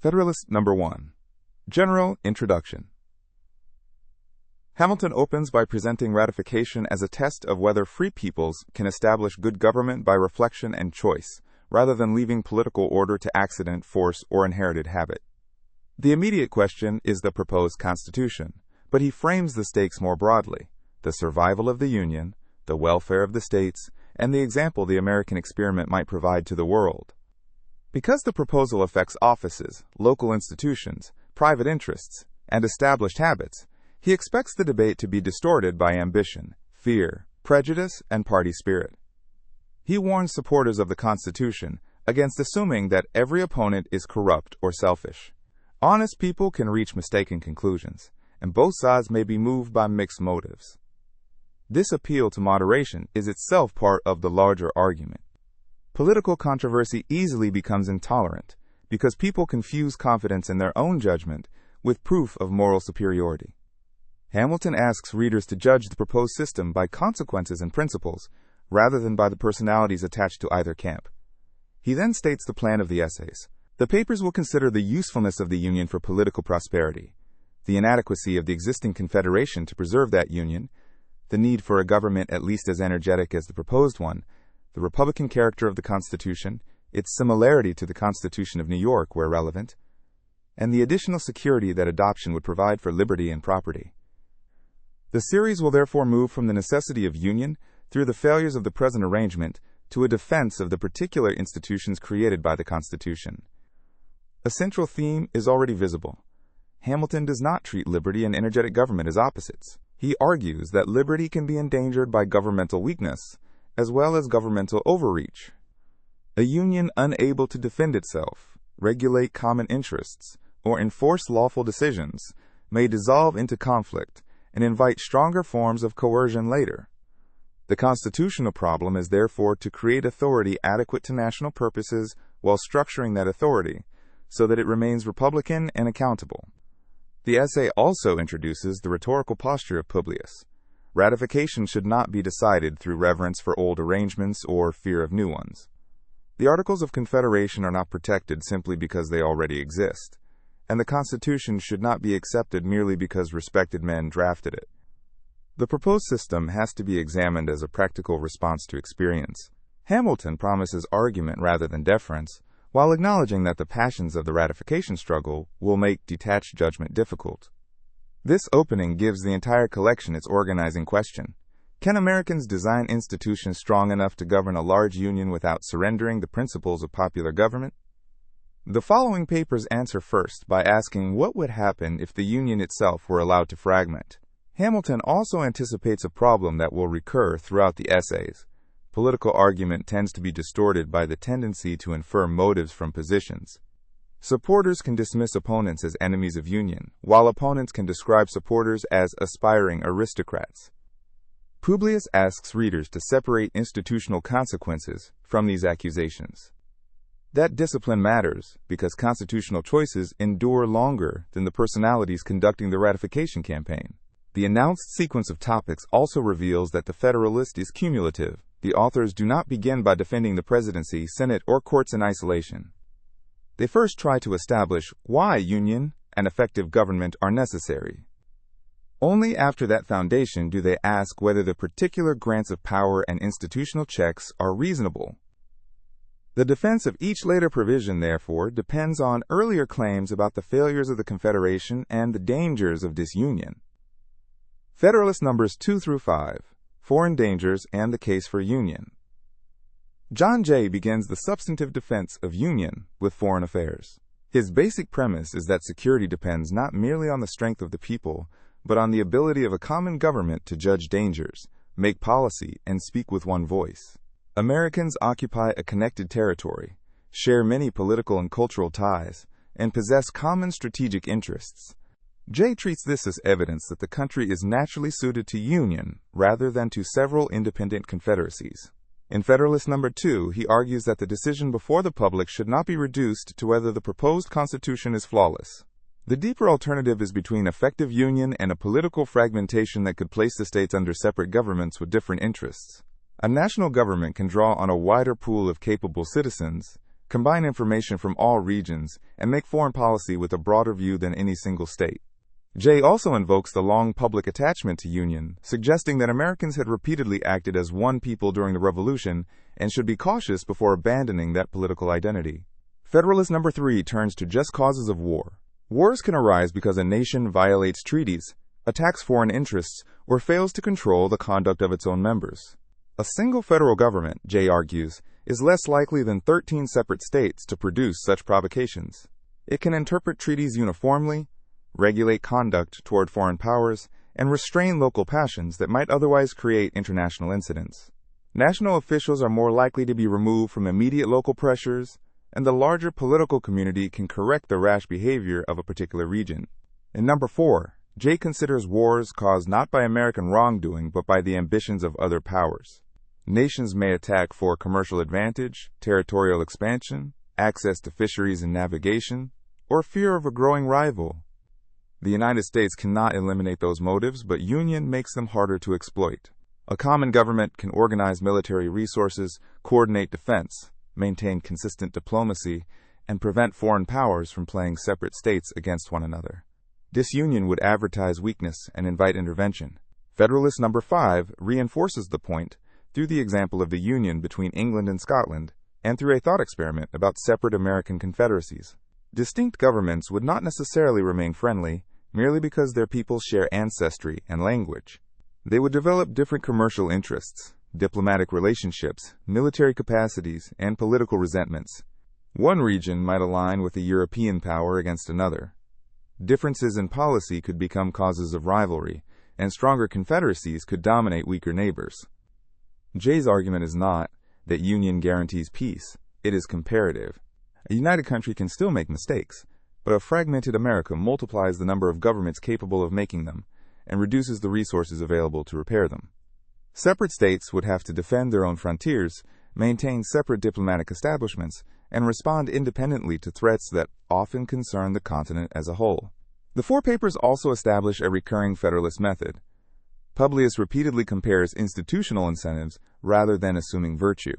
Federalist No. 1. General Introduction. Hamilton opens by presenting ratification as a test of whether free peoples can establish good government by reflection and choice, rather than leaving political order to accident, force, or inherited habit. The immediate question is the proposed Constitution, but he frames the stakes more broadly: the survival of the Union, the welfare of the states, and the example the American experiment might provide to the world. Because the proposal affects offices, local institutions, private interests, and established habits, he expects the debate to be distorted by ambition, fear, prejudice, and party spirit. He warns supporters of the Constitution against assuming that every opponent is corrupt or selfish. Honest people can reach mistaken conclusions, and both sides may be moved by mixed motives. This appeal to moderation is itself part of the larger argument. Political controversy easily becomes intolerant because people confuse confidence in their own judgment with proof of moral superiority. Hamilton asks readers to judge the proposed system by consequences and principles, rather than by the personalities attached to either camp. He then states the plan of the essays. The papers will consider the usefulness of the Union for political prosperity, the inadequacy of the existing Confederation to preserve that Union, the need for a government at least as energetic as the proposed one, the Republican character of the Constitution, its similarity to the Constitution of New York where relevant, and the additional security that adoption would provide for liberty and property. The series will therefore move from the necessity of union through the failures of the present arrangement to a defense of the particular institutions created by the Constitution. A central theme is already visible. Hamilton does not treat liberty and energetic government as opposites. He argues that liberty can be endangered by governmental weakness, as well as governmental overreach. A union unable to defend itself, regulate common interests, or enforce lawful decisions may dissolve into conflict and invite stronger forms of coercion later. The constitutional problem is therefore to create authority adequate to national purposes while structuring that authority so that it remains republican and accountable. The essay also introduces the rhetorical posture of Publius. Ratification should not be decided through reverence for old arrangements or fear of new ones. The Articles of Confederation are not protected simply because they already exist, and the Constitution should not be accepted merely because respected men drafted it. The proposed system has to be examined as a practical response to experience. Hamilton promises argument rather than deference, while acknowledging that the passions of the ratification struggle will make detached judgment difficult. This opening gives the entire collection its organizing question. Can Americans design institutions strong enough to govern a large union without surrendering the principles of popular government? The following papers answer first by asking what would happen if the Union itself were allowed to fragment. Hamilton also anticipates a problem that will recur throughout the essays. Political argument tends to be distorted by the tendency to infer motives from positions. Supporters can dismiss opponents as enemies of union, while opponents can describe supporters as aspiring aristocrats. Publius asks readers to separate institutional consequences from these accusations. That discipline matters because constitutional choices endure longer than the personalities conducting the ratification campaign. The announced sequence of topics also reveals that the Federalist is cumulative. The authors do not begin by defending the presidency, Senate, or courts in isolation. They first try to establish why union and effective government are necessary. Only after that foundation do they ask whether the particular grants of power and institutional checks are reasonable. The defense of each later provision, therefore, depends on earlier claims about the failures of the Confederation and the dangers of disunion. Federalist numbers 2 through 5, Foreign Dangers and the Case for Union. John Jay begins the substantive defense of union with foreign affairs. His basic premise is that security depends not merely on the strength of the people, but on the ability of a common government to judge dangers, make policy, and speak with one voice. Americans occupy a connected territory, share many political and cultural ties, and possess common strategic interests. Jay treats this as evidence that the country is naturally suited to union rather than to several independent confederacies. In Federalist No. 2, he argues that the decision before the public should not be reduced to whether the proposed Constitution is flawless. The deeper alternative is between effective union and a political fragmentation that could place the states under separate governments with different interests. A national government can draw on a wider pool of capable citizens, combine information from all regions, and make foreign policy with a broader view than any single state. J also invokes the long public attachment to union, suggesting that Americans had repeatedly acted as one people during the Revolution and should be cautious before abandoning that political identity. Federalist No. 3 turns to just causes of war. Wars can arise because a nation violates treaties, attacks foreign interests, or fails to control the conduct of its own members. A single federal government, J argues, is less likely than 13 separate states to produce such provocations. It can interpret treaties uniformly, regulate conduct toward foreign powers, and restrain local passions that might otherwise create international incidents. National officials are more likely to be removed from immediate local pressures, and the larger political community can correct the rash behavior of a particular region. In No. 4, J considers wars caused not by American wrongdoing but by the ambitions of other powers. Nations may attack for commercial advantage, territorial expansion, access to fisheries and navigation, or fear of a growing rival. The United States cannot eliminate those motives, but union makes them harder to exploit. A common government can organize military resources, coordinate defense, maintain consistent diplomacy, and prevent foreign powers from playing separate states against one another. Disunion would advertise weakness and invite intervention. Federalist No. 5 reinforces the point through the example of the union between England and Scotland, and through a thought experiment about separate American confederacies. Distinct governments would not necessarily remain friendly merely because their peoples share ancestry and language. They would develop different commercial interests, diplomatic relationships, military capacities, and political resentments. One region might align with a European power against another. Differences in policy could become causes of rivalry, and stronger confederacies could dominate weaker neighbors. J's argument is not that union guarantees peace, it is comparative. A united country can still make mistakes, but a fragmented America multiplies the number of governments capable of making them, and reduces the resources available to repair them. Separate states would have to defend their own frontiers, maintain separate diplomatic establishments, and respond independently to threats that often concern the continent as a whole. The 4 papers also establish a recurring Federalist method. Publius repeatedly compares institutional incentives rather than assuming virtue.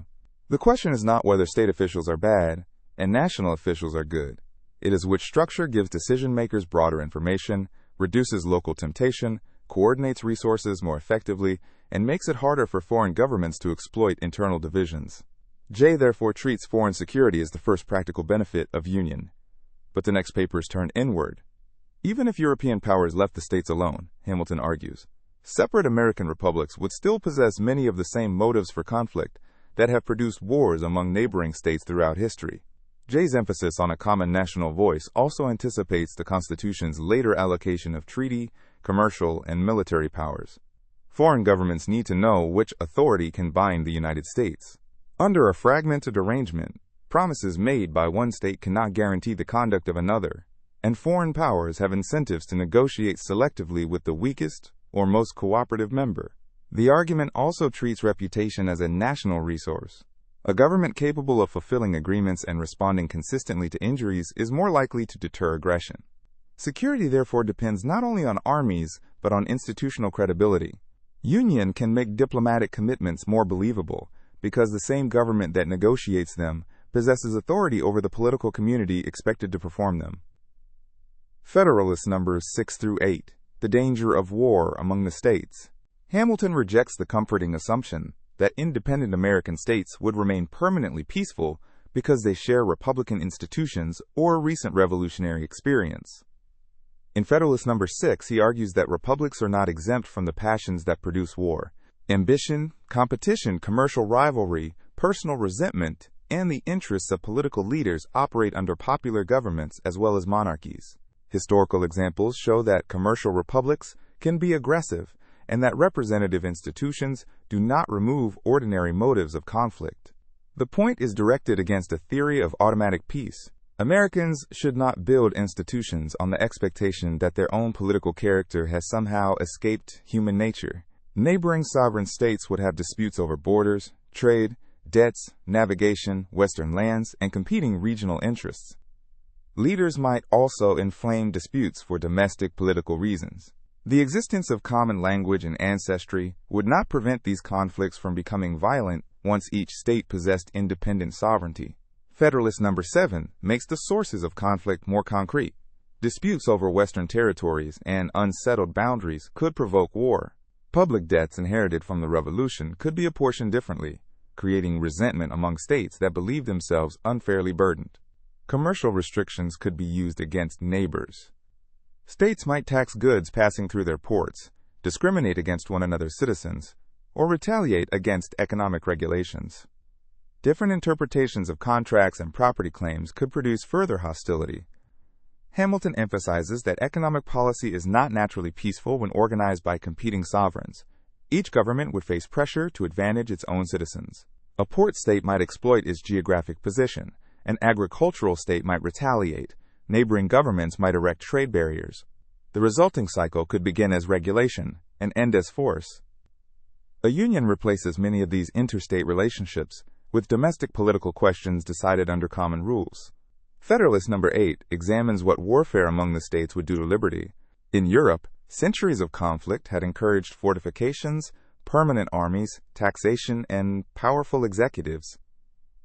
The question is not whether state officials are bad and national officials are good. It is which structure gives decision-makers broader information, reduces local temptation, coordinates resources more effectively, and makes it harder for foreign governments to exploit internal divisions. J therefore treats foreign security as the first practical benefit of union. But the next papers turn inward. Even if European powers left the states alone, Hamilton argues, separate American republics would still possess many of the same motives for conflict that have produced wars among neighboring states throughout history. J's emphasis on a common national voice also anticipates the Constitution's later allocation of treaty, commercial, and military powers. Foreign governments need to know which authority can bind the United States. Under a fragmented arrangement, promises made by one state cannot guarantee the conduct of another, and foreign powers have incentives to negotiate selectively with the weakest or most cooperative member. The argument also treats reputation as a national resource. A government capable of fulfilling agreements and responding consistently to injuries is more likely to deter aggression. Security therefore depends not only on armies, but on institutional credibility. Union can make diplomatic commitments more believable because the same government that negotiates them possesses authority over the political community expected to perform them. Federalist Numbers 6 through 8. The danger of war among the states. Hamilton rejects the comforting assumption that independent American states would remain permanently peaceful because they share Republican institutions or recent revolutionary experience. In Federalist No. 6, he argues that republics are not exempt from the passions that produce war. Ambition, competition, commercial rivalry, personal resentment, and the interests of political leaders operate under popular governments as well as monarchies. Historical examples show that commercial republics can be aggressive and that representative institutions do not remove ordinary motives of conflict. The point is directed against a theory of automatic peace. Americans should not build institutions on the expectation that their own political character has somehow escaped human nature. Neighboring sovereign states would have disputes over borders, trade, debts, navigation, western lands, and competing regional interests. Leaders might also inflame disputes for domestic political reasons. The existence of common language and ancestry would not prevent these conflicts from becoming violent once each state possessed independent sovereignty. Federalist No. 7 makes the sources of conflict more concrete. Disputes over Western territories and unsettled boundaries could provoke war. Public debts inherited from the Revolution could be apportioned differently, creating resentment among states that believe themselves unfairly burdened. Commercial restrictions could be used against neighbors. States might tax goods passing through their ports, discriminate against one another's citizens, or retaliate against economic regulations. Different interpretations of contracts and property claims could produce further hostility. Hamilton emphasizes that economic policy is not naturally peaceful when organized by competing sovereigns. Each government would face pressure to advantage its own citizens. A port state might exploit its geographic position. An agricultural state might retaliate. Neighboring governments might erect trade barriers. The resulting cycle could begin as regulation and end as force. A union replaces many of these interstate relationships, with domestic political questions decided under common rules. Federalist No. 8 examines what warfare among the states would do to liberty. In Europe, centuries of conflict had encouraged fortifications, permanent armies, taxation, and powerful executives.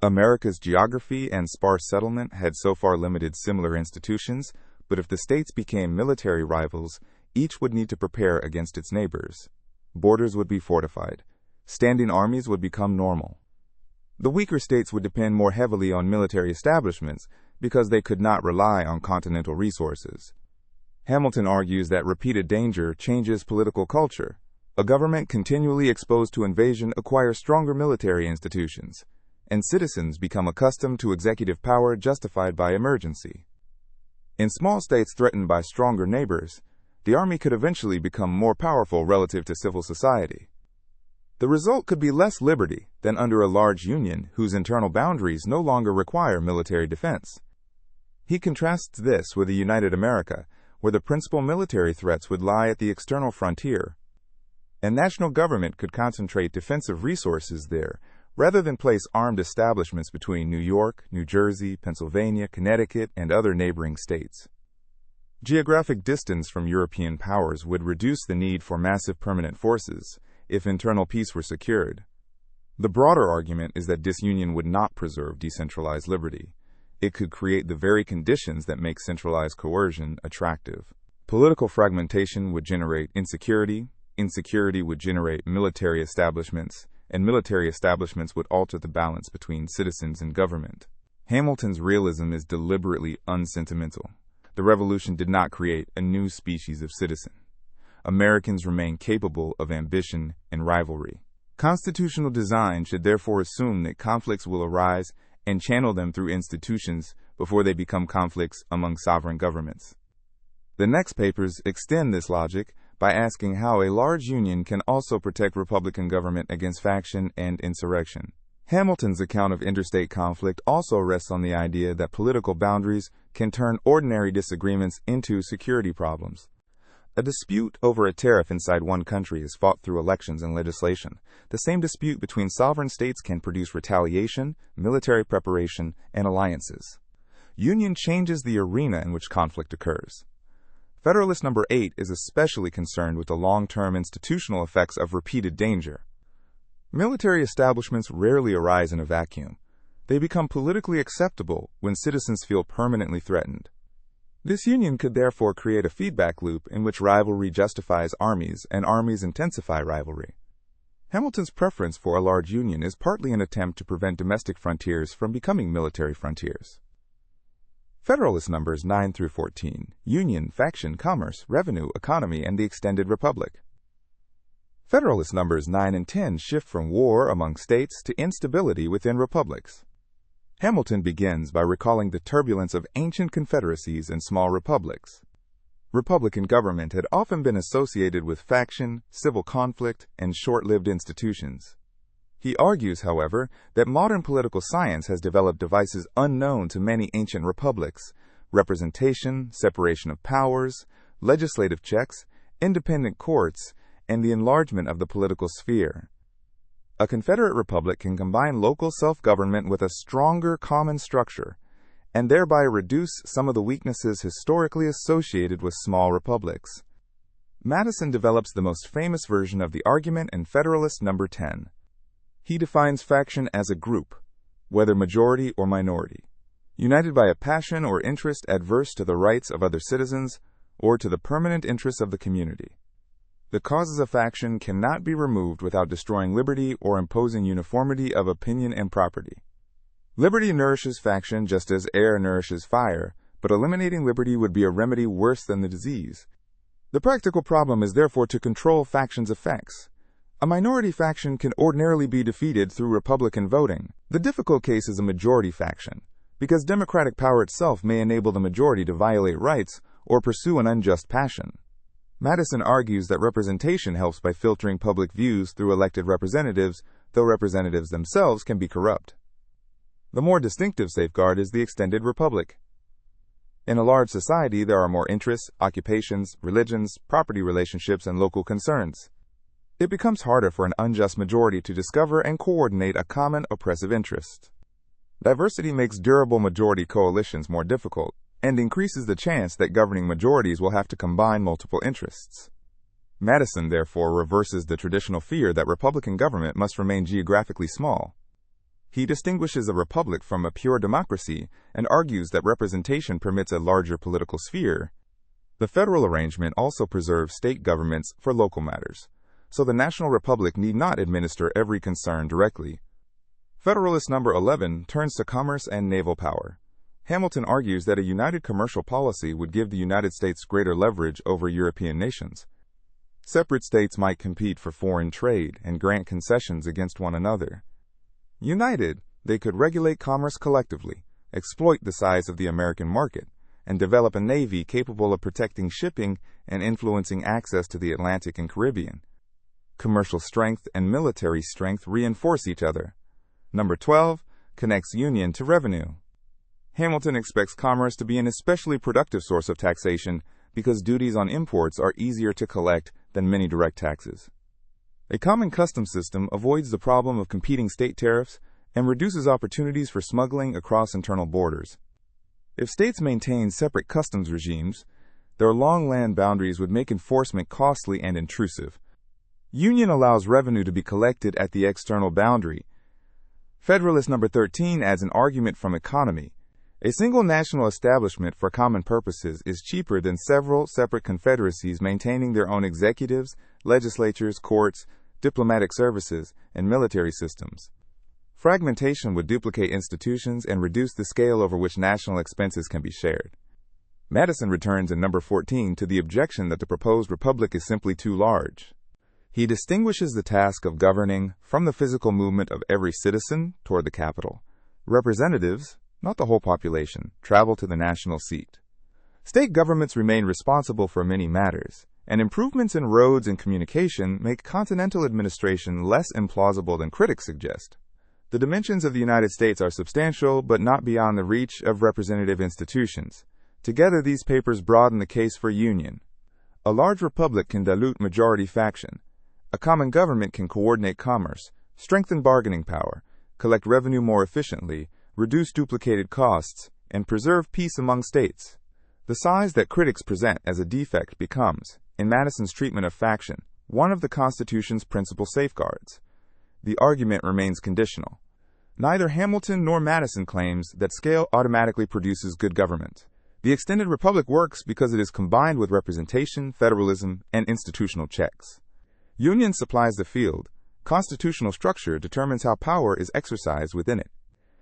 America's geography and sparse settlement had so far limited similar institutions, but if the states became military rivals, each would need to prepare against its neighbors. Borders would be fortified. Standing armies would become normal. The weaker states would depend more heavily on military establishments because they could not rely on continental resources. Hamilton argues that repeated danger changes political culture. A government continually exposed to invasion acquires stronger military institutions, and citizens become accustomed to executive power justified by emergency. In small states threatened by stronger neighbors, the army could eventually become more powerful relative to civil society. The result could be less liberty than under a large union whose internal boundaries no longer require military defense. He contrasts this with a united America, where the principal military threats would lie at the external frontier. A national government could concentrate defensive resources there, rather than place armed establishments between New York, New Jersey, Pennsylvania, Connecticut, and other neighboring states. Geographic distance from European powers would reduce the need for massive permanent forces if internal peace were secured. The broader argument is that disunion would not preserve decentralized liberty. It could create the very conditions that make centralized coercion attractive. Political fragmentation would generate insecurity, insecurity would generate military establishments, and military establishments would alter the balance between citizens and government. Hamilton's realism is deliberately unsentimental. The Revolution did not create a new species of citizen. Americans remain capable of ambition and rivalry. Constitutional design should therefore assume that conflicts will arise and channel them through institutions before they become conflicts among sovereign governments. The next papers extend this logic by asking how a large union can also protect Republican government against faction and insurrection. Hamilton's account of interstate conflict also rests on the idea that political boundaries can turn ordinary disagreements into security problems. A dispute over a tariff inside one country is fought through elections and legislation. The same dispute between sovereign states can produce retaliation, military preparation, and alliances. Union changes the arena in which conflict occurs. Federalist No. 8 is especially concerned with the long-term institutional effects of repeated danger. Military establishments rarely arise in a vacuum. They become politically acceptable when citizens feel permanently threatened. This union could therefore create a feedback loop in which rivalry justifies armies and armies intensify rivalry. Hamilton's preference for a large union is partly an attempt to prevent domestic frontiers from becoming military frontiers. Federalist numbers 9 through 14, Union, Faction, Commerce, Revenue, Economy, and the Extended Republic. Federalist numbers 9 and 10 shift from war among states to instability within republics. Hamilton begins by recalling the turbulence of ancient confederacies and small republics. Republican government had often been associated with faction, civil conflict, and short-lived institutions. He argues, however, that modern political science has developed devices unknown to many ancient republics: representation, separation of powers, legislative checks, independent courts, and the enlargement of the political sphere. A Confederate republic can combine local self-government with a stronger common structure, and thereby reduce some of the weaknesses historically associated with small republics. Madison develops the most famous version of the argument in Federalist No. 10. He defines faction as a group, whether majority or minority, united by a passion or interest adverse to the rights of other citizens or to the permanent interests of the community. The causes of faction cannot be removed without destroying liberty or imposing uniformity of opinion and property. Liberty nourishes faction just as air nourishes fire, but eliminating liberty would be a remedy worse than the disease. The practical problem is therefore to control factions' effects. A minority faction can ordinarily be defeated through Republican voting. The difficult case is a majority faction, because democratic power itself may enable the majority to violate rights or pursue an unjust passion. Madison argues that representation helps by filtering public views through elected representatives, though representatives themselves can be corrupt. The more distinctive safeguard is the extended republic. In a large society, there are more interests, occupations, religions, property relationships, and local concerns. It becomes harder for an unjust majority to discover and coordinate a common oppressive interest. Diversity makes durable majority coalitions more difficult, and increases the chance that governing majorities will have to combine multiple interests. Madison, therefore, reverses the traditional fear that Republican government must remain geographically small. He distinguishes a republic from a pure democracy and argues that representation permits a larger political sphere. The federal arrangement also preserves state governments for local matters, so the national republic need not administer every concern directly. Federalist No. 11 turns to commerce and naval power. Hamilton argues that a united commercial policy would give the United States greater leverage over European nations. Separate states might compete for foreign trade and grant concessions against one another. United, they could regulate commerce collectively, exploit the size of the American market, and develop a navy capable of protecting shipping and influencing access to the Atlantic and Caribbean. Commercial strength and military strength reinforce each other. No. 12 connects union to revenue. Hamilton expects commerce to be an especially productive source of taxation because duties on imports are easier to collect than many direct taxes. A common customs system avoids the problem of competing state tariffs and reduces opportunities for smuggling across internal borders. If states maintain separate customs regimes, their long land boundaries would make enforcement costly and intrusive. Union allows revenue to be collected at the external boundary. Federalist No. 13 adds an argument from economy. A single national establishment for common purposes is cheaper than several separate confederacies maintaining their own executives, legislatures, courts, diplomatic services, and military systems. Fragmentation would duplicate institutions and reduce the scale over which national expenses can be shared. Madison returns in No. 14 to the objection that the proposed republic is simply too large. He distinguishes the task of governing from the physical movement of every citizen toward the capital. Representatives, not the whole population, travel to the national seat. State governments remain responsible for many matters, and improvements in roads and communication make continental administration less implausible than critics suggest. The dimensions of the United States are substantial, but not beyond the reach of representative institutions. Together, these papers broaden the case for union. A large republic can dilute majority faction. A common government can coordinate commerce, strengthen bargaining power, collect revenue more efficiently, reduce duplicated costs, and preserve peace among states. The size that critics present as a defect becomes, in Madison's treatment of faction, one of the Constitution's principal safeguards. The argument remains conditional. Neither Hamilton nor Madison claims that scale automatically produces good government. The extended republic works because it is combined with representation, federalism, and institutional checks. Union supplies the field. Constitutional structure determines how power is exercised within it.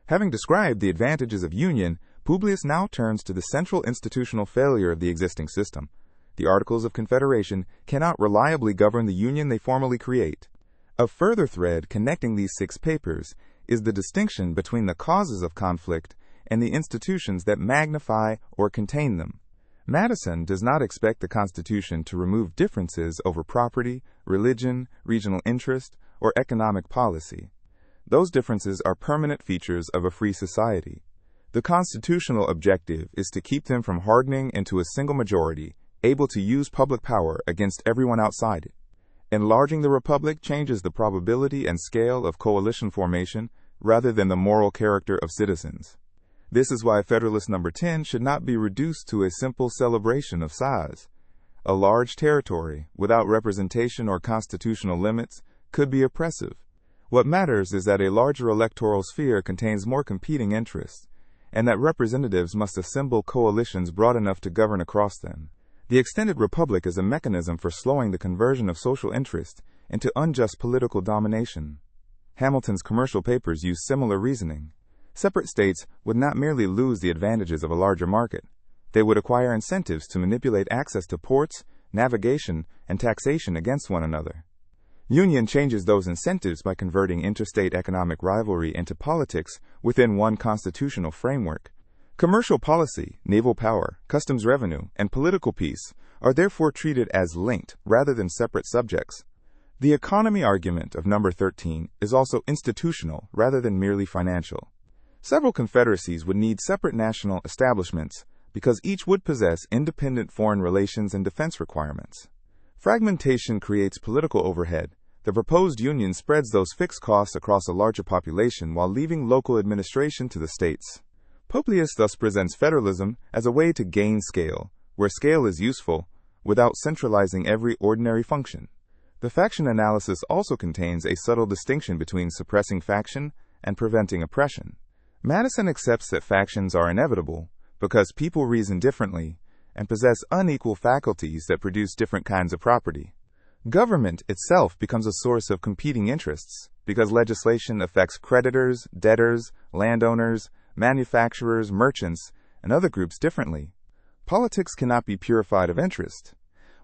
Having described the advantages of union, Publius now turns to the central institutional failure of the existing system. The Articles of Confederation cannot reliably govern the union they formally create. A further thread connecting these 6 papers is the distinction between the causes of conflict and the institutions that magnify or contain them. Madison does not expect the Constitution to remove differences over property, religion, regional interest, or economic policy. Those differences are permanent features of a free society. The constitutional objective is to keep them from hardening into a single majority, able to use public power against everyone outside it. Enlarging the republic changes the probability and scale of coalition formation rather than the moral character of citizens. This is why Federalist No. 10 should not be reduced to a simple celebration of size. A large territory, without representation or constitutional limits, could be oppressive. What matters is that a larger electoral sphere contains more competing interests, and that representatives must assemble coalitions broad enough to govern across them. The extended republic is a mechanism for slowing the conversion of social interest into unjust political domination. Hamilton's commercial papers use similar reasoning. Separate states would not merely lose the advantages of a larger market, they would acquire incentives to manipulate access to ports, navigation, and taxation against one another. Union changes those incentives by converting interstate economic rivalry into politics within one constitutional framework. Commercial policy, naval power, customs revenue, and political peace are therefore treated as linked rather than separate subjects. The economy argument of number 13 is also institutional rather than merely financial. Several confederacies would need separate national establishments because each would possess independent foreign relations and defense requirements. Fragmentation creates political overhead. The proposed union spreads those fixed costs across a larger population while leaving local administration to the states. Publius thus presents federalism as a way to gain scale, where scale is useful, without centralizing every ordinary function. The faction analysis also contains a subtle distinction between suppressing faction and preventing oppression. Madison accepts that factions are inevitable because people reason differently and possess unequal faculties that produce different kinds of property. Government itself becomes a source of competing interests because legislation affects creditors, debtors, landowners, manufacturers, merchants, and other groups differently. Politics cannot be purified of interest.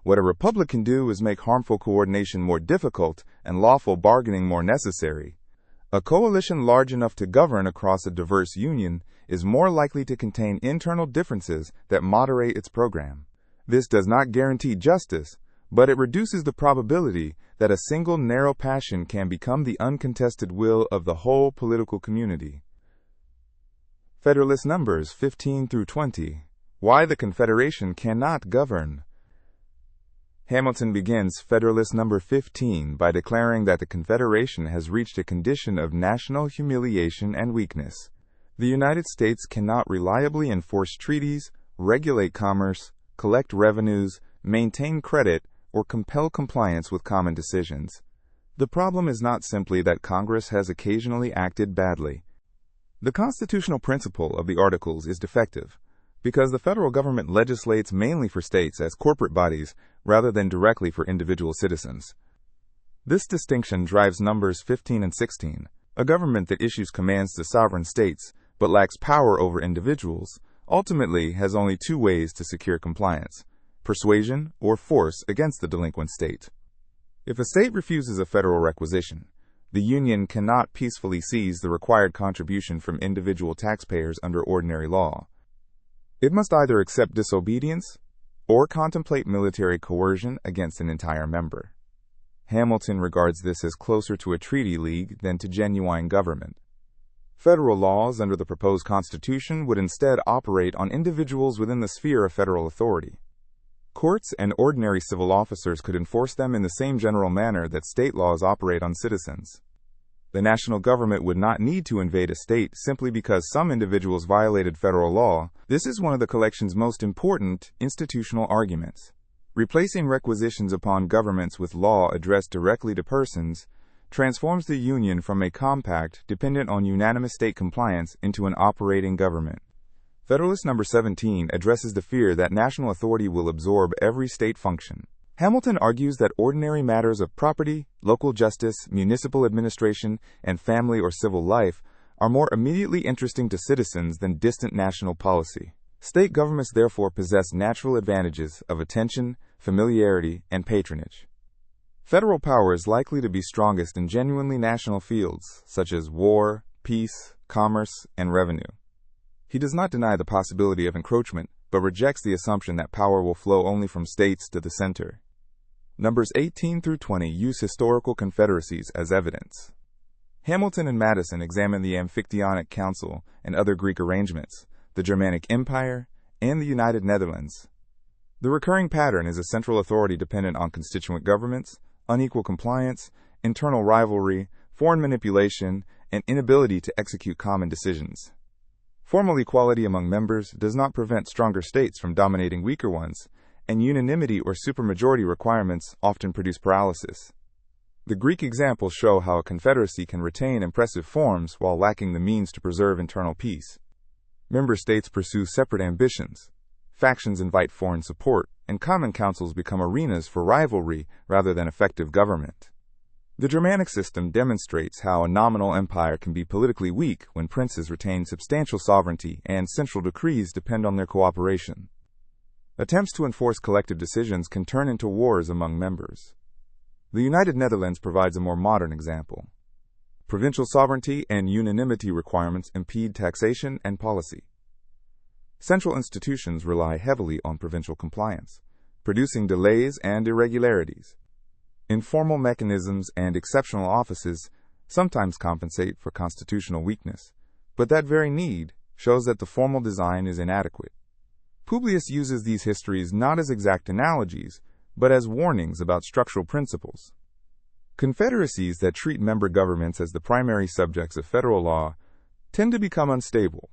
What a republic can do is make harmful coordination more difficult and lawful bargaining more necessary. A coalition large enough to govern across a diverse union is more likely to contain internal differences that moderate its program. This does not guarantee justice, but it reduces the probability that a single narrow passion can become the uncontested will of the whole political community. Federalist numbers 15 through 20. Why the Confederation cannot govern. Hamilton begins Federalist number 15 by declaring that the Confederation has reached a condition of national humiliation and weakness. The United States cannot reliably enforce treaties, regulate commerce, collect revenues, maintain credit, or compel compliance with common decisions. The problem is not simply that Congress has occasionally acted badly. The constitutional principle of the Articles is defective, because the federal government legislates mainly for states as corporate bodies rather than directly for individual citizens. This distinction drives numbers 15 and 16. A government that issues commands to sovereign states but lacks power over individuals ultimately has only two ways to secure compliance: persuasion or force against the delinquent state. If a state refuses a federal requisition, the Union cannot peacefully seize the required contribution from individual taxpayers under ordinary law. It must either accept disobedience or contemplate military coercion against an entire member. Hamilton regards this as closer to a treaty league than to genuine government. Federal laws under the proposed Constitution would instead operate on individuals within the sphere of federal authority. Courts and ordinary civil officers could enforce them in the same general manner that state laws operate on citizens. The national government would not need to invade a state simply because some individuals violated federal law. This is one of the collection's most important institutional arguments. Replacing requisitions upon governments with law addressed directly to persons transforms the Union from a compact dependent on unanimous state compliance into an operating government. Federalist number 17 addresses the fear that national authority will absorb every state function. Hamilton argues that ordinary matters of property, local justice, municipal administration, and family or civil life are more immediately interesting to citizens than distant national policy. State governments therefore possess natural advantages of attention, familiarity, and patronage. Federal power is likely to be strongest in genuinely national fields, such as war, peace, commerce, and revenue. He does not deny the possibility of encroachment, but rejects the assumption that power will flow only from states to the center. Numbers 18 through 20 use historical confederacies as evidence. Hamilton and Madison examine the Amphictyonic Council and other Greek arrangements, the Germanic Empire, and the United Netherlands. The recurring pattern is a central authority dependent on constituent governments, unequal compliance, internal rivalry, foreign manipulation, and inability to execute common decisions. Formal equality among members does not prevent stronger states from dominating weaker ones, and unanimity or supermajority requirements often produce paralysis. The Greek examples show how a confederacy can retain impressive forms while lacking the means to preserve internal peace. Member states pursue separate ambitions. Factions invite foreign support, and common councils become arenas for rivalry rather than effective government. The Germanic system demonstrates how a nominal empire can be politically weak when princes retain substantial sovereignty and central decrees depend on their cooperation. Attempts to enforce collective decisions can turn into wars among members. The United Netherlands provides a more modern example. Provincial sovereignty and unanimity requirements impede taxation and policy. Central institutions rely heavily on provincial compliance, producing delays and irregularities. Informal mechanisms and exceptional offices sometimes compensate for constitutional weakness, but that very need shows that the formal design is inadequate. Publius uses these histories not as exact analogies, but as warnings about structural principles. Confederacies that treat member governments as the primary subjects of federal law tend to become unstable,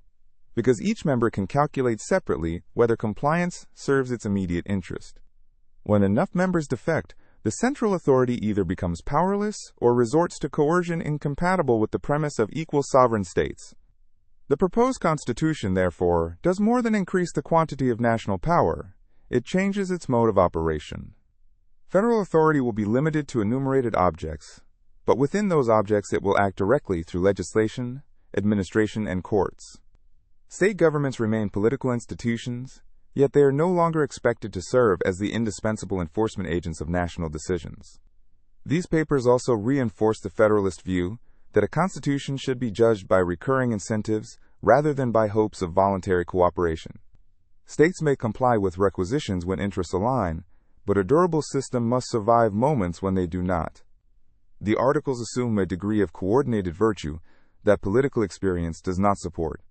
because each member can calculate separately whether compliance serves its immediate interest. When enough members defect, the central authority either becomes powerless or resorts to coercion incompatible with the premise of equal sovereign states. The proposed constitution, therefore, does more than increase the quantity of national power. It changes its mode of operation. Federal authority will be limited to enumerated objects, but within those objects it will act directly through legislation, administration, and courts. State governments remain political institutions, yet they are no longer expected to serve as the indispensable enforcement agents of national decisions. These papers also reinforce the Federalist view that a constitution should be judged by recurring incentives rather than by hopes of voluntary cooperation. States may comply with requisitions when interests align, but a durable system must survive moments when they do not. The Articles assume a degree of coordinated virtue that political experience does not support.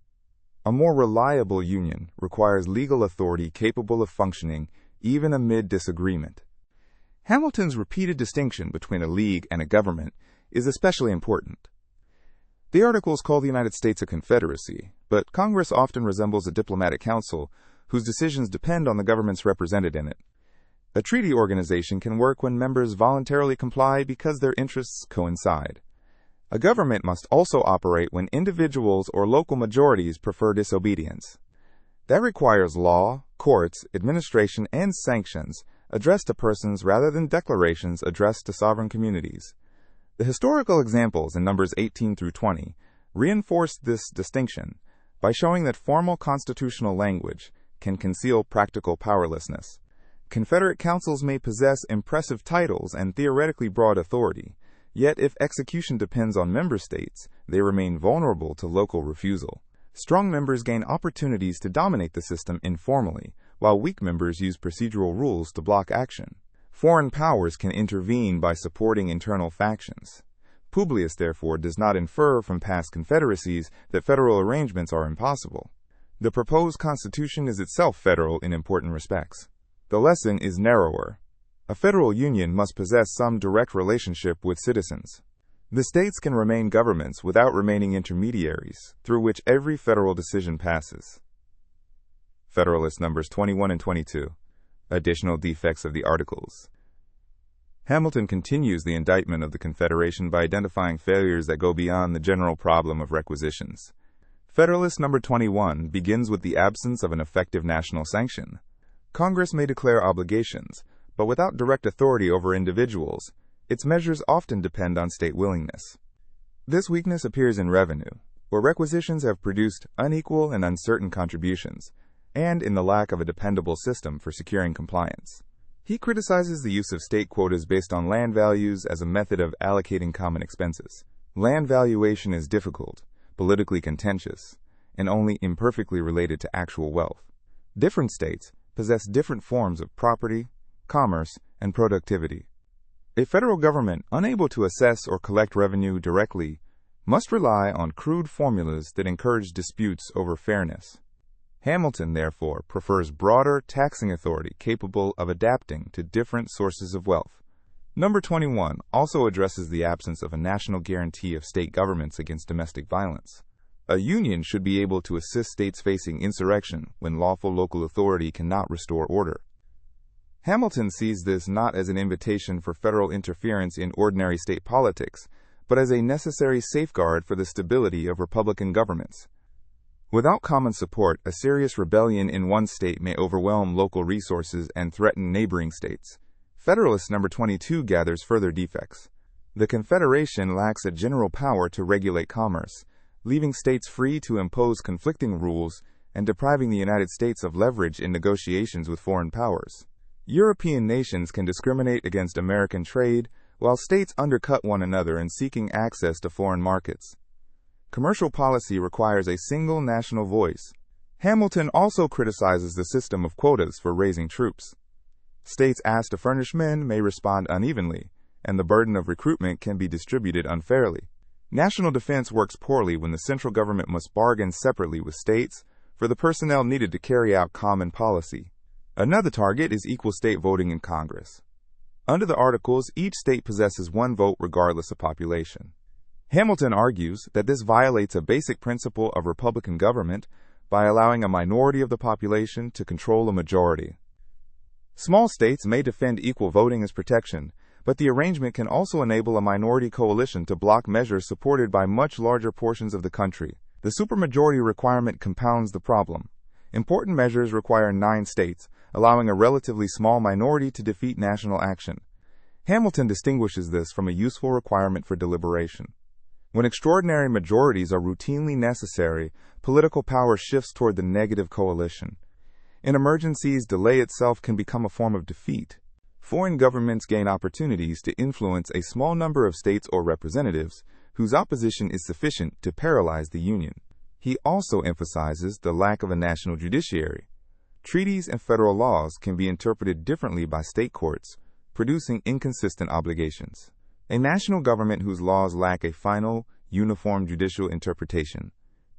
A more reliable union requires legal authority capable of functioning even amid disagreement. Hamilton's repeated distinction between a league and a government is especially important. The Articles call the United States a confederacy, but Congress often resembles a diplomatic council whose decisions depend on the governments represented in it. A treaty organization can work when members voluntarily comply because their interests coincide. A government must also operate when individuals or local majorities prefer disobedience. That requires law, courts, administration, and sanctions addressed to persons rather than declarations addressed to sovereign communities. The historical examples in Numbers 18 through 20 reinforce this distinction by showing that formal constitutional language can conceal practical powerlessness. Confederate councils may possess impressive titles and theoretically broad authority, yet if execution depends on member states, they remain vulnerable to local refusal. Strong members gain opportunities to dominate the system informally, while weak members use procedural rules to block action. Foreign powers can intervene by supporting internal factions. Publius, therefore, does not infer from past confederacies that federal arrangements are impossible. The proposed constitution is itself federal in important respects. The lesson is narrower. A federal union must possess some direct relationship with citizens. The states can remain governments without remaining intermediaries, through which every federal decision passes. Federalist Numbers 21 and 22. Additional defects of the Articles. Hamilton continues the indictment of the Confederation by identifying failures that go beyond the general problem of requisitions. Federalist Number 21 begins with the absence of an effective national sanction. Congress may declare obligations, but without direct authority over individuals, its measures often depend on state willingness. This weakness appears in revenue, where requisitions have produced unequal and uncertain contributions, and in the lack of a dependable system for securing compliance. He criticizes the use of state quotas based on land values as a method of allocating common expenses. Land valuation is difficult, politically contentious, and only imperfectly related to actual wealth. Different states possess different forms of property, commerce, and productivity. A federal government unable to assess or collect revenue directly must rely on crude formulas that encourage disputes over fairness. Hamilton, therefore, prefers broader taxing authority capable of adapting to different sources of wealth. Number 21 also addresses the absence of a national guarantee of state governments against domestic violence. A union should be able to assist states facing insurrection when lawful local authority cannot restore order. Hamilton sees this not as an invitation for federal interference in ordinary state politics, but as a necessary safeguard for the stability of republican governments. Without common support, a serious rebellion in one state may overwhelm local resources and threaten neighboring states. Federalist No. 22 gathers further defects. The Confederation lacks a general power to regulate commerce, leaving states free to impose conflicting rules and depriving the United States of leverage in negotiations with foreign powers. European nations can discriminate against American trade, while states undercut one another in seeking access to foreign markets. Commercial policy requires a single national voice. Hamilton also criticizes the system of quotas for raising troops. States asked to furnish men may respond unevenly, and the burden of recruitment can be distributed unfairly. National defense works poorly when the central government must bargain separately with states for the personnel needed to carry out common policy. Another target is equal state voting in Congress. Under the Articles, each state possesses one vote regardless of population. Hamilton argues that this violates a basic principle of republican government by allowing a minority of the population to control a majority. Small states may defend equal voting as protection, but the arrangement can also enable a minority coalition to block measures supported by much larger portions of the country. The supermajority requirement compounds the problem. Important measures require 9 states, allowing a relatively small minority to defeat national action. Hamilton distinguishes this from a useful requirement for deliberation. When extraordinary majorities are routinely necessary, political power shifts toward the negative coalition. In emergencies, delay itself can become a form of defeat. Foreign governments gain opportunities to influence a small number of states or representatives whose opposition is sufficient to paralyze the Union. He also emphasizes the lack of a national judiciary. Treaties and federal laws can be interpreted differently by state courts, producing inconsistent obligations. A national government whose laws lack a final, uniform judicial interpretation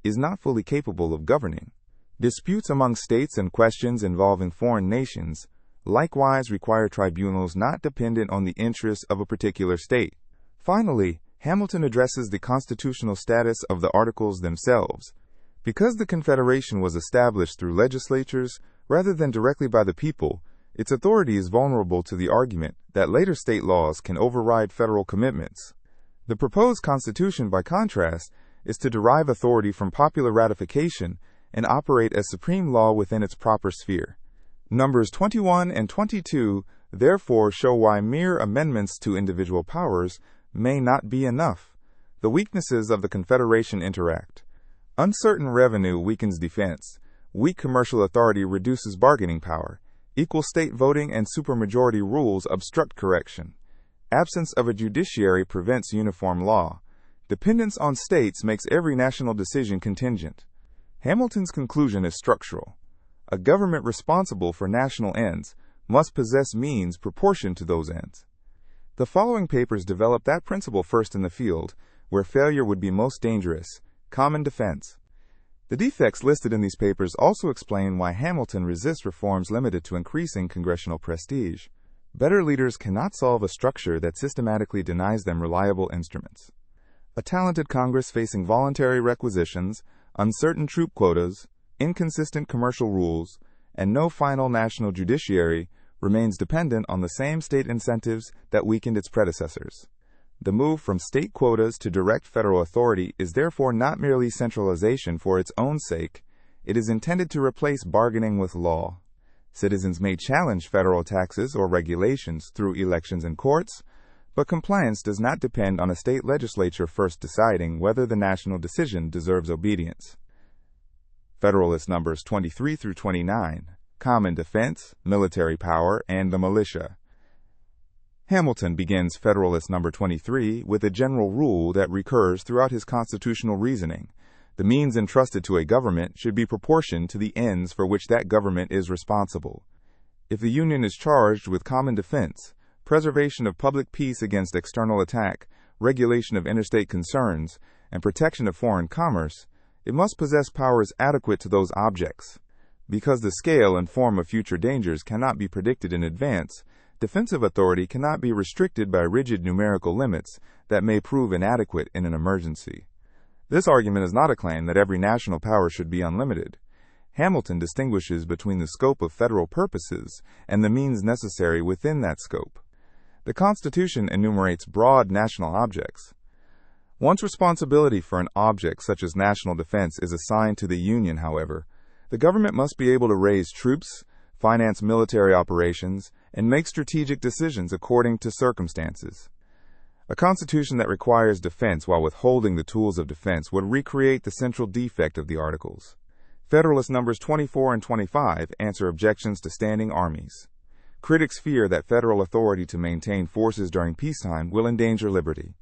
is not fully capable of governing. Disputes among states and questions involving foreign nations likewise require tribunals not dependent on the interests of a particular state. Finally, Hamilton addresses the constitutional status of the Articles themselves. Because the Confederation was established through legislatures rather than directly by the people, its authority is vulnerable to the argument that later state laws can override federal commitments. The proposed Constitution, by contrast, is to derive authority from popular ratification and operate as supreme law within its proper sphere. Numbers 21 and 22 therefore show why mere amendments to individual powers may not be enough. The weaknesses of the Confederation interact. Uncertain revenue weakens defense. Weak commercial authority reduces bargaining power. Equal state voting and supermajority rules obstruct correction. Absence of a judiciary prevents uniform law. Dependence on states makes every national decision contingent. Hamilton's conclusion is structural. A government responsible for national ends must possess means proportioned to those ends. The following papers develop that principle first in the field where failure would be most dangerous: common defense. The defects listed in these papers also explain why Hamilton resists reforms limited to increasing congressional prestige. Better leaders cannot solve a structure that systematically denies them reliable instruments. A talented Congress facing voluntary requisitions, uncertain troop quotas, inconsistent commercial rules, and no final national judiciary remains dependent on the same state incentives that weakened its predecessors. The move from state quotas to direct federal authority is therefore not merely centralization for its own sake, it is intended to replace bargaining with law. Citizens may challenge federal taxes or regulations through elections and courts, but compliance does not depend on a state legislature first deciding whether the national decision deserves obedience. Federalist Numbers 23 through 29, Common Defense, Military Power, and the Militia. Hamilton begins Federalist No. 23 with a general rule that recurs throughout his constitutional reasoning. The means entrusted to a government should be proportioned to the ends for which that government is responsible. If the Union is charged with common defense, preservation of public peace against external attack, regulation of interstate concerns, and protection of foreign commerce, it must possess powers adequate to those objects. Because the scale and form of future dangers cannot be predicted in advance, defensive authority cannot be restricted by rigid numerical limits that may prove inadequate in an emergency. This argument is not a claim that every national power should be unlimited. Hamilton distinguishes between the scope of federal purposes and the means necessary within that scope. The Constitution enumerates broad national objects. Once responsibility for an object such as national defense is assigned to the Union, however, the government must be able to raise troops, finance military operations, and make strategic decisions according to circumstances. A constitution that requires defense while withholding the tools of defense would recreate the central defect of the Articles. Federalist numbers 24 and 25 answer objections to standing armies. Critics fear that federal authority to maintain forces during peacetime will endanger liberty.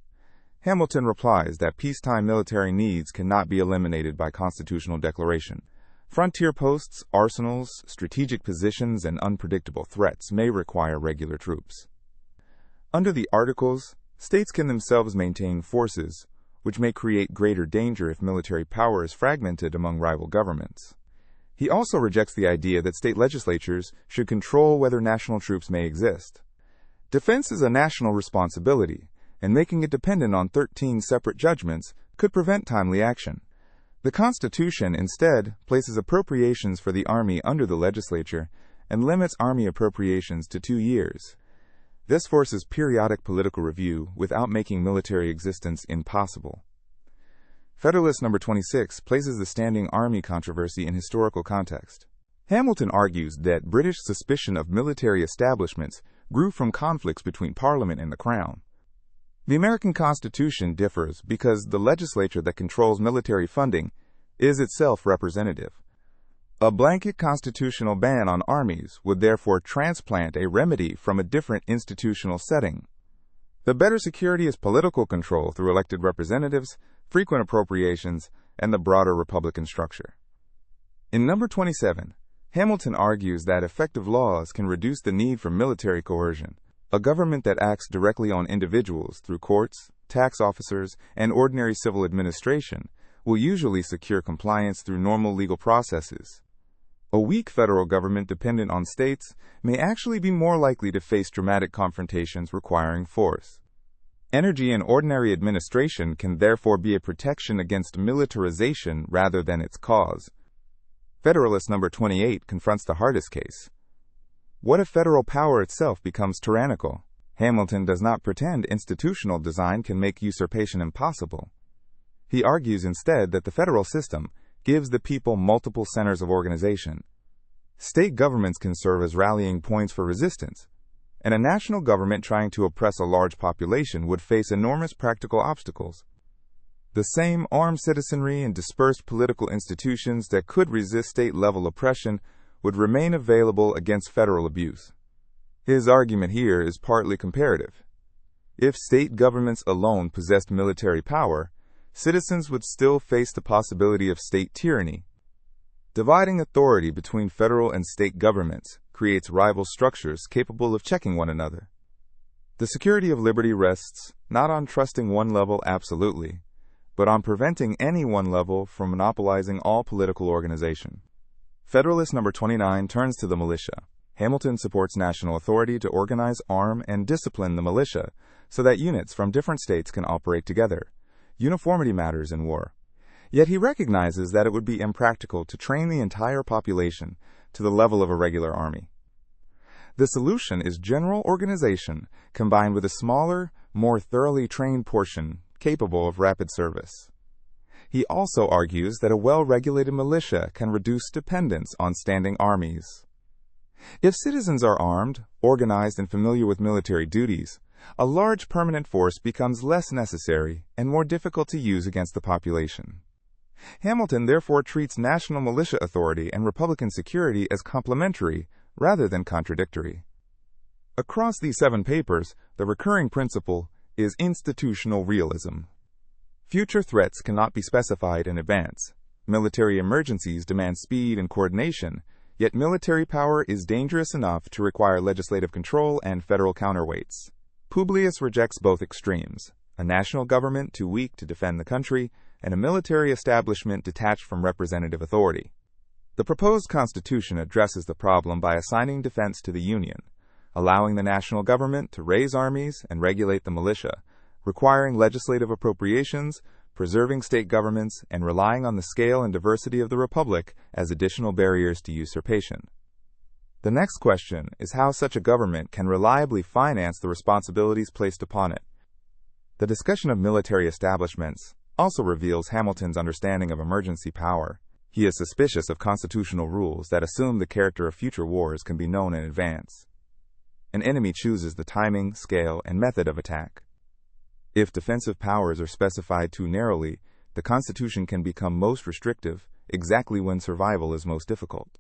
Hamilton replies that peacetime military needs cannot be eliminated by constitutional declaration. Frontier posts, arsenals, strategic positions, and unpredictable threats may require regular troops. Under the Articles, states can themselves maintain forces, which may create greater danger if military power is fragmented among rival governments. He also rejects the idea that state legislatures should control whether national troops may exist. Defense is a national responsibility, and making it dependent on 13 separate judgments could prevent timely action. The Constitution, instead, places appropriations for the Army under the legislature and limits Army appropriations to 2 years. This forces periodic political review without making military existence impossible. Federalist number 26 places the standing army controversy in historical context. Hamilton argues that British suspicion of military establishments grew from conflicts between Parliament and the Crown. The American Constitution differs because the legislature that controls military funding is itself representative. A blanket constitutional ban on armies would therefore transplant a remedy from a different institutional setting. The better security is political control through elected representatives, frequent appropriations, and the broader Republican structure. In number 27, Hamilton argues that effective laws can reduce the need for military coercion. A government that acts directly on individuals through courts, tax officers, and ordinary civil administration will usually secure compliance through normal legal processes. A weak federal government dependent on states may actually be more likely to face dramatic confrontations requiring force. Energy in ordinary administration can therefore be a protection against militarization rather than its cause. Federalist number 28 confronts the hardest case. What if federal power itself becomes tyrannical? Hamilton does not pretend institutional design can make usurpation impossible. He argues instead that the federal system gives the people multiple centers of organization. State governments can serve as rallying points for resistance, and a national government trying to oppress a large population would face enormous practical obstacles. The same armed citizenry and dispersed political institutions that could resist state-level oppression would remain available against federal abuse. His argument here is partly comparative. If state governments alone possessed military power, citizens would still face the possibility of state tyranny. Dividing authority between federal and state governments creates rival structures capable of checking one another. The security of liberty rests not on trusting one level absolutely, but on preventing any one level from monopolizing all political organization. Federalist number 29 turns to the militia. Hamilton supports national authority to organize, arm, and discipline the militia so that units from different states can operate together. Uniformity matters in war. Yet he recognizes that it would be impractical to train the entire population to the level of a regular army. The solution is general organization combined with a smaller, more thoroughly trained portion capable of rapid service. He also argues that a well-regulated militia can reduce dependence on standing armies. If citizens are armed, organized, and familiar with military duties, a large permanent force becomes less necessary and more difficult to use against the population. Hamilton therefore treats national militia authority and Republican security as complementary rather than contradictory. Across these 7 papers, the recurring principle is institutional realism. Future threats cannot be specified in advance. Military emergencies demand speed and coordination, yet military power is dangerous enough to require legislative control and federal counterweights. Publius rejects both extremes, a national government too weak to defend the country, and a military establishment detached from representative authority. The proposed Constitution addresses the problem by assigning defense to the Union, allowing the national government to raise armies and regulate the militia, requiring legislative appropriations, preserving state governments, and relying on the scale and diversity of the republic as additional barriers to usurpation. The next question is how such a government can reliably finance the responsibilities placed upon it. The discussion of military establishments also reveals Hamilton's understanding of emergency power. He is suspicious of constitutional rules that assume the character of future wars can be known in advance. An enemy chooses the timing, scale, and method of attack. If defensive powers are specified too narrowly, the Constitution can become most restrictive exactly when survival is most difficult.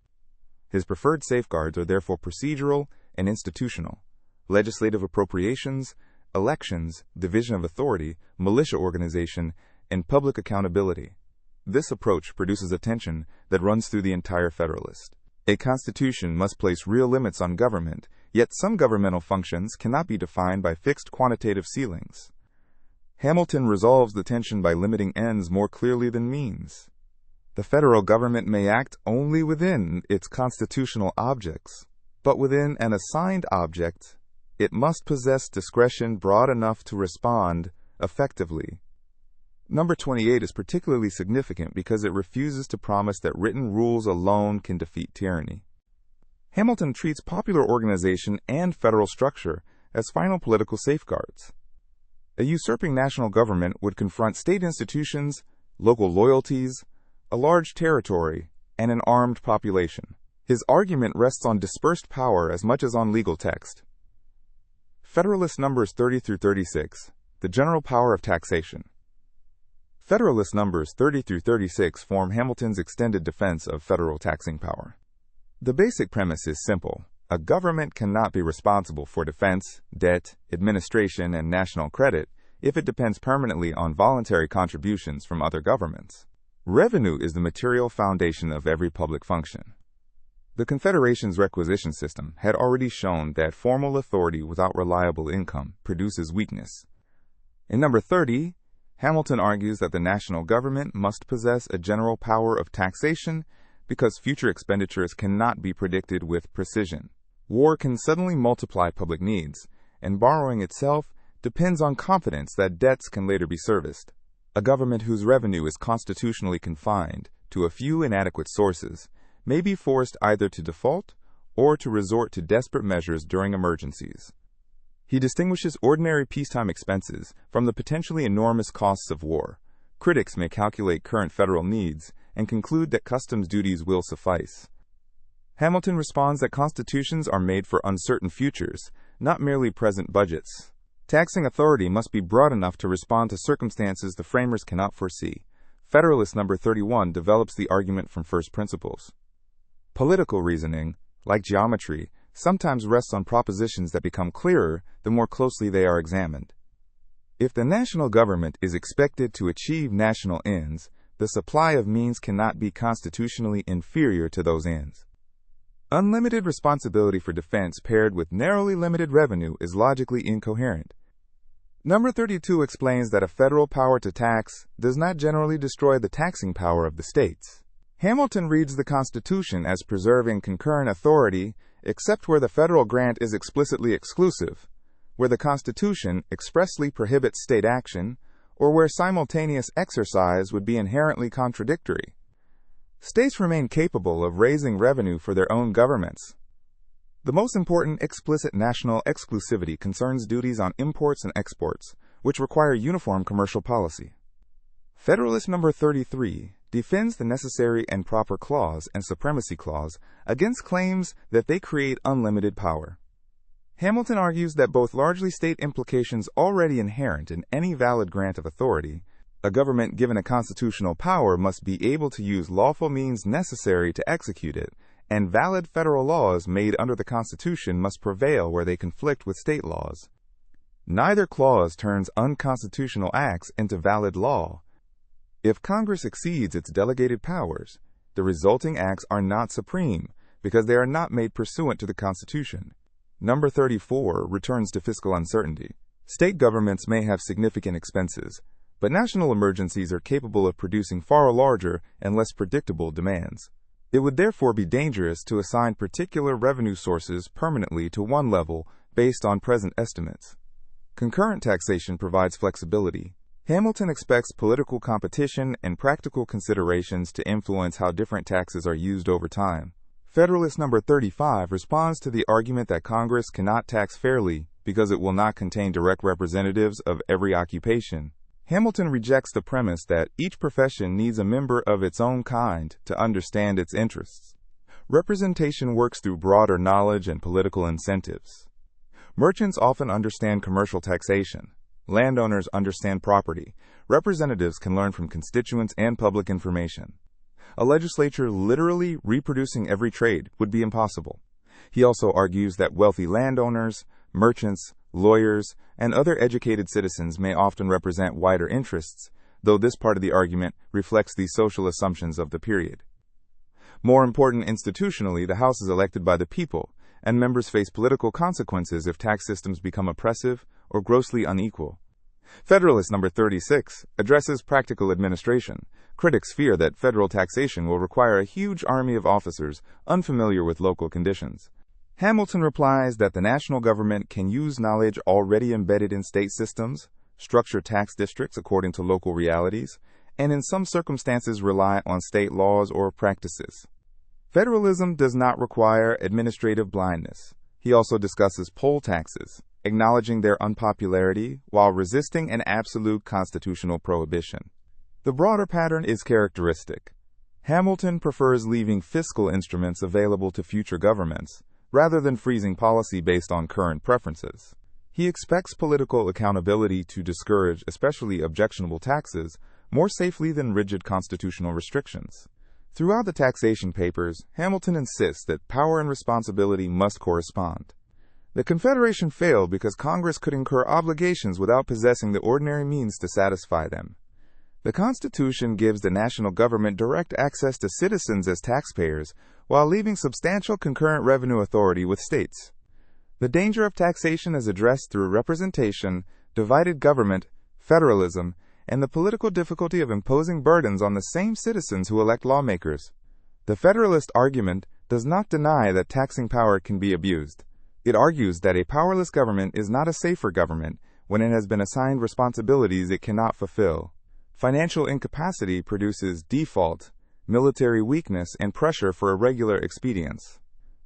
His preferred safeguards are therefore procedural and institutional: legislative appropriations, elections, division of authority, militia organization, and public accountability. This approach produces a tension that runs through the entire Federalist. A constitution must place real limits on government, yet some governmental functions cannot be defined by fixed quantitative ceilings. Hamilton resolves the tension by limiting ends more clearly than means. The federal government may act only within its constitutional objects, but within an assigned object, it must possess discretion broad enough to respond effectively. Number 28 is particularly significant because it refuses to promise that written rules alone can defeat tyranny. Hamilton treats popular organization and federal structure as final political safeguards. A usurping national government would confront state institutions, local loyalties, a large territory, and an armed population. His argument rests on dispersed power as much as on legal text. Federalist numbers 30 through 36, the general power of taxation. Federalist numbers 30 through 36 form Hamilton's extended defense of federal taxing power. The basic premise is simple. A government cannot be responsible for defense, debt, administration, and national credit if it depends permanently on voluntary contributions from other governments. Revenue is the material foundation of every public function. The Confederation's requisition system had already shown that formal authority without reliable income produces weakness. In number 30, Hamilton argues that the national government must possess a general power of taxation because future expenditures cannot be predicted with precision. War can suddenly multiply public needs, and borrowing itself depends on confidence that debts can later be serviced. A government whose revenue is constitutionally confined to a few inadequate sources may be forced either to default or to resort to desperate measures during emergencies. He distinguishes ordinary peacetime expenses from the potentially enormous costs of war. Critics may calculate current federal needs and conclude that customs duties will suffice. Hamilton responds that constitutions are made for uncertain futures, not merely present budgets. Taxing authority must be broad enough to respond to circumstances the framers cannot foresee. Federalist number 31 develops the argument from first principles. Political reasoning, like geometry, sometimes rests on propositions that become clearer the more closely they are examined. If the national government is expected to achieve national ends, the supply of means cannot be constitutionally inferior to those ends. Unlimited responsibility for defense paired with narrowly limited revenue is logically incoherent. Number 32 explains that a federal power to tax does not generally destroy the taxing power of the states. Hamilton reads the Constitution as preserving concurrent authority except where the federal grant is explicitly exclusive, where the Constitution expressly prohibits state action, or where simultaneous exercise would be inherently contradictory. States remain capable of raising revenue for their own governments. The most important explicit national exclusivity concerns duties on imports and exports, which require uniform commercial policy. Federalist number 33 defends the necessary and proper clause and supremacy clause against claims that they create unlimited power. Hamilton argues that both largely state implications already inherent in any valid grant of authority, a government given a constitutional power must be able to use lawful means necessary to execute it, and valid federal laws made under the Constitution must prevail where they conflict with state laws. Neither clause turns unconstitutional acts into valid law. If Congress exceeds its delegated powers, the resulting acts are not supreme because they are not made pursuant to the Constitution. Number 34 returns to fiscal uncertainty. State governments may have significant expenses, but national emergencies are capable of producing far larger and less predictable demands. It would therefore be dangerous to assign particular revenue sources permanently to one level based on present estimates. Concurrent taxation provides flexibility. Hamilton expects political competition and practical considerations to influence how different taxes are used over time. Federalist No. 35 responds to the argument that Congress cannot tax fairly because it will not contain direct representatives of every occupation. Hamilton rejects the premise that each profession needs a member of its own kind to understand its interests. Representation works through broader knowledge and political incentives. Merchants often understand commercial taxation. Landowners understand property. Representatives can learn from constituents and public information. A legislature literally reproducing every trade would be impossible. He also argues that wealthy landowners, merchants, lawyers, and other educated citizens may often represent wider interests, though this part of the argument reflects the social assumptions of the period. More important institutionally, the House is elected by the people, and members face political consequences if tax systems become oppressive or grossly unequal. Federalist No. 36 addresses practical administration. Critics fear that federal taxation will require a huge army of officers unfamiliar with local conditions. Hamilton replies that the national government can use knowledge already embedded in state systems, structure tax districts according to local realities, and in some circumstances rely on state laws or practices. Federalism does not require administrative blindness. He also discusses poll taxes, acknowledging their unpopularity while resisting an absolute constitutional prohibition. The broader pattern is characteristic. Hamilton prefers leaving fiscal instruments available to future governments, rather than freezing policy based on current preferences. He expects political accountability to discourage especially objectionable taxes more safely than rigid constitutional restrictions. Throughout the taxation papers, Hamilton insists that power and responsibility must correspond. The Confederation failed because Congress could incur obligations without possessing the ordinary means to satisfy them. The Constitution gives the national government direct access to citizens as taxpayers, while leaving substantial concurrent revenue authority with states. The danger of taxation is addressed through representation, divided government, federalism, and the political difficulty of imposing burdens on the same citizens who elect lawmakers. The Federalist argument does not deny that taxing power can be abused. It argues that a powerless government is not a safer government when it has been assigned responsibilities it cannot fulfill. Financial incapacity produces default, military weakness, and pressure for irregular expedients.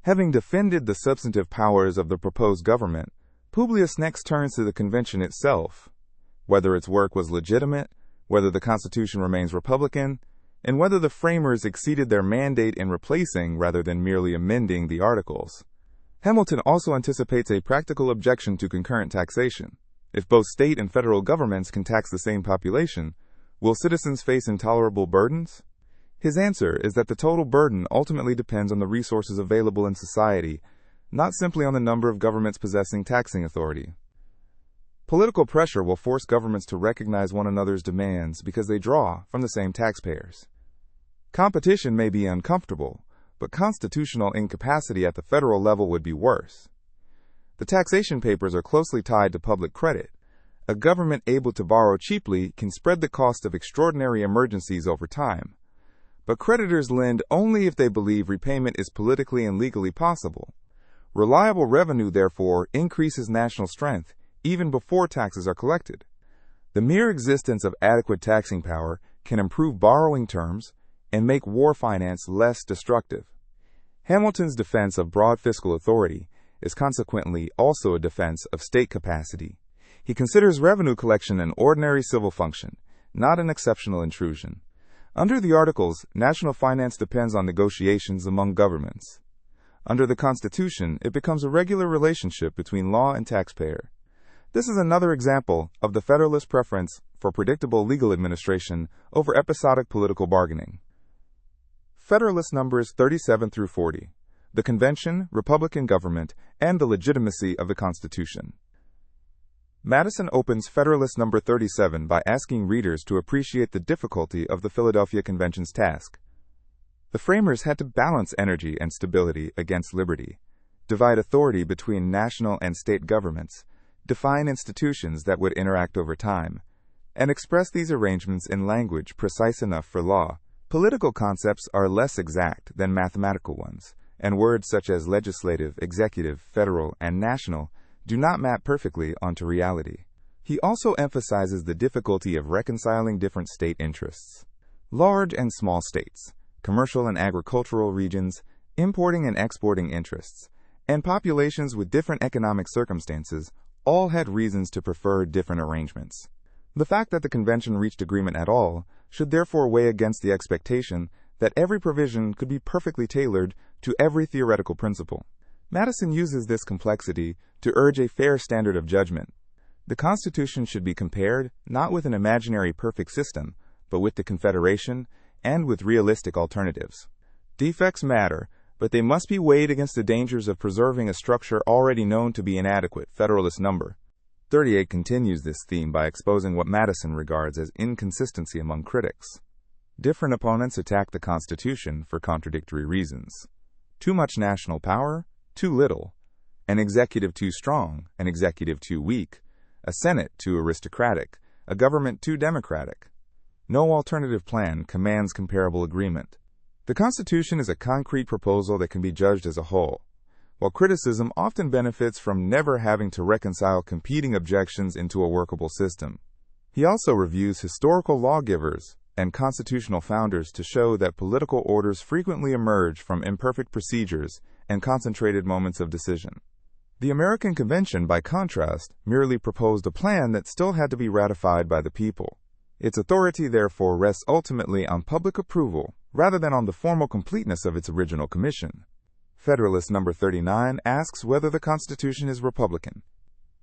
Having defended the substantive powers of the proposed government, Publius next turns to the convention itself, whether its work was legitimate, whether the Constitution remains republican, and whether the framers exceeded their mandate in replacing rather than merely amending the Articles. Hamilton also anticipates a practical objection to concurrent taxation. If both state and federal governments can tax the same population, will citizens face intolerable burdens? His answer is that the total burden ultimately depends on the resources available in society, not simply on the number of governments possessing taxing authority. Political pressure will force governments to recognize one another's demands because they draw from the same taxpayers. Competition may be uncomfortable, but constitutional incapacity at the federal level would be worse. The taxation papers are closely tied to public credit. A government able to borrow cheaply can spread the cost of extraordinary emergencies over time. But creditors lend only if they believe repayment is politically and legally possible. Reliable revenue, therefore, increases national strength even before taxes are collected. The mere existence of adequate taxing power can improve borrowing terms and make war finance less destructive. Hamilton's defense of broad fiscal authority is consequently also a defense of state capacity. He considers revenue collection an ordinary civil function, not an exceptional intrusion. Under the Articles, national finance depends on negotiations among governments. Under the Constitution, it becomes a regular relationship between law and taxpayer. This is another example of the Federalist preference for predictable legal administration over episodic political bargaining. Federalist numbers 37 through 40. The Convention, Republican Government, and the Legitimacy of the Constitution. Madison opens Federalist number 37 by asking readers to appreciate the difficulty of the Philadelphia Convention's task. The framers had to balance energy and stability against liberty, divide authority between national and state governments, define institutions that would interact over time, and express these arrangements in language precise enough for law. Political concepts are less exact than mathematical ones, and words such as legislative, executive, federal, and national do not map perfectly onto reality. He also emphasizes the difficulty of reconciling different state interests. Large and small states, commercial and agricultural regions, importing and exporting interests, and populations with different economic circumstances all had reasons to prefer different arrangements. The fact that the convention reached agreement at all should therefore weigh against the expectation that every provision could be perfectly tailored to every theoretical principle. Madison uses this complexity to urge a fair standard of judgment. The Constitution should be compared not with an imaginary perfect system, but with the Confederation and with realistic alternatives. Defects matter, but they must be weighed against the dangers of preserving a structure already known to be inadequate. Federalist No. 38 continues this theme by exposing what Madison regards as inconsistency among critics. Different opponents attack the Constitution for contradictory reasons. Too much national power, too little. An executive too strong, an executive too weak. A Senate too aristocratic, a government too democratic. No alternative plan commands comparable agreement. The Constitution is a concrete proposal that can be judged as a whole, while criticism often benefits from never having to reconcile competing objections into a workable system. He also reviews historical lawgivers and constitutional founders to show that political orders frequently emerge from imperfect procedures and concentrated moments of decision. The American Convention, by contrast, merely proposed a plan that still had to be ratified by the people. Its authority, therefore, rests ultimately on public approval rather than on the formal completeness of its original commission. Federalist No. 39 asks whether the Constitution is republican.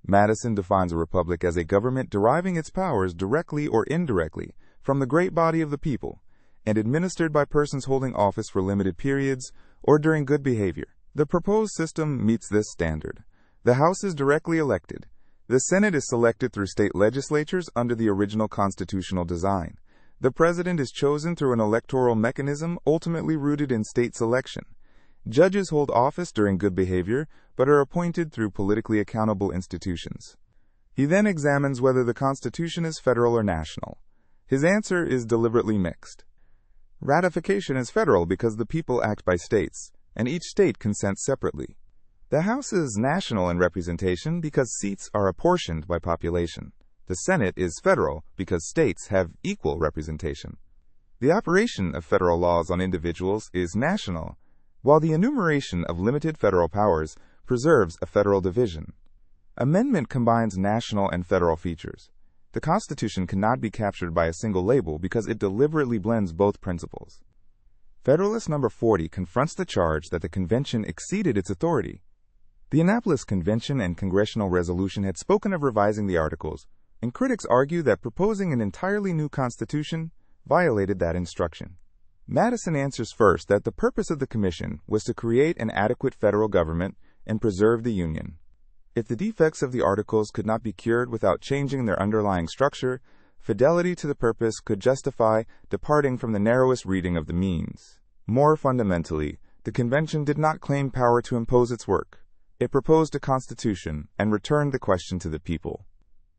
Madison defines a republic as a government deriving its powers directly or indirectly from the great body of the people and administered by persons holding office for limited periods or during good behavior. The proposed system meets this standard. The House is directly elected. The Senate is selected through state legislatures under the original constitutional design. The president is chosen through an electoral mechanism ultimately rooted in state selection. Judges hold office during good behavior, but are appointed through politically accountable institutions. He then examines whether the Constitution is federal or national. His answer is deliberately mixed. Ratification is federal because the people act by states, and each state consents separately. The House is national in representation because seats are apportioned by population. The Senate is federal because states have equal representation. The operation of federal laws on individuals is national, while the enumeration of limited federal powers preserves a federal division. Amendment combines national and federal features. The Constitution cannot be captured by a single label because it deliberately blends both principles. Federalist No. 40 confronts the charge that the convention exceeded its authority. The Annapolis Convention and congressional resolution had spoken of revising the Articles, and critics argue that proposing an entirely new constitution violated that instruction. Madison answers first that the purpose of the commission was to create an adequate federal government and preserve the Union. If the defects of the Articles could not be cured without changing their underlying structure, fidelity to the purpose could justify departing from the narrowest reading of the means. More fundamentally, the convention did not claim power to impose its work. It proposed a constitution and returned the question to the people.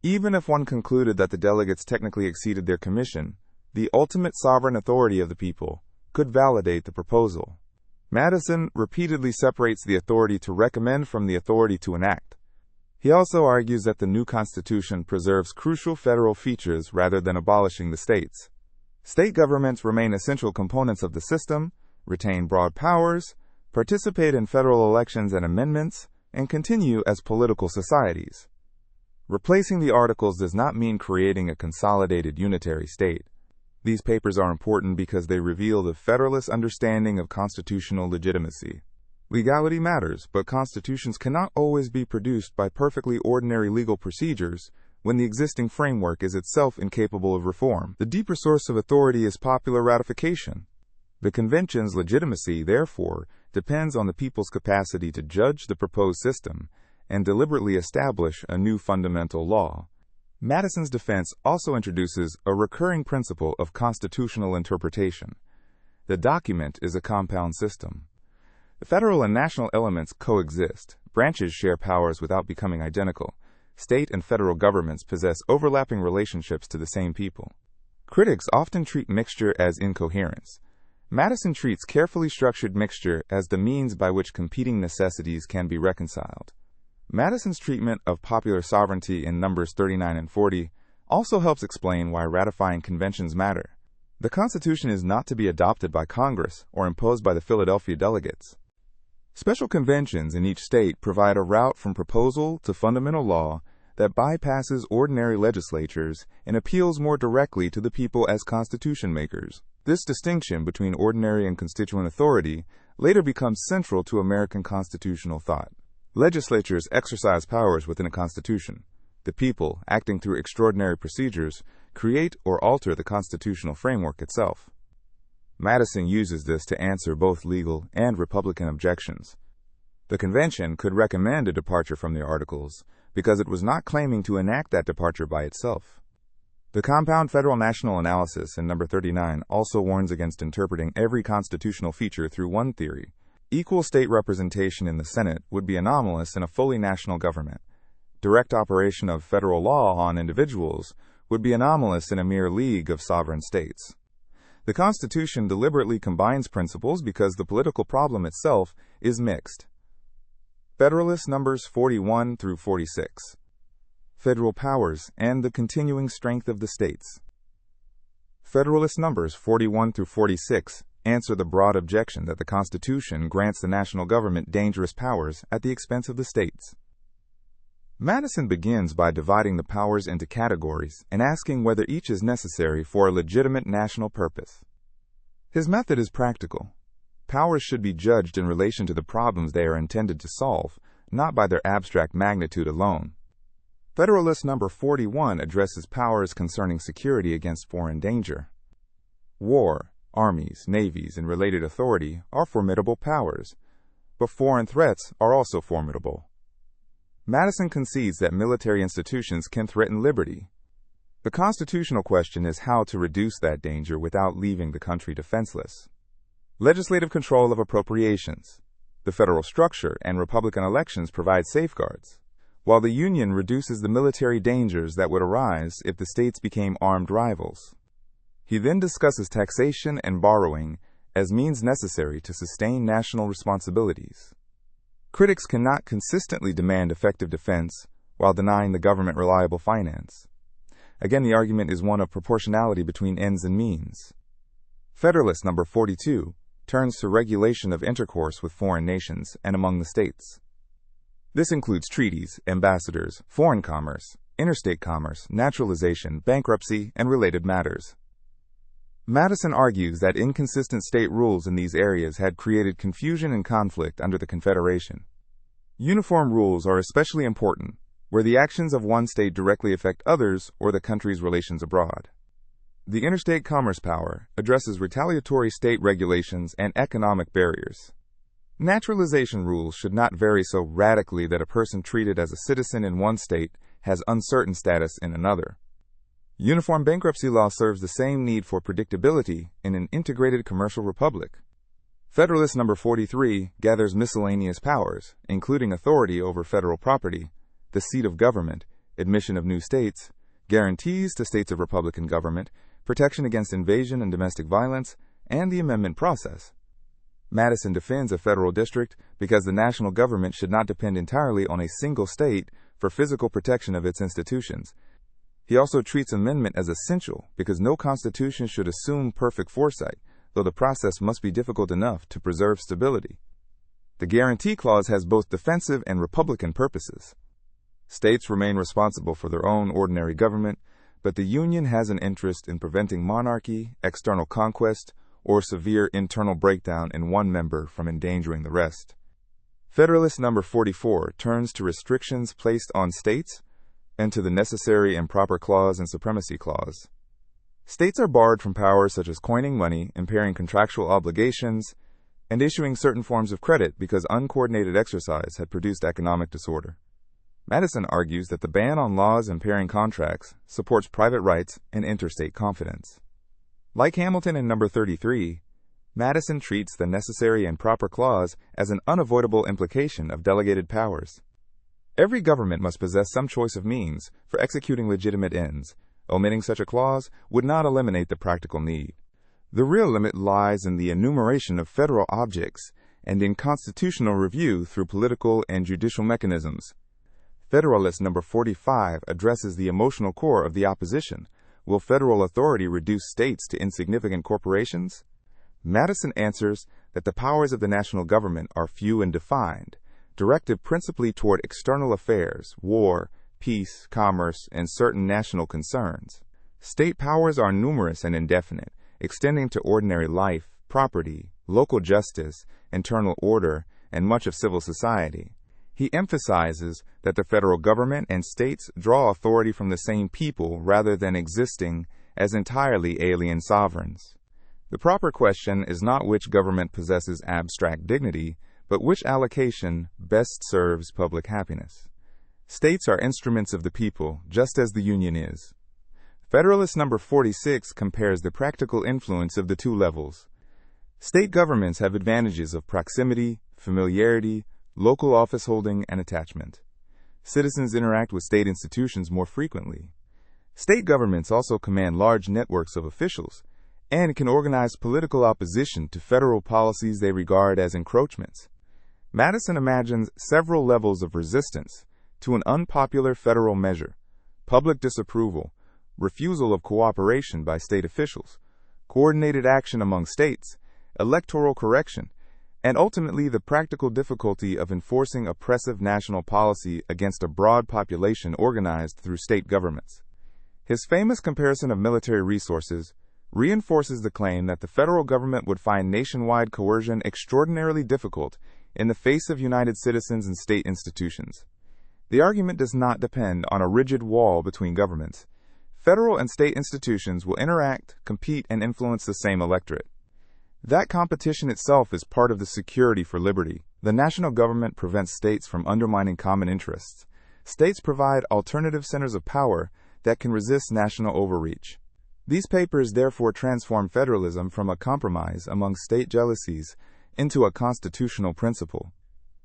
Even if one concluded that the delegates technically exceeded their commission, the ultimate sovereign authority of the people could validate the proposal. Madison repeatedly separates the authority to recommend from the authority to enact. He also argues that the new Constitution preserves crucial federal features rather than abolishing the states. State governments remain essential components of the system, retain broad powers, participate in federal elections and amendments, and continue as political societies. Replacing the Articles does not mean creating a consolidated unitary state. These papers are important because they reveal the Federalist understanding of constitutional legitimacy. Legality matters, but constitutions cannot always be produced by perfectly ordinary legal procedures when the existing framework is itself incapable of reform. The deeper source of authority is popular ratification. The convention's legitimacy, therefore, depends on the people's capacity to judge the proposed system and deliberately establish a new fundamental law. Madison's defense also introduces a recurring principle of constitutional interpretation. The document is a compound system. The federal and national elements coexist. Branches share powers without becoming identical. State and federal governments possess overlapping relationships to the same people. Critics often treat mixture as incoherence. Madison treats carefully structured mixture as the means by which competing necessities can be reconciled. Madison's treatment of popular sovereignty in numbers 39 and 40 also helps explain why ratifying conventions matter. The Constitution is not to be adopted by Congress or imposed by the Philadelphia delegates. Special conventions in each state provide a route from proposal to fundamental law that bypasses ordinary legislatures and appeals more directly to the people as constitution makers. This distinction between ordinary and constituent authority later becomes central to American constitutional thought. Legislatures exercise powers within a constitution. The people, acting through extraordinary procedures, create or alter the constitutional framework itself. Madison uses this to answer both legal and Republican objections. The convention could recommend a departure from the Articles because it was not claiming to enact that departure by itself. The compound federal national analysis in number 39 also warns against interpreting every constitutional feature through one theory. Equal state representation in the Senate would be anomalous in a fully national government. Direct operation of federal law on individuals would be anomalous in a mere league of sovereign states. The Constitution deliberately combines principles because the political problem itself is mixed. Federalist numbers 41 through 46. Federal powers and the continuing strength of the states. Federalist numbers 41 through 46 answer the broad objection that the Constitution grants the national government dangerous powers at the expense of the states. Madison begins by dividing the powers into categories and asking whether each is necessary for a legitimate national purpose. His method is practical. Powers should be judged in relation to the problems they are intended to solve, not by their abstract magnitude alone. Federalist number 41 addresses powers concerning security against foreign danger. War, armies, navies, and related authority are formidable powers, but foreign threats are also formidable. Madison concedes that military institutions can threaten liberty. The constitutional question is how to reduce that danger without leaving the country defenseless. Legislative control of appropriations. The federal structure and Republican elections provide safeguards, while the Union reduces the military dangers that would arise if the states became armed rivals. He then discusses taxation and borrowing as means necessary to sustain national responsibilities. Critics cannot consistently demand effective defense while denying the government reliable finance. Again, the argument is one of proportionality between ends and means. Federalist number 42 turns to regulation of intercourse with foreign nations and among the states. This includes treaties, ambassadors, foreign commerce, interstate commerce, naturalization, bankruptcy, and related matters. Madison argues that inconsistent state rules in these areas had created confusion and conflict under the Confederation. Uniform rules are especially important where the actions of one state directly affect others or the country's relations abroad. The interstate commerce power addresses retaliatory state regulations and economic barriers. Naturalization rules should not vary so radically that a person treated as a citizen in one state has uncertain status in another. Uniform bankruptcy law serves the same need for predictability in an integrated commercial republic. Federalist number 43 gathers miscellaneous powers, including authority over federal property, the seat of government, admission of new states, guarantees to states of republican government, protection against invasion and domestic violence, and the amendment process. Madison defends a federal district because the national government should not depend entirely on a single state for physical protection of its institutions. He also treats amendment as essential because no constitution should assume perfect foresight, though the process must be difficult enough to preserve stability. The guarantee clause has both defensive and republican purposes. States remain responsible for their own ordinary government, but the Union has an interest in preventing monarchy, external conquest, or severe internal breakdown in one member from endangering the rest. Federalist number 44 turns to restrictions placed on states and to the necessary and proper clause and supremacy clause. States are barred from powers such as coining money, impairing contractual obligations, and issuing certain forms of credit because uncoordinated exercise had produced economic disorder. Madison argues that the ban on laws impairing contracts supports private rights and interstate confidence. Like Hamilton in number 33, Madison treats the necessary and proper clause as an unavoidable implication of delegated powers. Every government must possess some choice of means for executing legitimate ends. Omitting such a clause would not eliminate the practical need. The real limit lies in the enumeration of federal objects and in constitutional review through political and judicial mechanisms. Federalist No. 45 addresses the emotional core of the opposition. Will federal authority reduce states to insignificant corporations? Madison answers that the powers of the national government are few and defined, directed principally toward external affairs, war, peace, commerce, and certain national concerns. State powers are numerous and indefinite, extending to ordinary life, property, local justice, internal order, and much of civil society. He emphasizes that the federal government and states draw authority from the same people rather than existing as entirely alien sovereigns. The proper question is not which government possesses abstract dignity, but which allocation best serves public happiness. States are instruments of the people, just as the Union is. Federalist No. 46 compares the practical influence of the two levels. State governments have advantages of proximity, familiarity, local office holding, and attachment. Citizens interact with state institutions more frequently. State governments also command large networks of officials and can organize political opposition to federal policies they regard as encroachments. Madison imagines several levels of resistance to an unpopular federal measure: public disapproval, refusal of cooperation by state officials, coordinated action among states, electoral correction, and ultimately the practical difficulty of enforcing oppressive national policy against a broad population organized through state governments. His famous comparison of military resources reinforces the claim that the federal government would find nationwide coercion extraordinarily difficult in the face of united citizens and state institutions. The argument does not depend on a rigid wall between governments. Federal and state institutions will interact, compete, and influence the same electorate. That competition itself is part of the security for liberty. The national government prevents states from undermining common interests. States provide alternative centers of power that can resist national overreach. These papers therefore transform federalism from a compromise among state jealousies into a constitutional principle.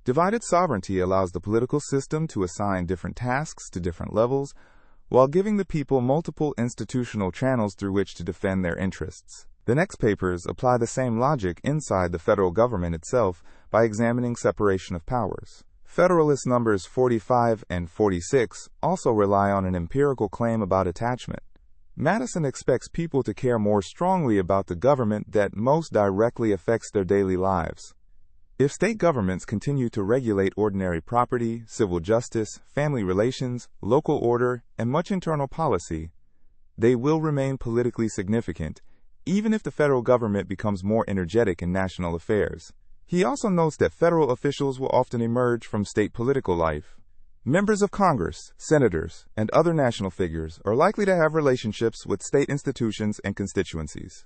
Divided sovereignty allows the political system to assign different tasks to different levels, while giving the people multiple institutional channels through which to defend their interests. The next papers apply the same logic inside the federal government itself by examining separation of powers. Federalist numbers 45 and 46 also rely on an empirical claim about attachment. Madison expects people to care more strongly about the government that most directly affects their daily lives. If state governments continue to regulate ordinary property, civil justice, family relations, local order, and much internal policy, they will remain politically significant, even if the federal government becomes more energetic in national affairs. He also notes that federal officials will often emerge from state political life. Members of Congress, senators, and other national figures are likely to have relationships with state institutions and constituencies.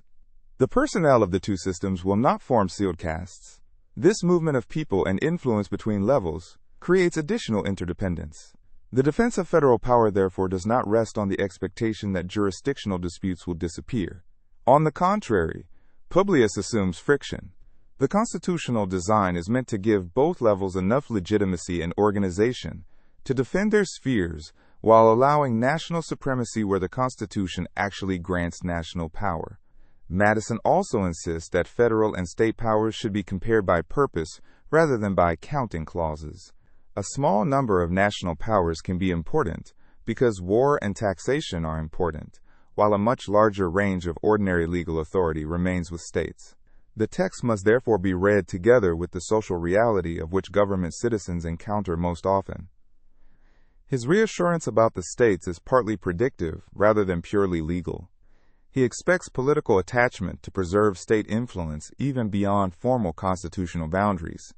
The personnel of the two systems will not form sealed castes. This movement of people and influence between levels creates additional interdependence. The defense of federal power, therefore, does not rest on the expectation that jurisdictional disputes will disappear. On the contrary, Publius assumes friction. The constitutional design is meant to give both levels enough legitimacy and organization to defend their spheres while allowing national supremacy where the Constitution actually grants national power. Madison also insists that federal and state powers should be compared by purpose rather than by counting clauses. A small number of national powers can be important because war and taxation are important, while a much larger range of ordinary legal authority remains with states. The text must therefore be read together with the social reality of which government citizens encounter most often. His reassurance about the states is partly predictive rather than purely legal. He expects political attachment to preserve state influence even beyond formal constitutional boundaries.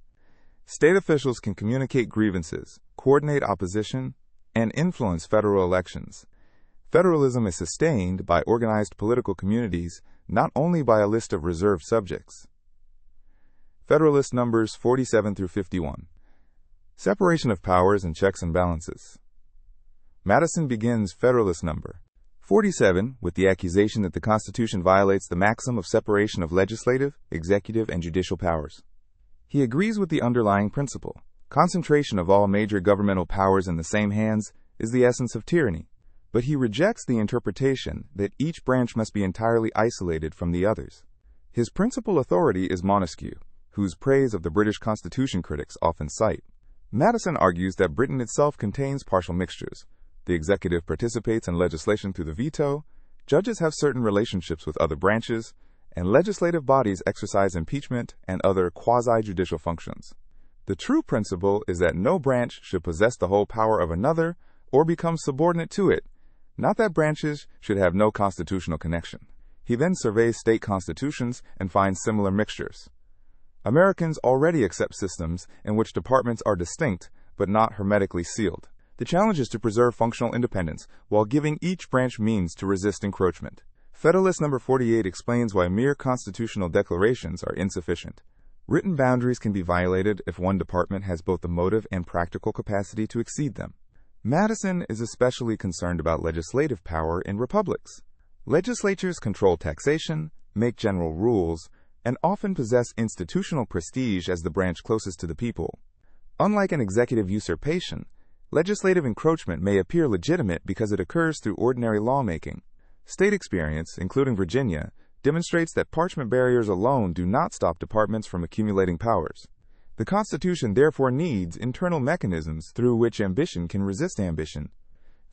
State officials can communicate grievances, coordinate opposition, and influence federal elections. Federalism is sustained by organized political communities, not only by a list of reserved subjects. Federalist numbers 47 through 51. Separation of powers and checks and balances. Madison begins Federalist number 47 with the accusation that the Constitution violates the maxim of separation of legislative, executive, and judicial powers. He agrees with the underlying principle. Concentration of all major governmental powers in the same hands is the essence of tyranny, but he rejects the interpretation that each branch must be entirely isolated from the others. His principal authority is Montesquieu, whose praise of the British Constitution critics often cite. Madison argues that Britain itself contains partial mixtures. The executive participates in legislation through the veto, judges have certain relationships with other branches, and legislative bodies exercise impeachment and other quasi-judicial functions. The true principle is that no branch should possess the whole power of another or become subordinate to it, not that branches should have no constitutional connection. He then surveys state constitutions and finds similar mixtures. Americans already accept systems in which departments are distinct but not hermetically sealed. The challenge is to preserve functional independence while giving each branch means to resist encroachment. Federalist No. 48 explains why mere constitutional declarations are insufficient. Written boundaries can be violated if one department has both the motive and practical capacity to exceed them. Madison is especially concerned about legislative power in republics. Legislatures control taxation, make general rules, and often possess institutional prestige as the branch closest to the people. Unlike an executive usurpation, legislative encroachment may appear legitimate because it occurs through ordinary lawmaking. State experience, including Virginia, demonstrates that parchment barriers alone do not stop departments from accumulating powers. The Constitution therefore needs internal mechanisms through which ambition can resist ambition.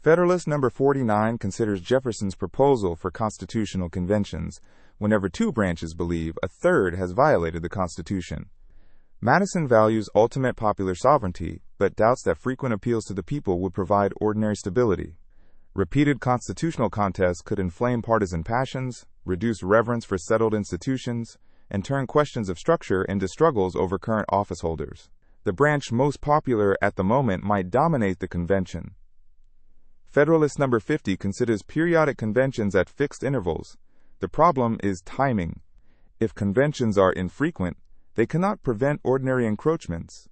Federalist No. 49 considers Jefferson's proposal for constitutional conventions whenever two branches believe a third has violated the Constitution. Madison values ultimate popular sovereignty, but doubts that frequent appeals to the people would provide ordinary stability. Repeated constitutional contests could inflame partisan passions, reduce reverence for settled institutions, and turn questions of structure into struggles over current office holders. The branch most popular at the moment might dominate the convention. Federalist No. 50 considers periodic conventions at fixed intervals. The problem is timing. If conventions are infrequent, they cannot prevent ordinary encroachments.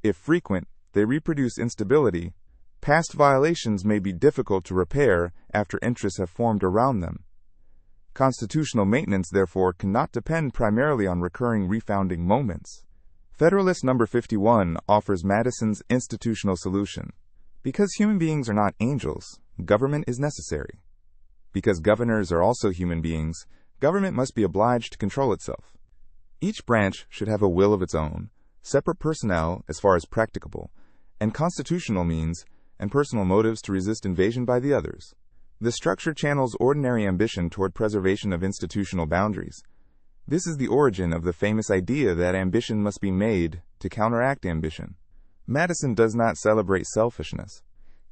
If frequent, they reproduce instability. Past violations may be difficult to repair after interests have formed around them. Constitutional maintenance, therefore, cannot depend primarily on recurring refounding moments. Federalist No. 51 offers Madison's institutional solution. Because human beings are not angels, government is necessary. Because governors are also human beings, government must be obliged to control itself. Each branch should have a will of its own, separate personnel as far as practicable, and constitutional means and personal motives to resist invasion by the others. The structure channels ordinary ambition toward preservation of institutional boundaries. This is the origin of the famous idea that ambition must be made to counteract ambition. Madison does not celebrate selfishness.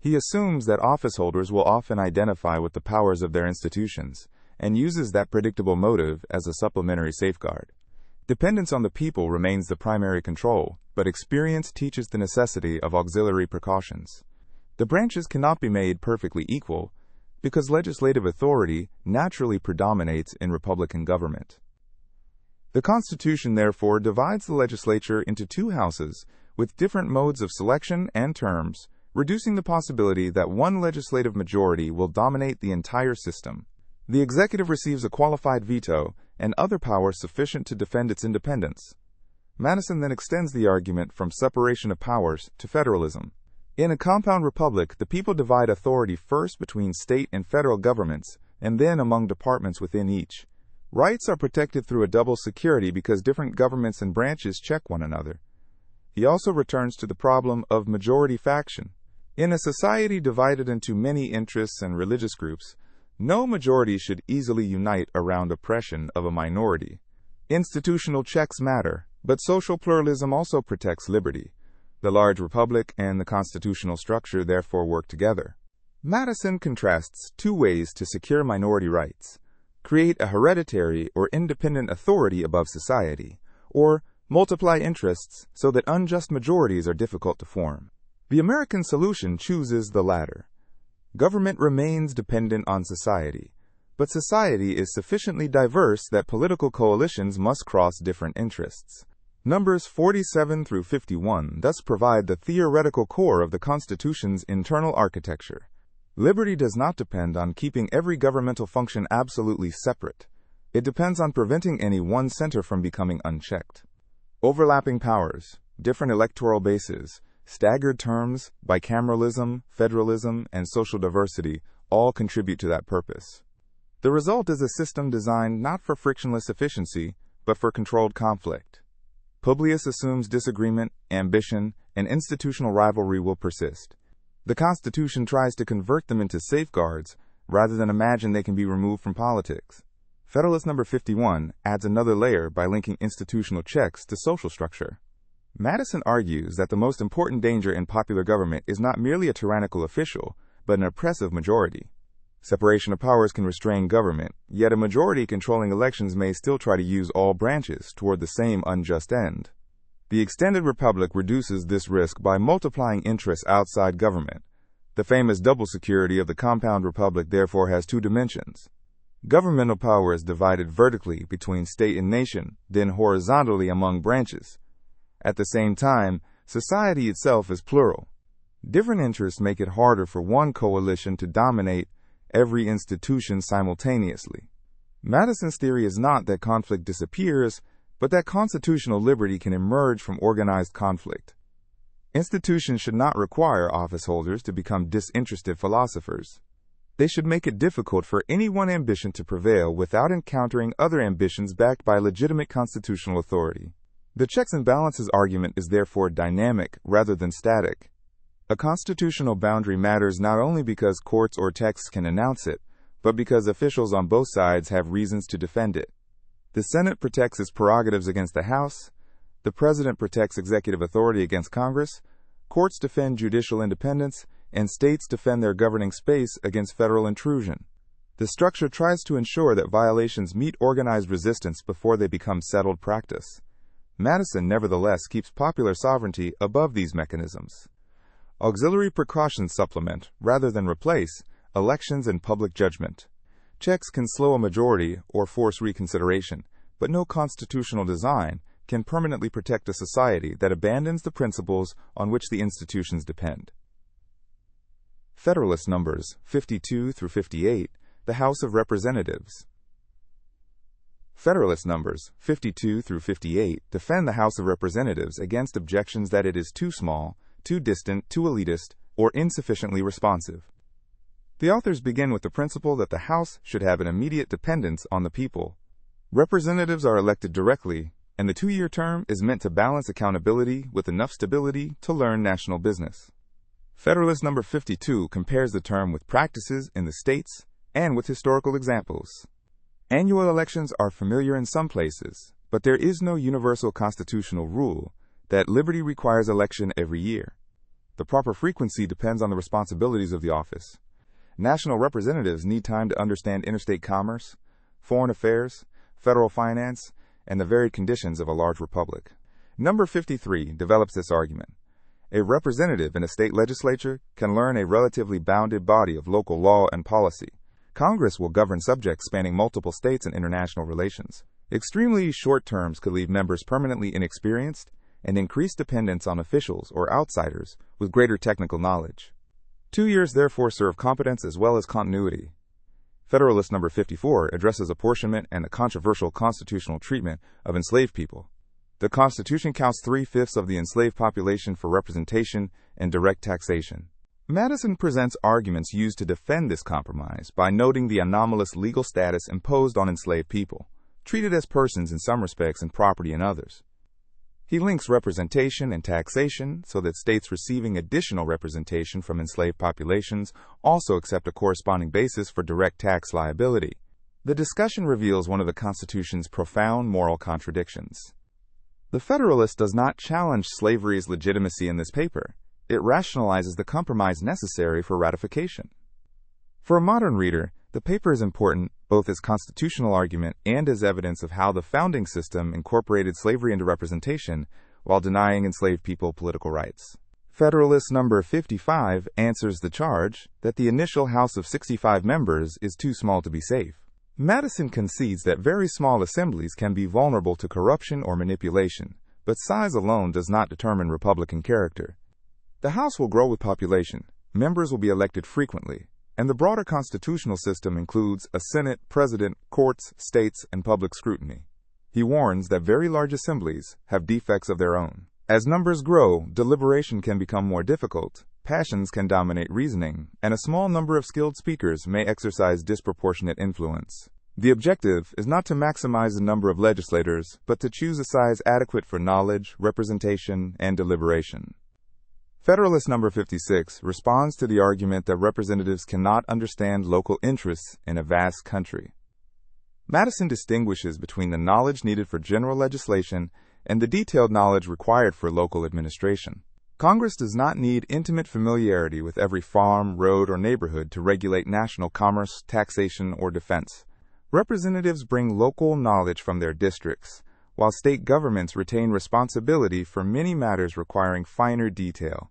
He assumes that office holders will often identify with the powers of their institutions, and uses that predictable motive as a supplementary safeguard. Dependence on the people remains the primary control, but experience teaches the necessity of auxiliary precautions. The branches cannot be made perfectly equal, because legislative authority naturally predominates in Republican government. The Constitution, therefore, divides the legislature into two houses with different modes of selection and terms, reducing the possibility that one legislative majority will dominate the entire system. The executive receives a qualified veto and other power sufficient to defend its independence. Madison then extends the argument from separation of powers to federalism. In a compound republic, the people divide authority first between state and federal governments, and then among departments within each. Rights are protected through a double security because different governments and branches check one another. He also returns to the problem of majority faction. In a society divided into many interests and religious groups, no majority should easily unite around oppression of a minority. Institutional checks matter, but social pluralism also protects liberty. The large republic and the constitutional structure therefore work together. Madison contrasts two ways to secure minority rights: create a hereditary or independent authority above society, or multiply interests so that unjust majorities are difficult to form. The American solution chooses the latter. Government remains dependent on society, but society is sufficiently diverse that political coalitions must cross different interests. Numbers 47 through 51 thus provide the theoretical core of the Constitution's internal architecture. Liberty does not depend on keeping every governmental function absolutely separate. It depends on preventing any one center from becoming unchecked. Overlapping powers, different electoral bases, staggered terms, bicameralism, federalism, and social diversity all contribute to that purpose. The result is a system designed not for frictionless efficiency, but for controlled conflict. Publius assumes disagreement, ambition, and institutional rivalry will persist. The Constitution tries to convert them into safeguards rather than imagine they can be removed from politics. Federalist No. 51 adds another layer by linking institutional checks to social structure. Madison argues that the most important danger in popular government is not merely a tyrannical official, but an oppressive majority. Separation of powers can restrain government, yet a majority controlling elections may still try to use all branches toward the same unjust end. The extended republic reduces this risk by multiplying interests outside government. The famous double security of the compound republic therefore has two dimensions. Governmental power is divided vertically between state and nation, then horizontally among branches. At the same time, society itself is plural. Different interests make it harder for one coalition to dominate every institution simultaneously. Madison's theory is not that conflict disappears, but that constitutional liberty can emerge from organized conflict. Institutions should not require office holders to become disinterested philosophers. They should make it difficult for any one ambition to prevail without encountering other ambitions backed by legitimate constitutional authority. The checks and balances argument is therefore dynamic rather than static. A constitutional boundary matters not only because courts or texts can announce it, but because officials on both sides have reasons to defend it. The Senate protects its prerogatives against the House, the President protects executive authority against Congress, courts defend judicial independence, and states defend their governing space against federal intrusion. The structure tries to ensure that violations meet organized resistance before they become settled practice. Madison nevertheless keeps popular sovereignty above these mechanisms. Auxiliary precautions supplement, rather than replace, elections and public judgment. Checks can slow a majority or force reconsideration, but no constitutional design can permanently protect a society that abandons the principles on which the institutions depend. Federalist Numbers 52 through 58, the House of Representatives. Federalist Numbers 52 through 58 defend the House of Representatives against objections that it is too small, too distant, too elitist, or insufficiently responsive. The authors begin with the principle that the House should have an immediate dependence on the people. Representatives are elected directly, and the 2-year term is meant to balance accountability with enough stability to learn national business. Federalist No. 52 compares the term with practices in the states and with historical examples. Annual elections are familiar in some places, but there is no universal constitutional rule that liberty requires election every year. The proper frequency depends on the responsibilities of the office. National representatives need time to understand interstate commerce, foreign affairs, federal finance, and the varied conditions of a large republic. Number 53 develops this argument. A representative in a state legislature can learn a relatively bounded body of local law and policy. Congress will govern subjects spanning multiple states and international relations. Extremely short terms could leave members permanently inexperienced and increase dependence on officials or outsiders with greater technical knowledge. 2 years therefore serve competence as well as continuity. Federalist No. 54 addresses apportionment and the controversial constitutional treatment of enslaved people. The Constitution counts 3/5 of the enslaved population for representation and direct taxation. Madison presents arguments used to defend this compromise by noting the anomalous legal status imposed on enslaved people, treated as persons in some respects and property in others. He links representation and taxation so that states receiving additional representation from enslaved populations also accept a corresponding basis for direct tax liability. The discussion reveals one of the Constitution's profound moral contradictions. The Federalist does not challenge slavery's legitimacy in this paper. It rationalizes the compromise necessary for ratification. For a modern reader, the paper is important both as constitutional argument and as evidence of how the founding system incorporated slavery into representation while denying enslaved people political rights. Federalist No. 55 answers the charge that the initial House of 65 members is too small to be safe. Madison concedes that very small assemblies can be vulnerable to corruption or manipulation, but size alone does not determine Republican character. The House will grow with population, members will be elected frequently, and the broader constitutional system includes a Senate, President, courts, states, and public scrutiny. He warns that very large assemblies have defects of their own. As numbers grow, deliberation can become more difficult, passions can dominate reasoning, and a small number of skilled speakers may exercise disproportionate influence. The objective is not to maximize the number of legislators, but to choose a size adequate for knowledge, representation, and deliberation. Federalist No. 56 responds to the argument that representatives cannot understand local interests in a vast country. Madison distinguishes between the knowledge needed for general legislation and the detailed knowledge required for local administration. Congress does not need intimate familiarity with every farm, road, or neighborhood to regulate national commerce, taxation, or defense. Representatives bring local knowledge from their districts, while state governments retain responsibility for many matters requiring finer detail.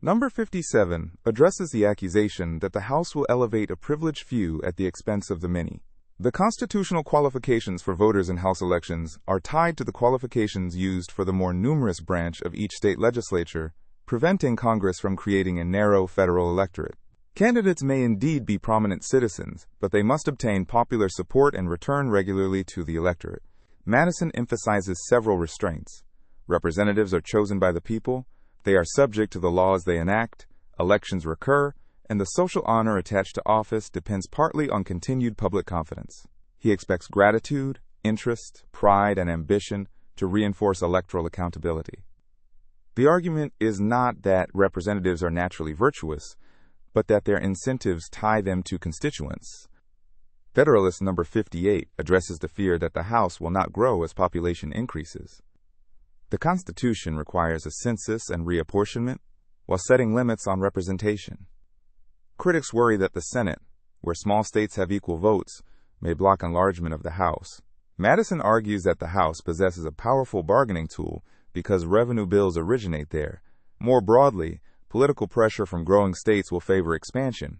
No. 57 addresses the accusation that the House will elevate a privileged few at the expense of the many. The constitutional qualifications for voters in House elections are tied to the qualifications used for the more numerous branch of each state legislature, preventing Congress from creating a narrow federal electorate. Candidates may indeed be prominent citizens, but they must obtain popular support and return regularly to the electorate. Madison emphasizes several restraints. Representatives are chosen by the people, they are subject to the laws they enact, elections recur, and the social honor attached to office depends partly on continued public confidence. He expects gratitude, interest, pride, and ambition to reinforce electoral accountability. The argument is not that representatives are naturally virtuous, but that their incentives tie them to constituents. Federalist No. 58 addresses the fear that the House will not grow as population increases. The Constitution requires a census and reapportionment, while setting limits on representation. Critics worry that the Senate, where small states have equal votes, may block enlargement of the House. Madison argues that the House possesses a powerful bargaining tool because revenue bills originate there. More broadly, political pressure from growing states will favor expansion.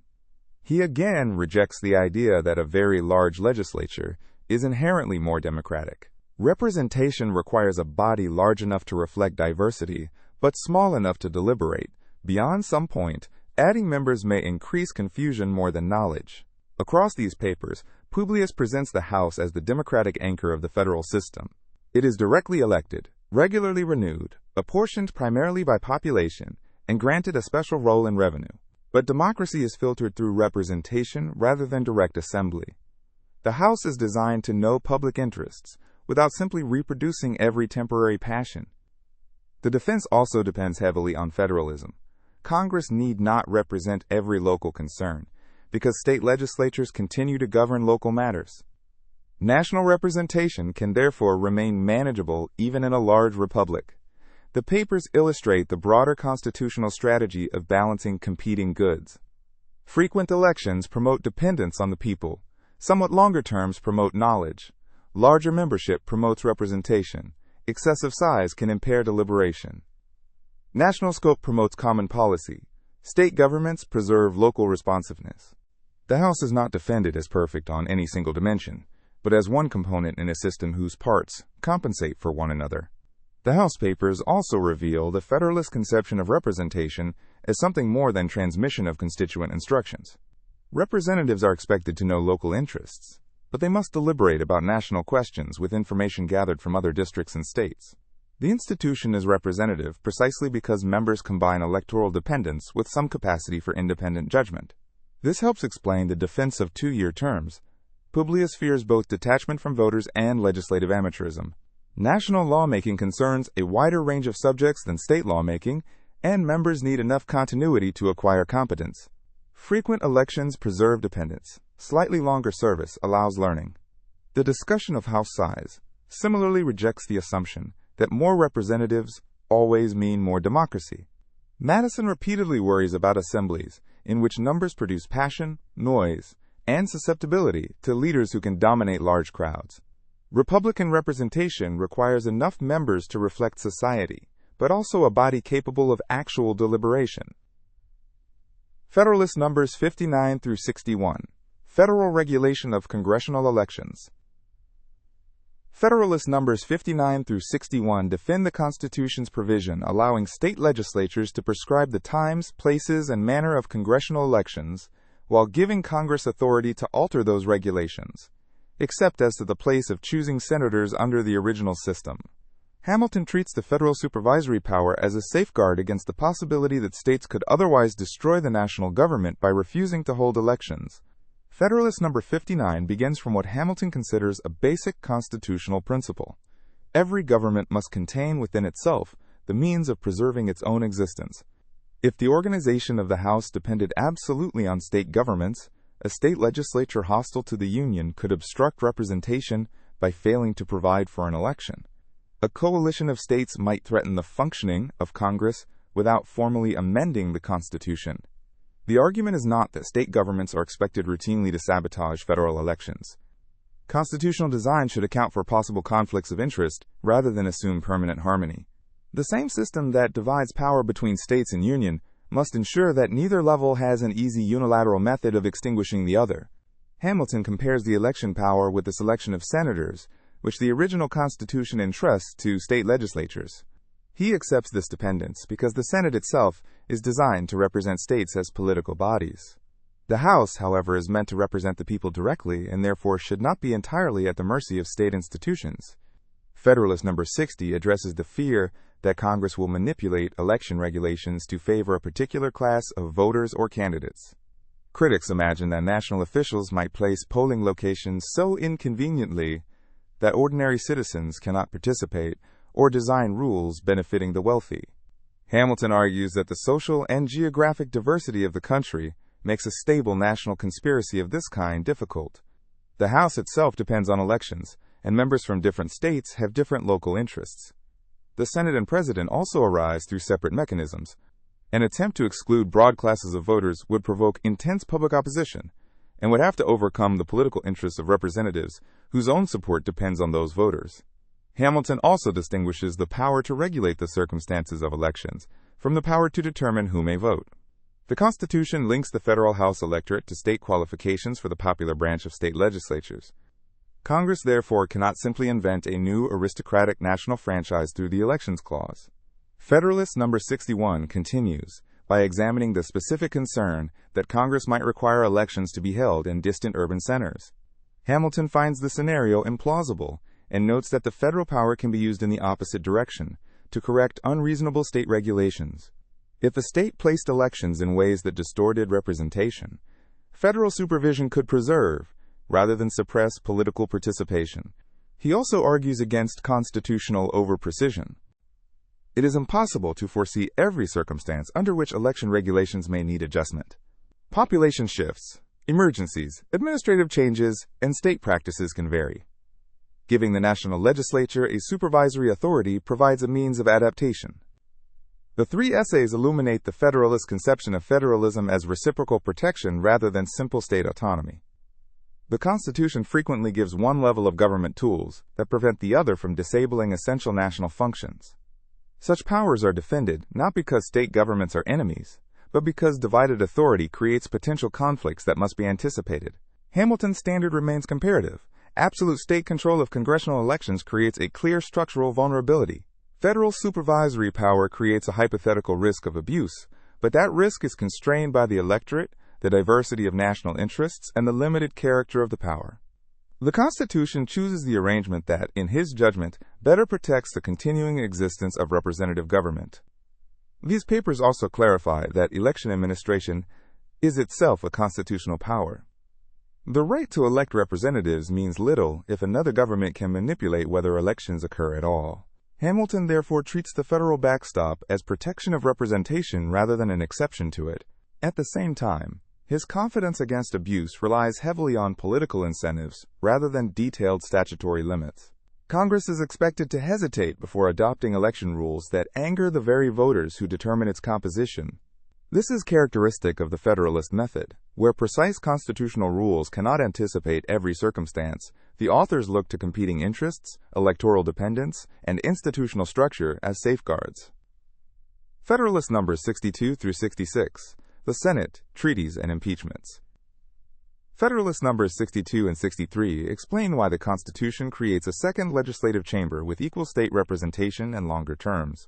He again rejects the idea that a very large legislature is inherently more democratic. Representation requires a body large enough to reflect diversity, but small enough to deliberate. Beyond some point, adding members may increase confusion more than knowledge. Across these papers, Publius presents the House as the democratic anchor of the federal system. It is directly elected, regularly renewed, apportioned primarily by population, and granted a special role in revenue. But democracy is filtered through representation rather than direct assembly. The House is designed to know public interests, without simply reproducing every temporary passion. The defense also depends heavily on federalism. Congress need not represent every local concern, because state legislatures continue to govern local matters. National representation can therefore remain manageable even in a large republic. The papers illustrate the broader constitutional strategy of balancing competing goods. Frequent elections promote dependence on the people. Somewhat longer terms promote knowledge. Larger membership promotes representation. Excessive size can impair deliberation. National scope promotes common policy. State governments preserve local responsiveness. The House is not defended as perfect on any single dimension, but as one component in a system whose parts compensate for one another. The House papers also reveal the Federalist conception of representation as something more than transmission of constituent instructions. Representatives are expected to know local interests, but they must deliberate about national questions with information gathered from other districts and states. The institution is representative precisely because members combine electoral dependence with some capacity for independent judgment. This helps explain the defense of two-year terms. Publius fears both detachment from voters and legislative amateurism. National lawmaking concerns a wider range of subjects than state lawmaking, and members need enough continuity to acquire competence. Frequent elections preserve dependence. Slightly longer service allows learning. The discussion of House size similarly rejects the assumption that more representatives always mean more democracy. Madison repeatedly worries about assemblies in which numbers produce passion, noise, and susceptibility to leaders who can dominate large crowds. Republican representation requires enough members to reflect society, but also a body capable of actual deliberation. Federalist Numbers 59 through 61. Federal Regulation of Congressional Elections. Federalist Numbers 59 through 61 defend the Constitution's provision allowing state legislatures to prescribe the times, places, and manner of congressional elections, while giving Congress authority to alter those regulations, except as to the place of choosing senators under the original system. Hamilton treats the federal supervisory power as a safeguard against the possibility that states could otherwise destroy the national government by refusing to hold elections. Federalist number 59 begins from what Hamilton considers a basic constitutional principle. Every government must contain within itself the means of preserving its own existence. If the organization of the House depended absolutely on state governments, a state legislature hostile to the Union could obstruct representation by failing to provide for an election. A coalition of states might threaten the functioning of Congress without formally amending the Constitution. The argument is not that state governments are expected routinely to sabotage federal elections. Constitutional design should account for possible conflicts of interest rather than assume permanent harmony. The same system that divides power between states and union must ensure that neither level has an easy unilateral method of extinguishing the other. Hamilton compares the election power with the selection of senators, which the original Constitution entrusts to state legislatures. He accepts this dependence because the Senate itself is designed to represent states as political bodies. The House, however, is meant to represent the people directly and therefore should not be entirely at the mercy of state institutions. Federalist number 60 addresses the fear that Congress will manipulate election regulations to favor a particular class of voters or candidates. Critics imagine that national officials might place polling locations so inconveniently that ordinary citizens cannot participate or design rules benefiting the wealthy. Hamilton argues that the social and geographic diversity of the country makes a stable national conspiracy of this kind difficult. The House itself depends on elections, and members from different states have different local interests. The Senate and President also arise through separate mechanisms. An attempt to exclude broad classes of voters would provoke intense public opposition, and would have to overcome the political interests of representatives whose own support depends on those voters. Hamilton also distinguishes the power to regulate the circumstances of elections from the power to determine who may vote. The Constitution links the federal House electorate to state qualifications for the popular branch of state legislatures. Congress therefore cannot simply invent a new aristocratic national franchise through the Elections Clause. Federalist number 61 continues by examining the specific concern that Congress might require elections to be held in distant urban centers. Hamilton finds the scenario implausible and notes that the federal power can be used in the opposite direction, to correct unreasonable state regulations. If a state placed elections in ways that distorted representation, federal supervision could preserve, rather than suppress, political participation. He also argues against constitutional over-precision. It is impossible to foresee every circumstance under which election regulations may need adjustment. Population shifts, emergencies, administrative changes, and state practices can vary. Giving the national legislature a supervisory authority provides a means of adaptation. The three essays illuminate the Federalist conception of federalism as reciprocal protection rather than simple state autonomy. The Constitution frequently gives one level of government tools that prevent the other from disabling essential national functions. Such powers are defended not because state governments are enemies, but because divided authority creates potential conflicts that must be anticipated. Hamilton's standard remains comparative. Absolute state control of congressional elections creates a clear structural vulnerability. Federal supervisory power creates a hypothetical risk of abuse, but that risk is constrained by the electorate, the diversity of national interests, and the limited character of the power. The Constitution chooses the arrangement that, in his judgment, better protects the continuing existence of representative government. These papers also clarify that election administration is itself a constitutional power. The right to elect representatives means little if another government can manipulate whether elections occur at all. Hamilton therefore treats the federal backstop as protection of representation rather than an exception to it. At the same time, his confidence against abuse relies heavily on political incentives rather than detailed statutory limits. Congress is expected to hesitate before adopting election rules that anger the very voters who determine its composition. This is characteristic of the Federalist method. Where precise constitutional rules cannot anticipate every circumstance, the authors look to competing interests, electoral dependence, and institutional structure as safeguards. Federalist numbers 62 through 66. The Senate, Treaties, and Impeachments. Federalist numbers 62 and 63 explain why the Constitution creates a second legislative chamber with equal state representation and longer terms.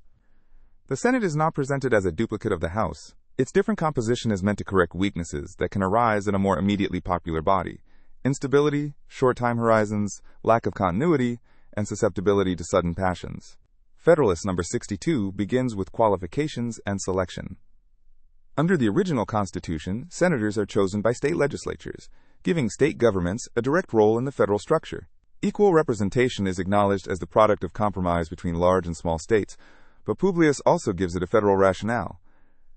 The Senate is not presented as a duplicate of the House. Its different composition is meant to correct weaknesses that can arise in a more immediately popular body: instability, short time horizons, lack of continuity, and susceptibility to sudden passions. Federalist number 62 begins with qualifications and selection. Under the original Constitution, senators are chosen by state legislatures. giving state governments a direct role in the federal structure. Equal representation is acknowledged as the product of compromise between large and small states, but Publius also gives it a federal rationale.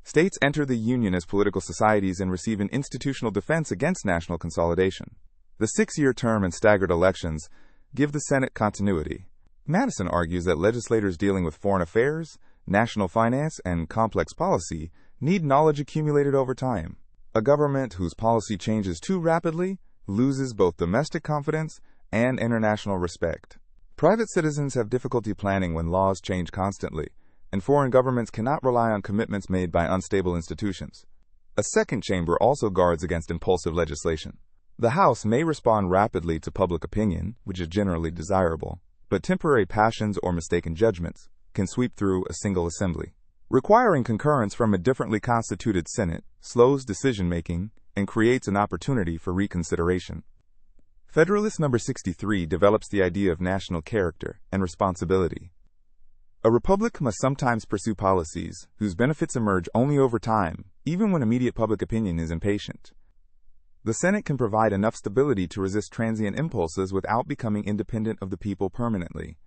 States enter the Union as political societies and receive an institutional defense against national consolidation. The 6-year term and staggered elections give the Senate continuity. Madison argues that legislators dealing with foreign affairs, national finance, and complex policy need knowledge accumulated over time. A government whose policy changes too rapidly loses both domestic confidence and international respect. Private citizens have difficulty planning when laws change constantly, and foreign governments cannot rely on commitments made by unstable institutions. A second chamber also guards against impulsive legislation. The House may respond rapidly to public opinion, which is generally desirable, but temporary passions or mistaken judgments can sweep through a single assembly. Requiring concurrence from a differently constituted Senate slows decision-making and creates an opportunity for reconsideration. Federalist No. 63 develops the idea of national character and responsibility. A republic must sometimes pursue policies whose benefits emerge only over time, even when immediate public opinion is impatient. The Senate can provide enough stability to resist transient impulses without becoming independent of the people permanently.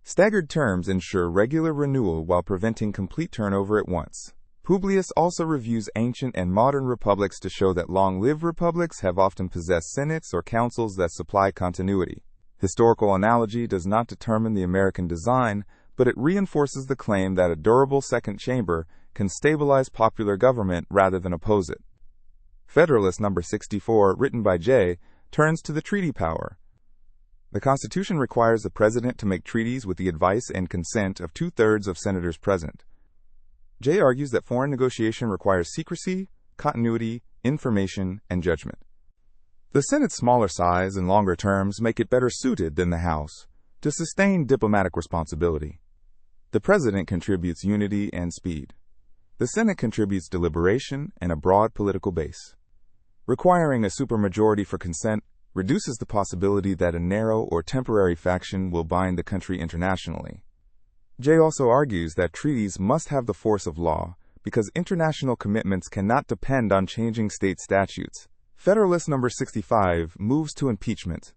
Staggered terms ensure regular renewal while preventing complete turnover at once. Publius also reviews ancient and modern republics to show that long-lived republics have often possessed senates or councils that supply continuity. Historical analogy does not determine the American design, but it reinforces the claim that a durable second chamber can stabilize popular government rather than oppose it. Federalist No. 64, written by Jay, turns to the treaty power. The Constitution requires the President to make treaties with the advice and consent of 2/3 of senators present. Jay argues that foreign negotiation requires secrecy, continuity, information, and judgment. The Senate's smaller size and longer terms make it better suited than the House to sustain diplomatic responsibility. The President contributes unity and speed. The Senate contributes deliberation and a broad political base. Requiring a supermajority for consent reduces the possibility that a narrow or temporary faction will bind the country internationally. Jay also argues that treaties must have the force of law because international commitments cannot depend on changing state statutes. Federalist No. 65 moves to impeachment.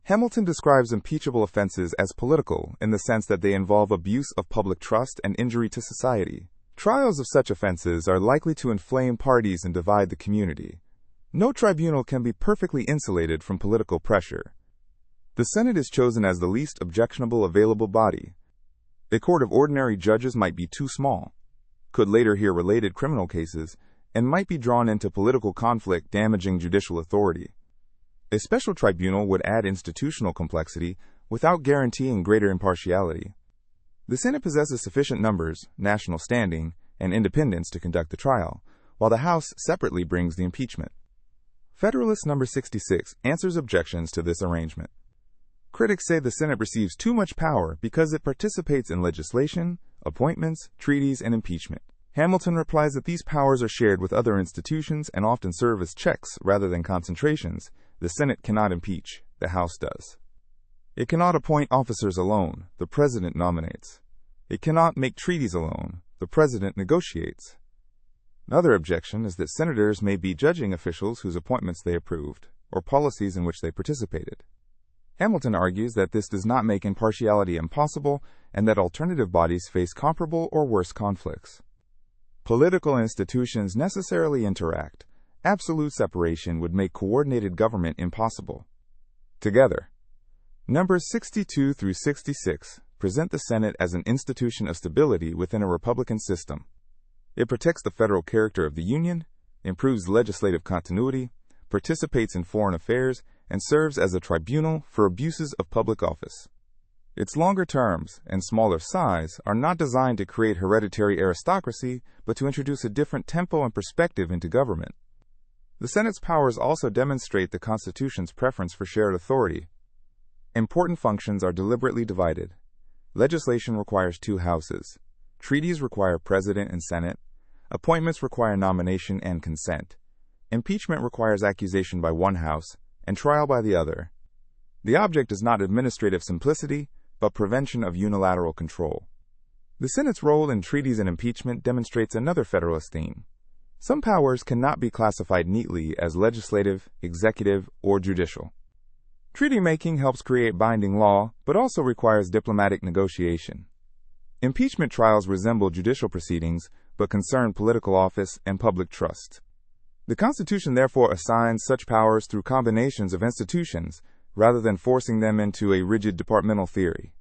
Hamilton describes impeachable offenses as political in the sense that they involve abuse of public trust and injury to society. Trials of such offenses are likely to inflame parties and divide the community. No tribunal can be perfectly insulated from political pressure. The Senate is chosen as the least objectionable available body. A court of ordinary judges might be too small, could later hear related criminal cases, and might be drawn into political conflict damaging judicial authority. A special tribunal would add institutional complexity without guaranteeing greater impartiality. The Senate possesses sufficient numbers, national standing, and independence to conduct the trial, while the House separately brings the impeachment. Federalist No. 66 answers objections to this arrangement. Critics say the Senate receives too much power because it participates in legislation, appointments, treaties, and impeachment. Hamilton replies that these powers are shared with other institutions and often serve as checks rather than concentrations. The Senate cannot impeach, the House does. It cannot appoint officers alone, the President nominates. It cannot make treaties alone, the President negotiates. Another objection is that senators may be judging officials whose appointments they approved, or policies in which they participated. Hamilton argues that this does not make impartiality impossible and that alternative bodies face comparable or worse conflicts. Political institutions necessarily interact. Absolute separation would make coordinated government impossible. Together, Numbers 62 through 66 present the Senate as an institution of stability within a republican system. It protects the federal character of the Union, improves legislative continuity, participates in foreign affairs, and serves as a tribunal for abuses of public office. Its longer terms and smaller size are not designed to create hereditary aristocracy, but to introduce a different tempo and perspective into government. The Senate's powers also demonstrate the Constitution's preference for shared authority. Important functions are deliberately divided. Legislation requires 2 houses. Treaties require President and Senate. Appointments require nomination and consent. Impeachment requires accusation by one house and trial by the other. The object is not administrative simplicity, but prevention of unilateral control. The Senate's role in treaties and impeachment demonstrates another Federalist theme. Some powers cannot be classified neatly as legislative, executive, or judicial. Treaty-making helps create binding law, but also requires diplomatic negotiation. Impeachment trials resemble judicial proceedings, but concern political office and public trust. The Constitution therefore assigns such powers through combinations of institutions, rather than forcing them into a rigid departmental theory.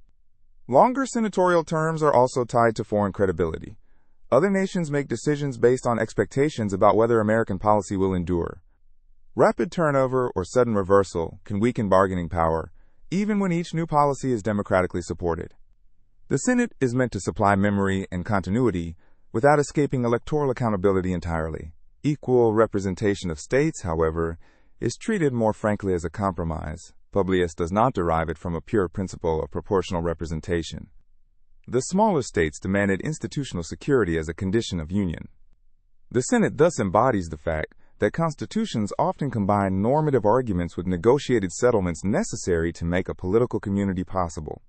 Longer senatorial terms are also tied to foreign credibility. Other nations make decisions based on expectations about whether American policy will endure. Rapid turnover or sudden reversal can weaken bargaining power, even when each new policy is democratically supported. The Senate is meant to supply memory and continuity without escaping electoral accountability entirely. Equal representation of states, however, is treated more frankly as a compromise. Publius does not derive it from a pure principle of proportional representation. The smaller states demanded institutional security as a condition of union. The Senate thus embodies the fact that constitutions often combine normative arguments with negotiated settlements necessary to make a political community possible.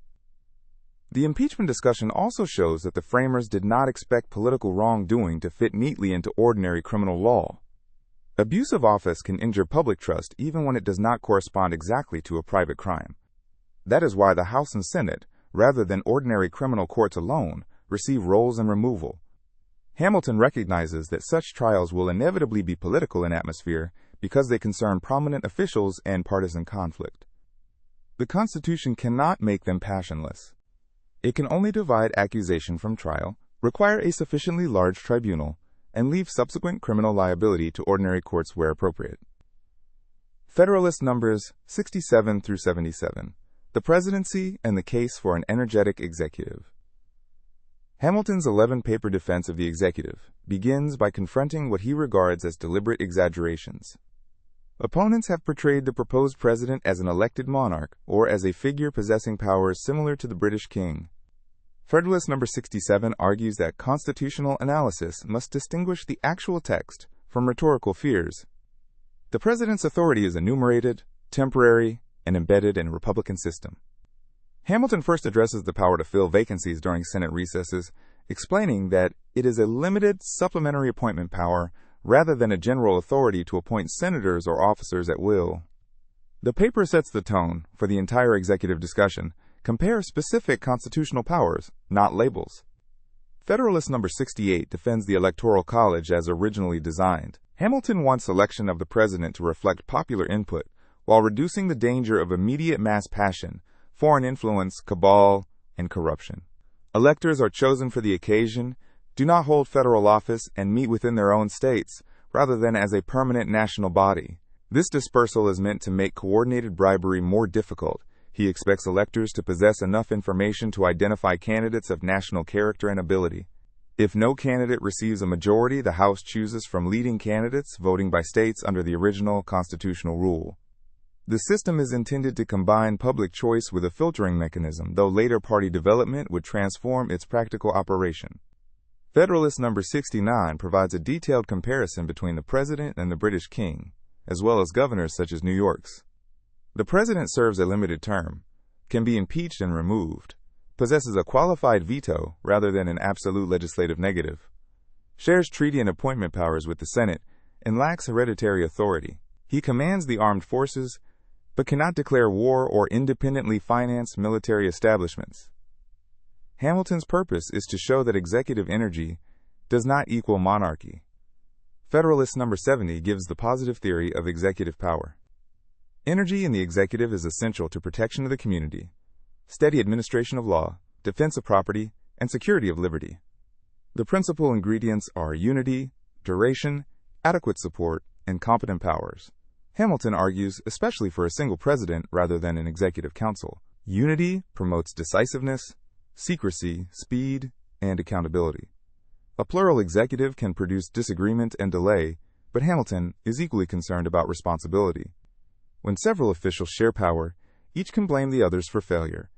The impeachment discussion also shows that the framers did not expect political wrongdoing to fit neatly into ordinary criminal law. Abuse of office can injure public trust even when it does not correspond exactly to a private crime. That is why the House and Senate, rather than ordinary criminal courts alone, receive rolls and removal. Hamilton recognizes that such trials will inevitably be political in atmosphere because they concern prominent officials and partisan conflict. The Constitution cannot make them passionless. It can only divide accusation from trial, require a sufficiently large tribunal, and leave subsequent criminal liability to ordinary courts where appropriate. Federalist numbers 67 through 77. The Presidency and the Case for an Energetic Executive. Hamilton's 11-paper defense of the executive begins by confronting what he regards as deliberate exaggerations. Opponents have portrayed the proposed president as an elected monarch or as a figure possessing powers similar to the British king. Federalist number 67 argues that constitutional analysis must distinguish the actual text from rhetorical fears. The president's authority is enumerated, temporary, and embedded in a republican system. Hamilton first addresses the power to fill vacancies during Senate recesses, explaining that it is a limited supplementary appointment power rather than a general authority to appoint senators or officers at will. The paper sets the tone for the entire executive discussion, compare specific constitutional powers, not labels. Federalist number 68 defends the Electoral College as originally designed. Hamilton wants election of the president to reflect popular input, while reducing the danger of immediate mass passion, foreign influence, cabal, and corruption. Electors are chosen for the occasion, do not hold federal office, and meet within their own states, rather than as a permanent national body. This dispersal is meant to make coordinated bribery more difficult. He expects electors to possess enough information to identify candidates of national character and ability. If no candidate receives a majority, the House chooses from leading candidates, voting by states under the original constitutional rule. The system is intended to combine public choice with a filtering mechanism, though later party development would transform its practical operation. Federalist number 69 provides a detailed comparison between the president and the British king, as well as governors such as New York's. The president serves a limited term, can be impeached and removed, possesses a qualified veto rather than an absolute legislative negative, shares treaty and appointment powers with the Senate, and lacks hereditary authority. He commands the armed forces, but cannot declare war or independently finance military establishments. Hamilton's purpose is to show that executive energy does not equal monarchy. Federalist number 70 gives the positive theory of executive power. Energy in the executive is essential to protection of the community, steady administration of law, defense of property, and security of liberty. The principal ingredients are unity, duration, adequate support, and competent powers. Hamilton argues, especially for a single president rather than an executive council, unity promotes decisiveness, secrecy, speed, and accountability. A plural executive can produce disagreement and delay, but Hamilton is equally concerned about responsibility. When several officials share power, each can blame the others for failure.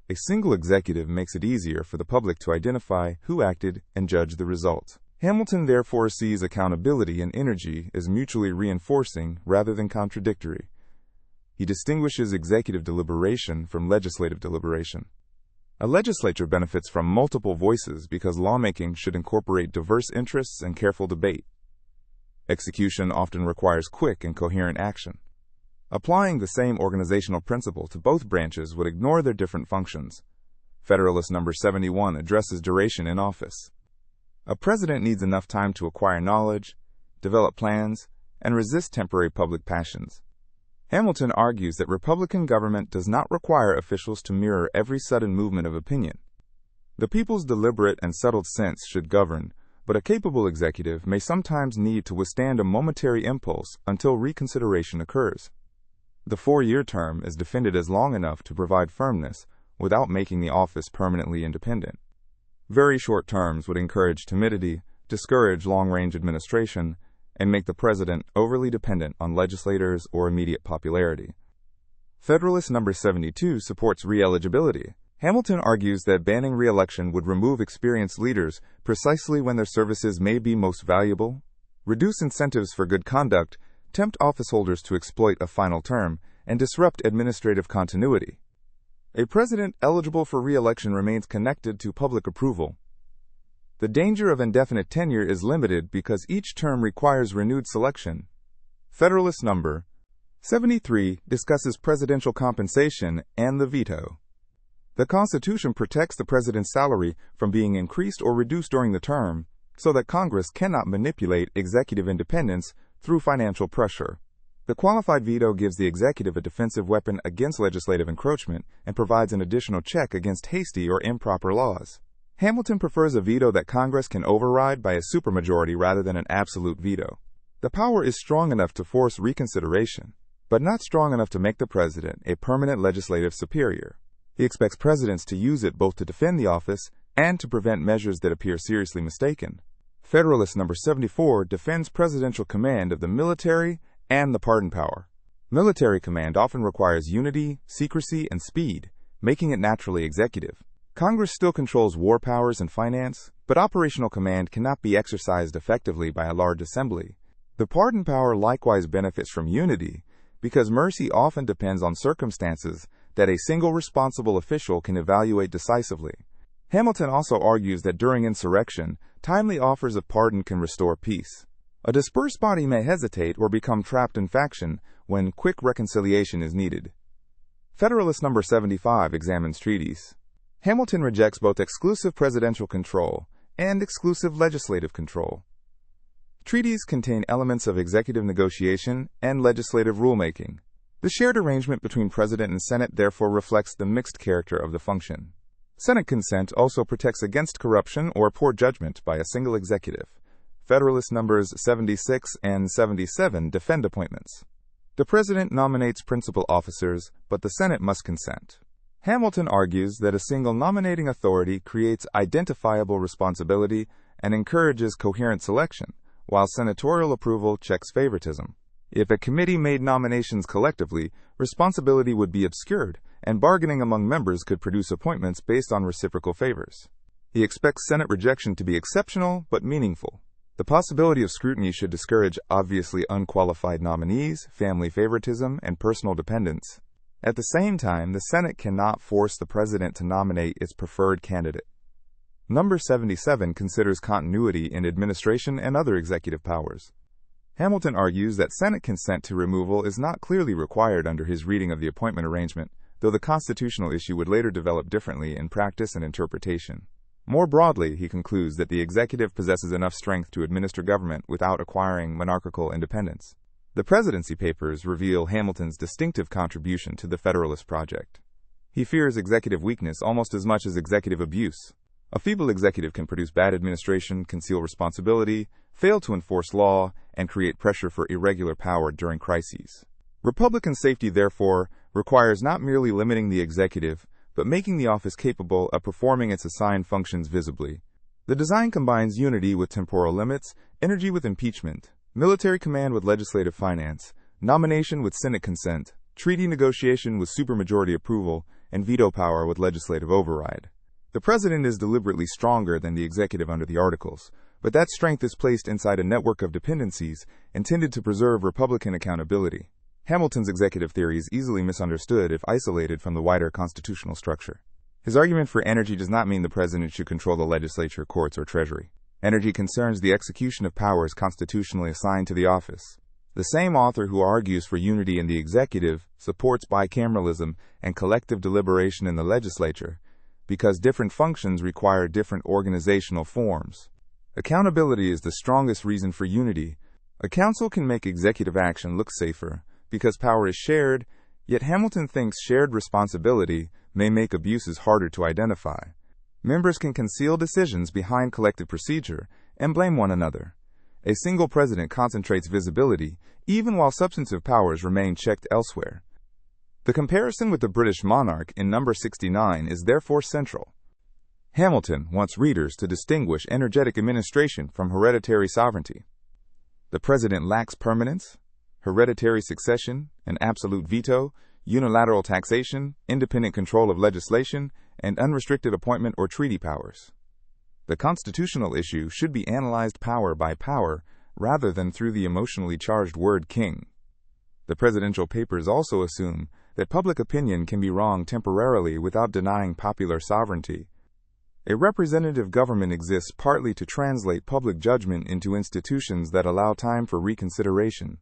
A single executive makes it easier for the public to identify who acted and judge the result. Hamilton therefore sees accountability and energy as mutually reinforcing rather than contradictory. He distinguishes executive deliberation from legislative deliberation. A legislature benefits from multiple voices because lawmaking should incorporate diverse interests and careful debate. Execution often requires quick and coherent action. Applying the same organizational principle to both branches would ignore their different functions. Federalist No. 71 addresses duration in office. A president needs enough time to acquire knowledge, develop plans, and resist temporary public passions. Hamilton argues that Republican government does not require officials to mirror every sudden movement of opinion. The people's deliberate and settled sense should govern, but a capable executive may sometimes need to withstand a momentary impulse until reconsideration occurs. The 4-year term is defended as long enough to provide firmness without making the office permanently independent. Very short terms would encourage timidity, discourage long-range administration, and make the president overly dependent on legislators or immediate popularity. Federalist No. 72 supports re-eligibility. Hamilton argues that banning re-election would remove experienced leaders precisely when their services may be most valuable, reduce incentives for good conduct, tempt officeholders to exploit a final term, and disrupt administrative continuity. A president eligible for re-election remains connected to public approval. The danger of indefinite tenure is limited because each term requires renewed selection. Federalist No. 73 discusses presidential compensation and the veto. The Constitution protects the president's salary from being increased or reduced during the term, so that Congress cannot manipulate executive independence through financial pressure. The qualified veto gives the executive a defensive weapon against legislative encroachment and provides an additional check against hasty or improper laws. Hamilton prefers a veto that Congress can override by a supermajority rather than an absolute veto. The power is strong enough to force reconsideration, but not strong enough to make the president a permanent legislative superior. He expects presidents to use it both to defend the office and to prevent measures that appear seriously mistaken. Federalist No. 74 defends presidential command of the military and the pardon power. Military command often requires unity, secrecy, and speed, making it naturally executive. Congress still controls war powers and finance, but operational command cannot be exercised effectively by a large assembly. The pardon power likewise benefits from unity, because mercy often depends on circumstances that a single responsible official can evaluate decisively. Hamilton also argues that during insurrection, timely offers of pardon can restore peace. A dispersed body may hesitate or become trapped in faction when quick reconciliation is needed. Federalist No. 75 examines treaties. Hamilton rejects both exclusive presidential control and exclusive legislative control. Treaties contain elements of executive negotiation and legislative rulemaking. The shared arrangement between President and Senate therefore reflects the mixed character of the function. Senate consent also protects against corruption or poor judgment by a single executive. Federalist Numbers 76 and 77 defend appointments. The President nominates principal officers, but the Senate must consent. Hamilton argues that a single nominating authority creates identifiable responsibility and encourages coherent selection, while senatorial approval checks favoritism. If a committee made nominations collectively, responsibility would be obscured, and bargaining among members could produce appointments based on reciprocal favors. He expects Senate rejection to be exceptional but meaningful. The possibility of scrutiny should discourage obviously unqualified nominees, family favoritism, and personal dependence. At the same time, the Senate cannot force the president to nominate its preferred candidate. Number 77 considers continuity in administration and other executive powers. Hamilton argues that Senate consent to removal is not clearly required under his reading of the appointment arrangement, though the constitutional issue would later develop differently in practice and interpretation. More broadly, he concludes that the executive possesses enough strength to administer government without acquiring monarchical independence. The Presidency Papers reveal Hamilton's distinctive contribution to the Federalist project. He fears executive weakness almost as much as executive abuse. A feeble executive can produce bad administration, conceal responsibility, fail to enforce law, and create pressure for irregular power during crises. Republican safety, therefore, requires not merely limiting the executive, but making the office capable of performing its assigned functions visibly. The design combines unity with temporal limits, energy with impeachment, military command with legislative finance, nomination with Senate consent, treaty negotiation with supermajority approval, and veto power with legislative override. The president is deliberately stronger than the executive under the Articles, but that strength is placed inside a network of dependencies intended to preserve Republican accountability. Hamilton's executive theory is easily misunderstood if isolated from the wider constitutional structure. His argument for energy does not mean the president should control the legislature, courts, or treasury. Energy concerns the execution of powers constitutionally assigned to the office. The same author who argues for unity in the executive supports bicameralism and collective deliberation in the legislature, because different functions require different organizational forms. Accountability is the strongest reason for unity. A council can make executive action look safer because power is shared, yet Hamilton thinks shared responsibility may make abuses harder to identify. Members can conceal decisions behind collective procedure and blame one another. A single president concentrates visibility, even while substantive powers remain checked elsewhere. The comparison with the British monarch in number 69 is therefore central. Hamilton wants readers to distinguish energetic administration from hereditary sovereignty. The president lacks permanence, hereditary succession, an absolute veto, unilateral taxation, independent control of legislation, and unrestricted appointment or treaty powers. The constitutional issue should be analyzed power by power rather than through the emotionally charged word king. The presidential papers also assume that public opinion can be wrong temporarily without denying popular sovereignty. A representative government exists partly to translate public judgment into institutions that allow time for reconsideration.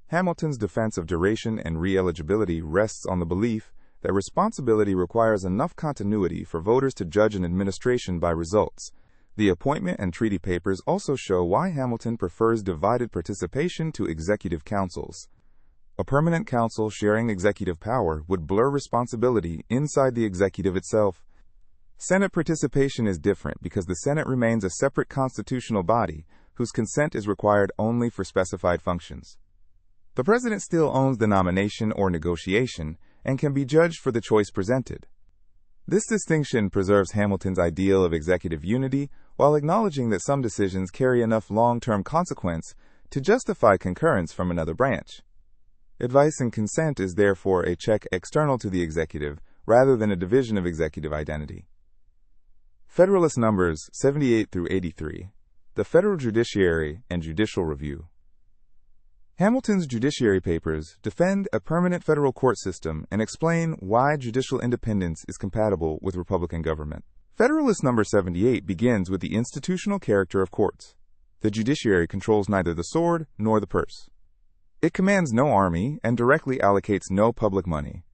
Hamilton's defense of duration and re-eligibility rests on the belief that responsibility requires enough continuity for voters to judge an administration by results. The appointment and treaty papers also show why Hamilton prefers divided participation to executive councils. A permanent council sharing executive power would blur responsibility inside the executive itself. Senate participation is different because the Senate remains a separate constitutional body whose consent is required only for specified functions. The president still owns the nomination or negotiation and can be judged for the choice presented. This distinction preserves Hamilton's ideal of executive unity while acknowledging that some decisions carry enough long-term consequence to justify concurrence from another branch. Advice and consent is therefore a check external to the executive rather than a division of executive identity. Federalist numbers 78 through 83. The Federal Judiciary and Judicial Review. Hamilton's judiciary papers defend a permanent federal court system and explain why judicial independence is compatible with Republican government. Federalist number 78 begins with the institutional character of courts. The judiciary controls neither the sword nor the purse. It commands no army and directly allocates no public money.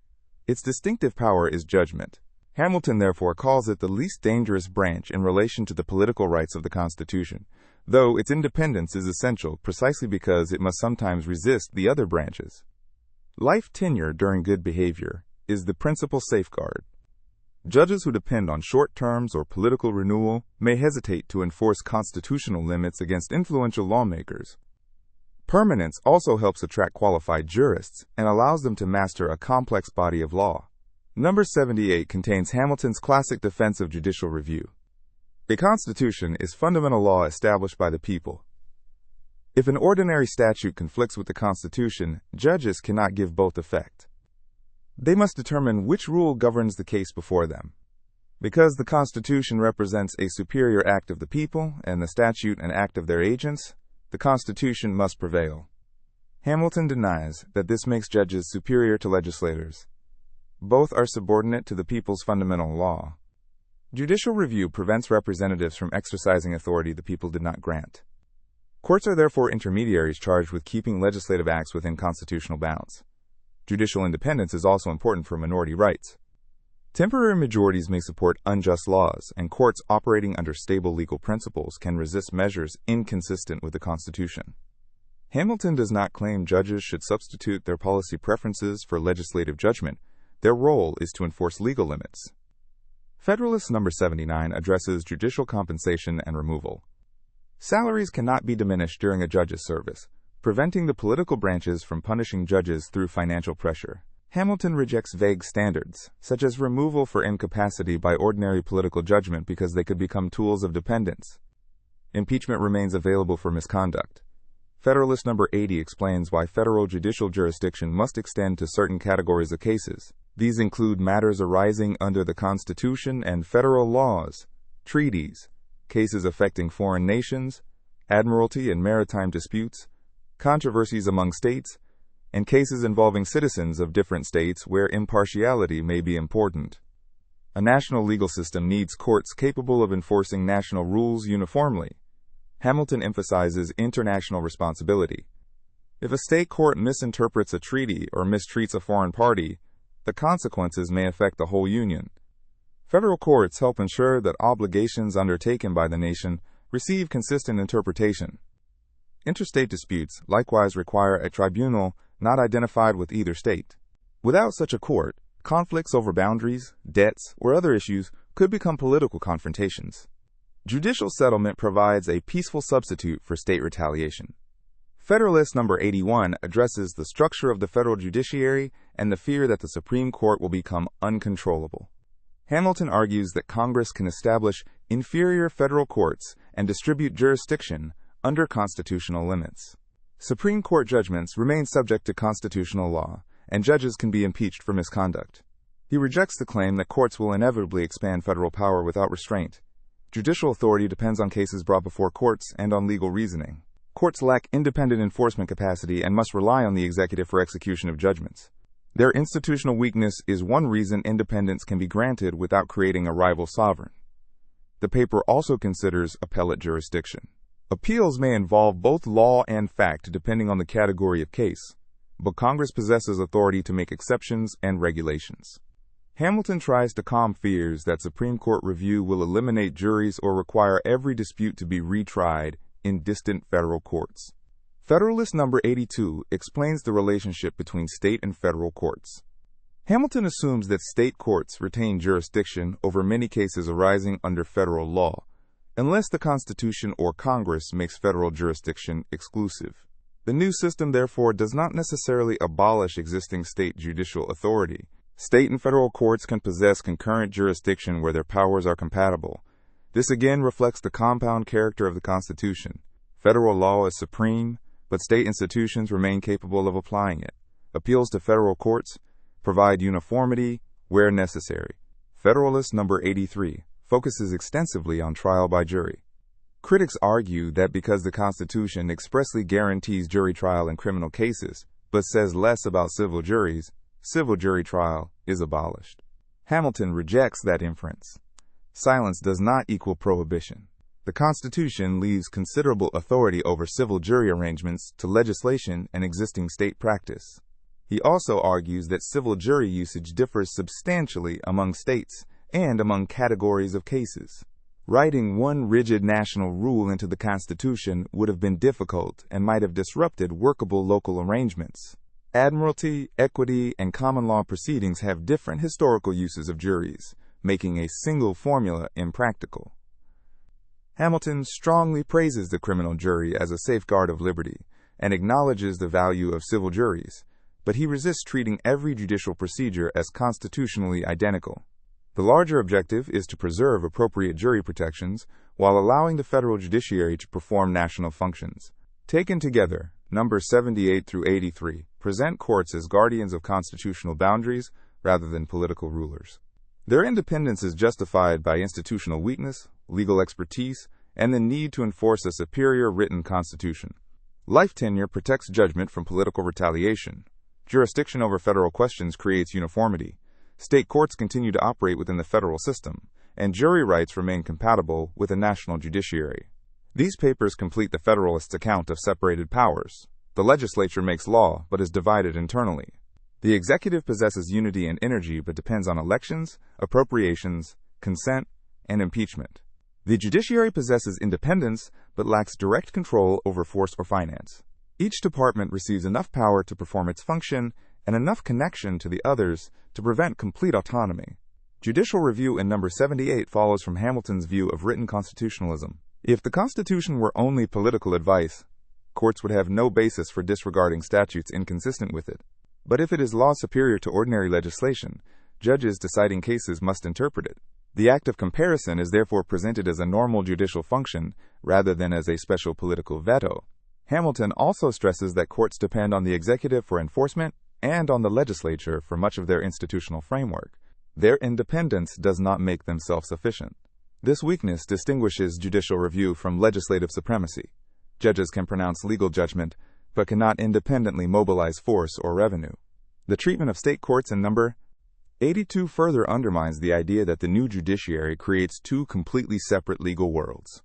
Its distinctive power is judgment. Hamilton therefore calls it the least dangerous branch in relation to the political rights of the Constitution, though its independence is essential precisely because it must sometimes resist the other branches. Life tenure during good behavior is the principal safeguard. Judges who depend on short terms or political renewal may hesitate to enforce constitutional limits against influential lawmakers. Permanence also helps attract qualified jurists and allows them to master a complex body of law. Number 78 contains Hamilton's classic defense of judicial review. A constitution is fundamental law established by the people. If an ordinary statute conflicts with the Constitution, judges cannot give both effect. They must determine which rule governs the case before them. Because the Constitution represents a superior act of the people and the statute an act of their agents, the Constitution must prevail. Hamilton denies that this makes judges superior to legislators. Both are subordinate to the people's fundamental law. Judicial review prevents representatives from exercising authority the people did not grant. Courts are therefore intermediaries charged with keeping legislative acts within constitutional bounds. Judicial independence is also important for minority rights. Temporary majorities may support unjust laws, and courts operating under stable legal principles can resist measures inconsistent with the Constitution. Hamilton does not claim judges should substitute their policy preferences for legislative judgment. Their role is to enforce legal limits. Federalist number 79 addresses judicial compensation and removal. Salaries cannot be diminished during a judge's service, preventing the political branches from punishing judges through financial pressure. Hamilton rejects vague standards, such as removal for incapacity by ordinary political judgment because they could become tools of dependence. Impeachment remains available for misconduct. Federalist number 80 explains why federal judicial jurisdiction must extend to certain categories of cases. These include matters arising under the Constitution and federal laws, treaties, cases affecting foreign nations, admiralty and maritime disputes, controversies among states, and cases involving citizens of different states where impartiality may be important. A national legal system needs courts capable of enforcing national rules uniformly. Hamilton emphasizes international responsibility. If a state court misinterprets a treaty or mistreats a foreign party, the consequences may affect the whole Union. Federal courts help ensure that obligations undertaken by the nation receive consistent interpretation. Interstate disputes likewise require a tribunal not identified with either state. Without such a court, conflicts over boundaries, debts, or other issues could become political confrontations. Judicial settlement provides a peaceful substitute for state retaliation. Federalist No. 81 addresses the structure of the federal judiciary and the fear that the Supreme Court will become uncontrollable. Hamilton argues that Congress can establish inferior federal courts and distribute jurisdiction under constitutional limits. Supreme Court judgments remain subject to constitutional law, and judges can be impeached for misconduct. He rejects the claim that courts will inevitably expand federal power without restraint. Judicial authority depends on cases brought before courts and on legal reasoning. Courts lack independent enforcement capacity and must rely on the executive for execution of judgments. Their institutional weakness is one reason independence can be granted without creating a rival sovereign. The paper also considers appellate jurisdiction. Appeals may involve both law and fact depending on the category of case, but Congress possesses authority to make exceptions and regulations. Hamilton tries to calm fears that Supreme Court review will eliminate juries or require every dispute to be retried in distant federal courts. Federalist No. 82 explains the relationship between state and federal courts. Hamilton assumes that state courts retain jurisdiction over many cases arising under federal law, unless the Constitution or Congress makes federal jurisdiction exclusive. The new system, therefore, does not necessarily abolish existing state judicial authority. State and federal courts can possess concurrent jurisdiction where their powers are compatible. This again reflects the compound character of the Constitution. Federal law is supreme, but state institutions remain capable of applying it. Appeals to federal courts provide uniformity where necessary. Federalist No. 83 focuses extensively on trial by jury. Critics argue that because the Constitution expressly guarantees jury trial in criminal cases, but says less about civil juries, civil jury trial is abolished. Hamilton rejects that inference. Silence does not equal prohibition. The Constitution leaves considerable authority over civil jury arrangements to legislation and existing state practice. He also argues that civil jury usage differs substantially among states and among categories of cases. Writing one rigid national rule into the Constitution would have been difficult and might have disrupted workable local arrangements. Admiralty, equity, and common law proceedings have different historical uses of juries, making a single formula impractical. Hamilton strongly praises the criminal jury as a safeguard of liberty and acknowledges the value of civil juries, but he resists treating every judicial procedure as constitutionally identical. The larger objective is to preserve appropriate jury protections while allowing the federal judiciary to perform national functions. Taken together, numbers 78 through 83 present courts as guardians of constitutional boundaries rather than political rulers. Their independence is justified by institutional weakness, legal expertise, and the need to enforce a superior written constitution. Life tenure protects judgment from political retaliation. Jurisdiction over federal questions creates uniformity. State courts continue to operate within the federal system, and jury rights remain compatible with a national judiciary. These papers complete the Federalist's account of separated powers. The legislature makes law, but is divided internally. The executive possesses unity and energy, but depends on elections, appropriations, consent, and impeachment. The judiciary possesses independence, but lacks direct control over force or finance. Each department receives enough power to perform its function and enough connection to the others to prevent complete autonomy. Judicial review in number 78 follows from Hamilton's view of written constitutionalism. If the Constitution were only political advice, courts would have no basis for disregarding statutes inconsistent with it. But if it is law superior to ordinary legislation, judges deciding cases must interpret it. The act of comparison is therefore presented as a normal judicial function rather than as a special political veto. Hamilton also stresses that courts depend on the executive for enforcement and on the legislature for much of their institutional framework. Their independence does not make them self-sufficient. This weakness distinguishes judicial review from legislative supremacy. Judges can pronounce legal judgment, but cannot independently mobilize force or revenue. The treatment of state courts in number 82 further undermines the idea that the new judiciary creates two completely separate legal worlds.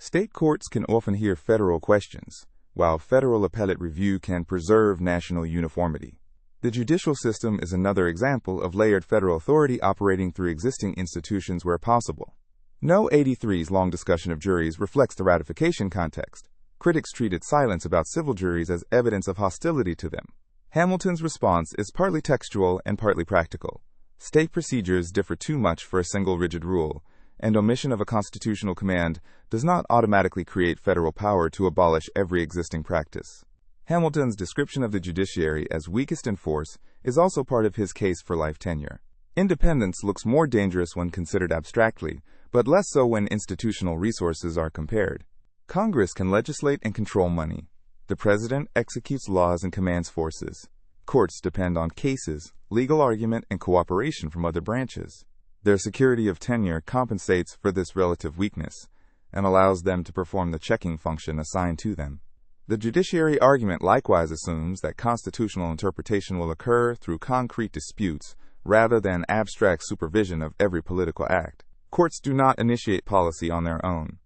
State courts can often hear federal questions, while federal appellate review can preserve national uniformity. The judicial system is another example of layered federal authority operating through existing institutions where possible. No. 83's long discussion of juries reflects the ratification context. Critics treated silence about civil juries as evidence of hostility to them. Hamilton's response is partly textual and partly practical. State procedures differ too much for a single rigid rule, and omission of a constitutional command does not automatically create federal power to abolish every existing practice. Hamilton's description of the judiciary as weakest in force is also part of his case for life tenure. Independence looks more dangerous when considered abstractly, but less so when institutional resources are compared. Congress can legislate and control money. The president executes laws and commands forces. Courts depend on cases, legal argument, and cooperation from other branches. Their security of tenure compensates for this relative weakness and allows them to perform the checking function assigned to them. The judiciary argument likewise assumes that constitutional interpretation will occur through concrete disputes rather than abstract supervision of every political act. Courts do not initiate policy on their own.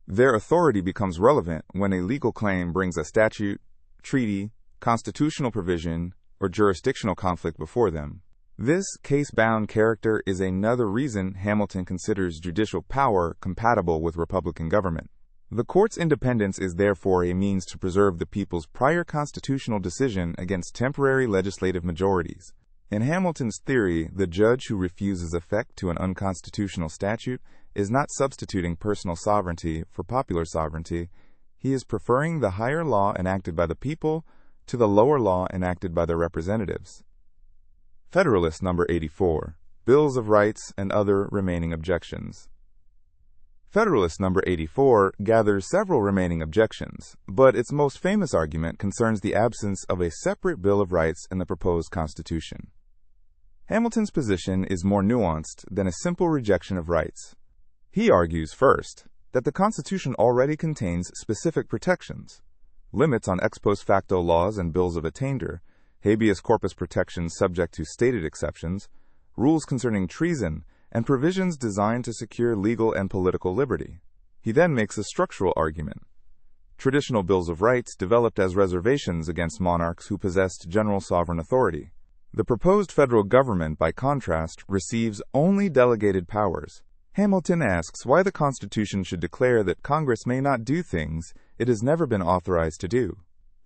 Their authority becomes relevant when a legal claim brings a statute, treaty, constitutional provision, or jurisdictional conflict before them. This case-bound character is another reason Hamilton considers judicial power compatible with Republican government. The court's independence is therefore a means to preserve the people's prior constitutional decision against temporary legislative majorities. In Hamilton's theory, the judge who refuses effect to an unconstitutional statute is not substituting personal sovereignty for popular sovereignty. He is preferring the higher law enacted by the people to the lower law enacted by their representatives. Federalist No. 84, Bills of Rights and Other Remaining Objections. Federalist No. 84 gathers several remaining objections, but its most famous argument concerns the absence of a separate Bill of Rights in the proposed Constitution. Hamilton's position is more nuanced than a simple rejection of rights. He argues, first, that the Constitution already contains specific protections, limits on ex post facto laws and bills of attainder, habeas corpus protections subject to stated exceptions, rules concerning treason, and provisions designed to secure legal and political liberty. He then makes a structural argument. Traditional bills of rights developed as reservations against monarchs who possessed general sovereign authority. The proposed federal government, by contrast, receives only delegated powers. Hamilton asks why the Constitution should declare that Congress may not do things it has never been authorized to do.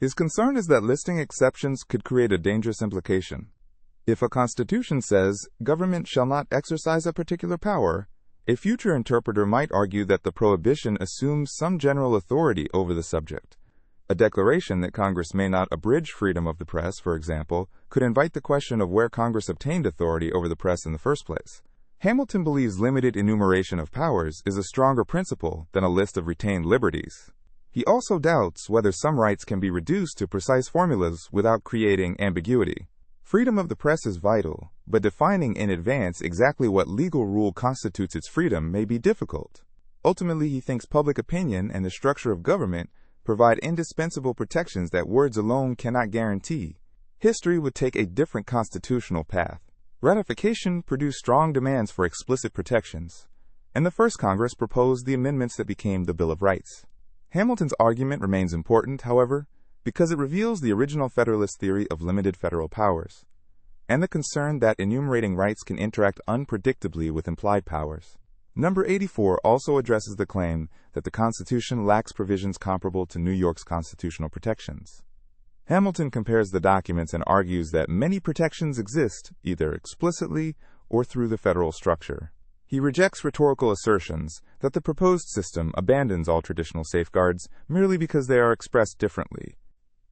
His concern is that listing exceptions could create a dangerous implication. If a constitution says, government shall not exercise a particular power, a future interpreter might argue that the prohibition assumes some general authority over the subject. A declaration that Congress may not abridge freedom of the press, for example, could invite the question of where Congress obtained authority over the press in the first place. Hamilton believes limited enumeration of powers is a stronger principle than a list of retained liberties. He also doubts whether some rights can be reduced to precise formulas without creating ambiguity. Freedom of the press is vital, but defining in advance exactly what legal rule constitutes its freedom may be difficult. Ultimately, he thinks public opinion and the structure of government provide indispensable protections that words alone cannot guarantee. History would take a different constitutional path. Ratification produced strong demands for explicit protections, and the first Congress proposed the amendments that became the Bill of Rights. Hamilton's argument remains important, however, because it reveals the original Federalist theory of limited federal powers, and the concern that enumerating rights can interact unpredictably with implied powers. No. 84 also addresses the claim that the Constitution lacks provisions comparable to New York's constitutional protections. Hamilton compares the documents and argues that many protections exist, either explicitly or through the federal structure. He rejects rhetorical assertions that the proposed system abandons all traditional safeguards merely because they are expressed differently.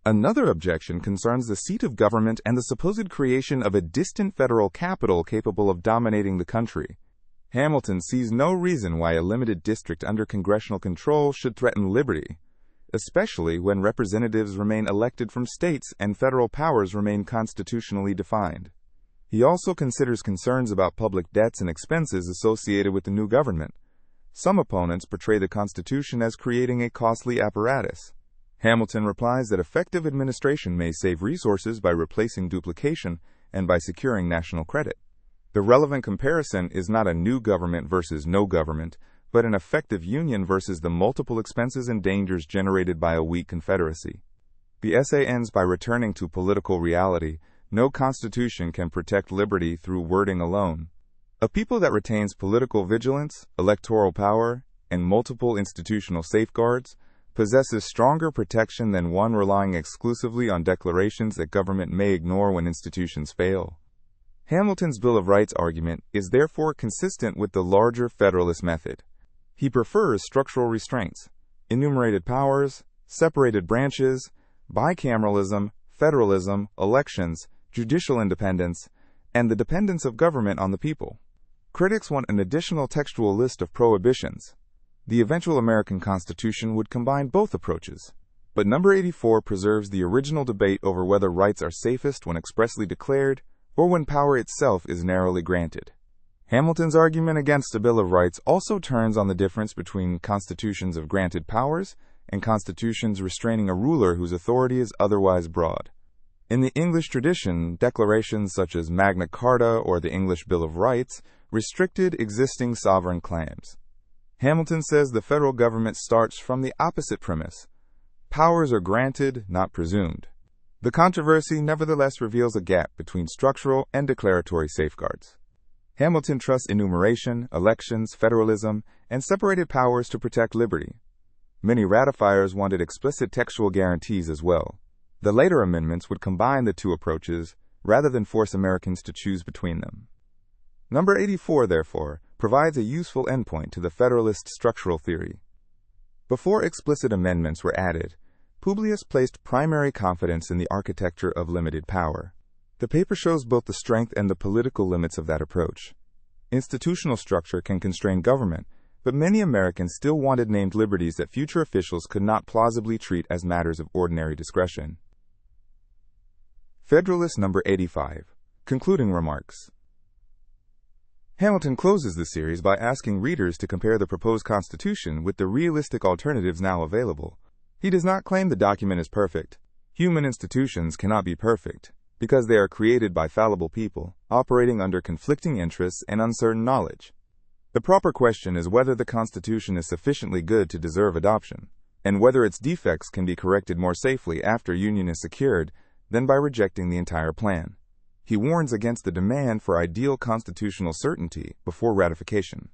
Another objection concerns the seat of government and the supposed creation of a distant federal capital capable of dominating the country. Hamilton sees no reason why a limited district under congressional control should threaten liberty, especially when representatives remain elected from states and federal powers remain constitutionally defined. He also considers concerns about public debts and expenses associated with the new government. Some opponents portray the Constitution as creating a costly apparatus. Hamilton replies that effective administration may save resources by replacing duplication and by securing national credit. The relevant comparison is not a new government versus no government, but an effective union versus the multiple expenses and dangers generated by a weak confederacy. The essay ends by returning to political reality. No constitution can protect liberty through wording alone. A people that retains political vigilance, electoral power, and multiple institutional safeguards possesses stronger protection than one relying exclusively on declarations that government may ignore when institutions fail. Hamilton's Bill of Rights argument is therefore consistent with the larger Federalist method. He prefers structural restraints, enumerated powers, separated branches, bicameralism, federalism, elections, judicial independence, and the dependence of government on the people. Critics want an additional textual list of prohibitions. The eventual American Constitution would combine both approaches, but number 84 preserves the original debate over whether rights are safest when expressly declared or when power itself is narrowly granted. Hamilton's argument against a Bill of Rights also turns on the difference between constitutions of granted powers and constitutions restraining a ruler whose authority is otherwise broad. In the English tradition, declarations such as Magna Carta or the English Bill of Rights restricted existing sovereign claims. Hamilton says the federal government starts from the opposite premise. Powers are granted, not presumed. The controversy nevertheless reveals a gap between structural and declaratory safeguards. Hamilton trusts enumeration, elections, federalism, and separated powers to protect liberty. Many ratifiers wanted explicit textual guarantees as well. The later amendments would combine the two approaches rather than force Americans to choose between them. Number 84, therefore, provides a useful endpoint to the Federalist structural theory. Before explicit amendments were added, Publius placed primary confidence in the architecture of limited power. The paper shows both the strength and the political limits of that approach. Institutional structure can constrain government, but many Americans still wanted named liberties that future officials could not plausibly treat as matters of ordinary discretion. Federalist number 85. Concluding remarks. Hamilton closes the series by asking readers to compare the proposed Constitution with the realistic alternatives now available. He does not claim the document is perfect. Human institutions cannot be perfect, because they are created by fallible people, operating under conflicting interests and uncertain knowledge. The proper question is whether the Constitution is sufficiently good to deserve adoption, and whether its defects can be corrected more safely after union is secured than by rejecting the entire plan. He warns against the demand for ideal constitutional certainty before ratification.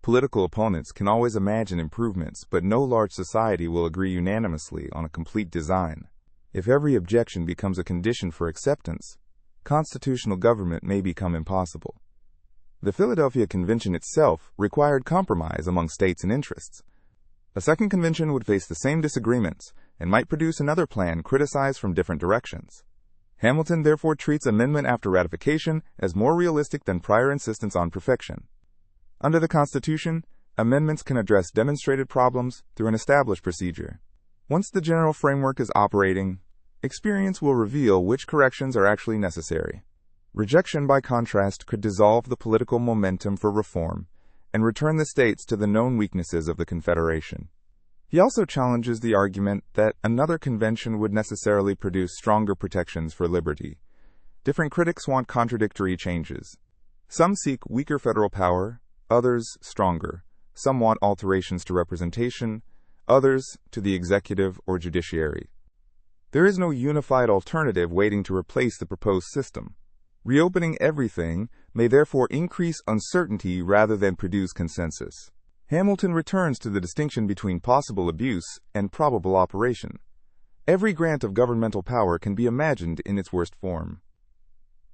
Political opponents can always imagine improvements, but no large society will agree unanimously on a complete design. If every objection becomes a condition for acceptance, constitutional government may become impossible. The Philadelphia Convention itself required compromise among states and interests. A second convention would face the same disagreements and might produce another plan criticized from different directions. Hamilton therefore treats amendment after ratification as more realistic than prior insistence on perfection. Under the Constitution, amendments can address demonstrated problems through an established procedure. Once the general framework is operating, experience will reveal which corrections are actually necessary. Rejection, by contrast, could dissolve the political momentum for reform and return the states to the known weaknesses of the Confederation. He also challenges the argument that another convention would necessarily produce stronger protections for liberty. Different critics want contradictory changes. Some seek weaker federal power, others stronger. Some want alterations to representation, others to the executive or judiciary. There is no unified alternative waiting to replace the proposed system. Reopening everything may therefore increase uncertainty rather than produce consensus. Hamilton returns to the distinction between possible abuse and probable operation. Every grant of governmental power can be imagined in its worst form.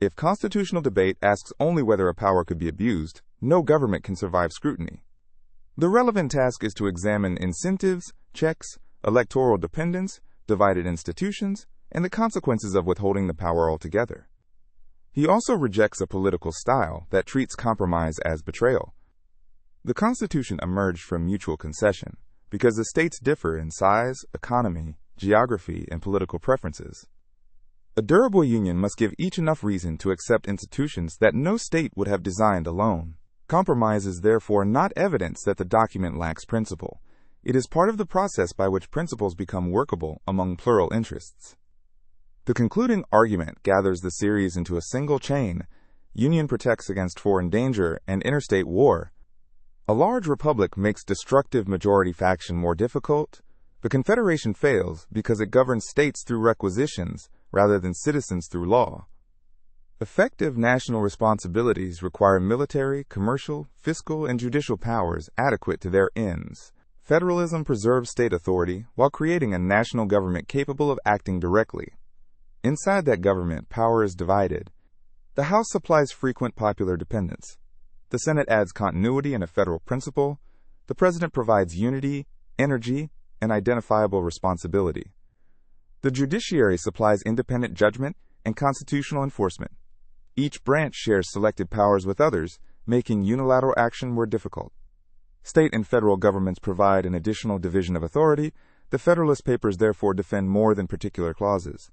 If constitutional debate asks only whether a power could be abused, no government can survive scrutiny. The relevant task is to examine incentives, checks, electoral dependence, divided institutions, and the consequences of withholding the power altogether. He also rejects a political style that treats compromise as betrayal. The Constitution emerged from mutual concession because the states differ in size, economy, geography, and political preferences. A durable union must give each enough reason to accept institutions that no state would have designed alone. Compromise is therefore not evidence that the document lacks principle. It is part of the process by which principles become workable among plural interests. The concluding argument gathers the series into a single chain. Union protects against foreign danger and interstate war. A large republic makes destructive majority faction more difficult. The Confederation fails because it governs states through requisitions rather than citizens through law. Effective national responsibilities require military, commercial, fiscal, and judicial powers adequate to their ends. Federalism preserves state authority while creating a national government capable of acting directly. Inside that government, power is divided. The House supplies frequent popular dependence. The Senate adds continuity and a federal principle. The President provides unity, energy, and identifiable responsibility. The judiciary supplies independent judgment and constitutional enforcement. Each branch shares selected powers with others, making unilateral action more difficult. State and federal governments provide an additional division of authority. The Federalist Papers therefore defend more than particular clauses.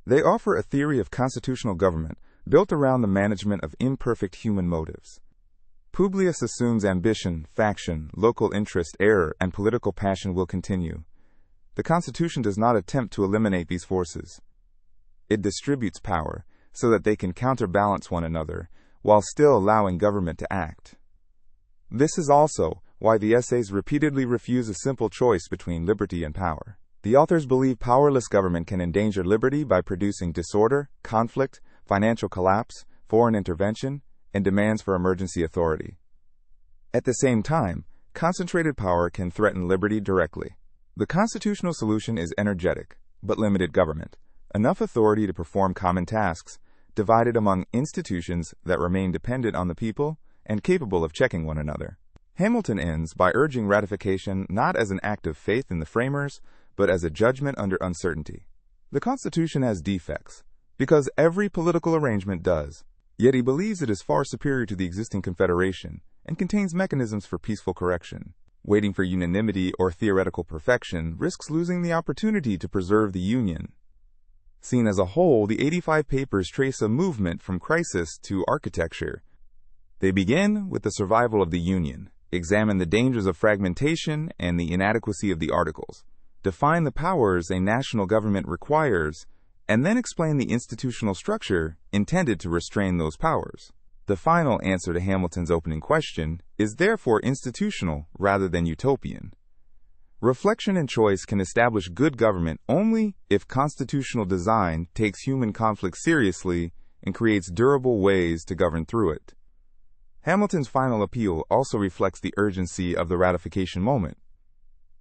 They offer a theory of constitutional government built around the management of imperfect human motives. Publius assumes ambition, faction, local interest, error, and political passion will continue. The Constitution does not attempt to eliminate these forces. It distributes power so that they can counterbalance one another while still allowing government to act. This is also why the essays repeatedly refuse a simple choice between liberty and power. The authors believe powerless government can endanger liberty by producing disorder, conflict, financial collapse, foreign intervention, and demands for emergency authority. At the same time, concentrated power can threaten liberty directly. The constitutional solution is energetic, but limited government, enough authority to perform common tasks, divided among institutions that remain dependent on the people and capable of checking one another. Hamilton ends by urging ratification not as an act of faith in the framers, but as a judgment under uncertainty. The Constitution has defects, because every political arrangement does, yet he believes it is far superior to the existing Confederation and contains mechanisms for peaceful correction. Waiting for unanimity or theoretical perfection risks losing the opportunity to preserve the Union. Seen as a whole, the 85 papers trace a movement from crisis to architecture. They begin with the survival of the Union, examine the dangers of fragmentation and the inadequacy of the Articles, define the powers a national government requires, and then explain the institutional structure intended to restrain those powers. The final answer to Hamilton's opening question is therefore institutional rather than utopian. Reflection and choice can establish good government only if constitutional design takes human conflict seriously and creates durable ways to govern through it. Hamilton's final appeal also reflects the urgency of the ratification moment.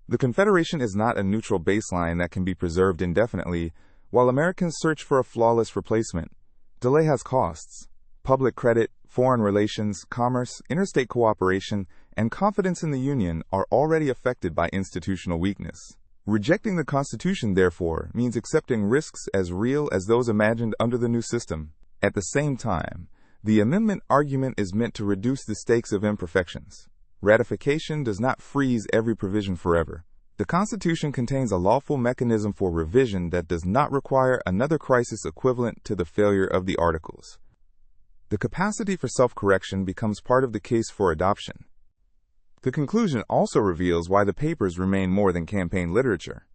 The Confederation is not a neutral baseline that can be preserved indefinitely, while Americans search for a flawless replacement. Delay has costs. Public credit, foreign relations, commerce, interstate cooperation, and confidence in the Union are already affected by institutional weakness. Rejecting the Constitution, therefore, means accepting risks as real as those imagined under the new system. At the same time, the amendment argument is meant to reduce the stakes of imperfections. Ratification does not freeze every provision forever. The Constitution contains a lawful mechanism for revision that does not require another crisis equivalent to the failure of the Articles. The capacity for self-correction becomes part of the case for adoption. The conclusion also reveals why the papers remain more than campaign literature.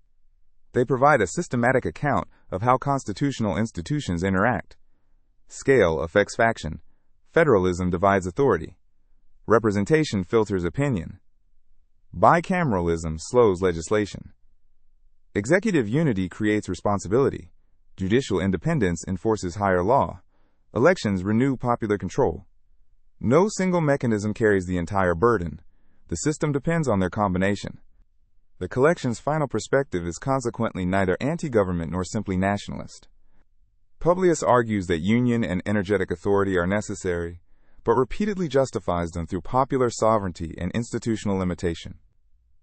They provide a systematic account of how constitutional institutions interact. Scale affects faction. Federalism divides authority. Representation filters opinion. Bicameralism slows legislation. Executive unity creates responsibility. Judicial independence enforces higher law. Elections renew popular control. No single mechanism carries the entire burden. The system depends on their combination. The collection's final perspective is consequently neither anti-government nor simply nationalist. Publius argues that union and energetic authority are necessary, but repeatedly justifies them through popular sovereignty and institutional limitation.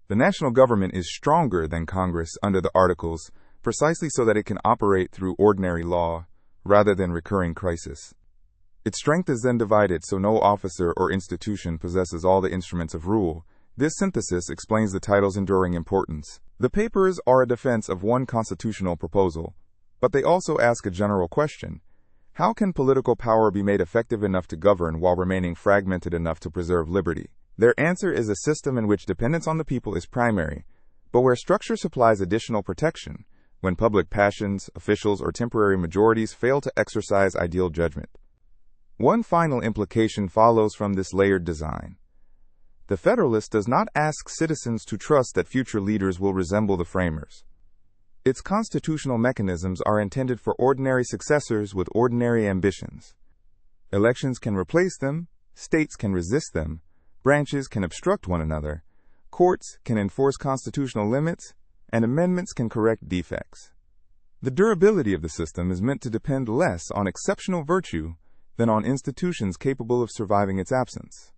The national government is stronger than Congress under the Articles, precisely so that it can operate through ordinary law, rather than recurring crisis. Its strength is then divided so no officer or institution possesses all the instruments of rule. This synthesis explains the title's enduring importance. The papers are a defense of one constitutional proposal, but they also ask a general question. How can political power be made effective enough to govern while remaining fragmented enough to preserve liberty? Their answer is a system in which dependence on the people is primary, but where structure supplies additional protection when public passions, officials, or temporary majorities fail to exercise ideal judgment. One final implication follows from this layered design. The Federalist does not ask citizens to trust that future leaders will resemble the framers. Its constitutional mechanisms are intended for ordinary successors with ordinary ambitions. Elections can replace them, states can resist them, branches can obstruct one another, courts can enforce constitutional limits, and amendments can correct defects. The durability of the system is meant to depend less on exceptional virtue than on institutions capable of surviving its absence.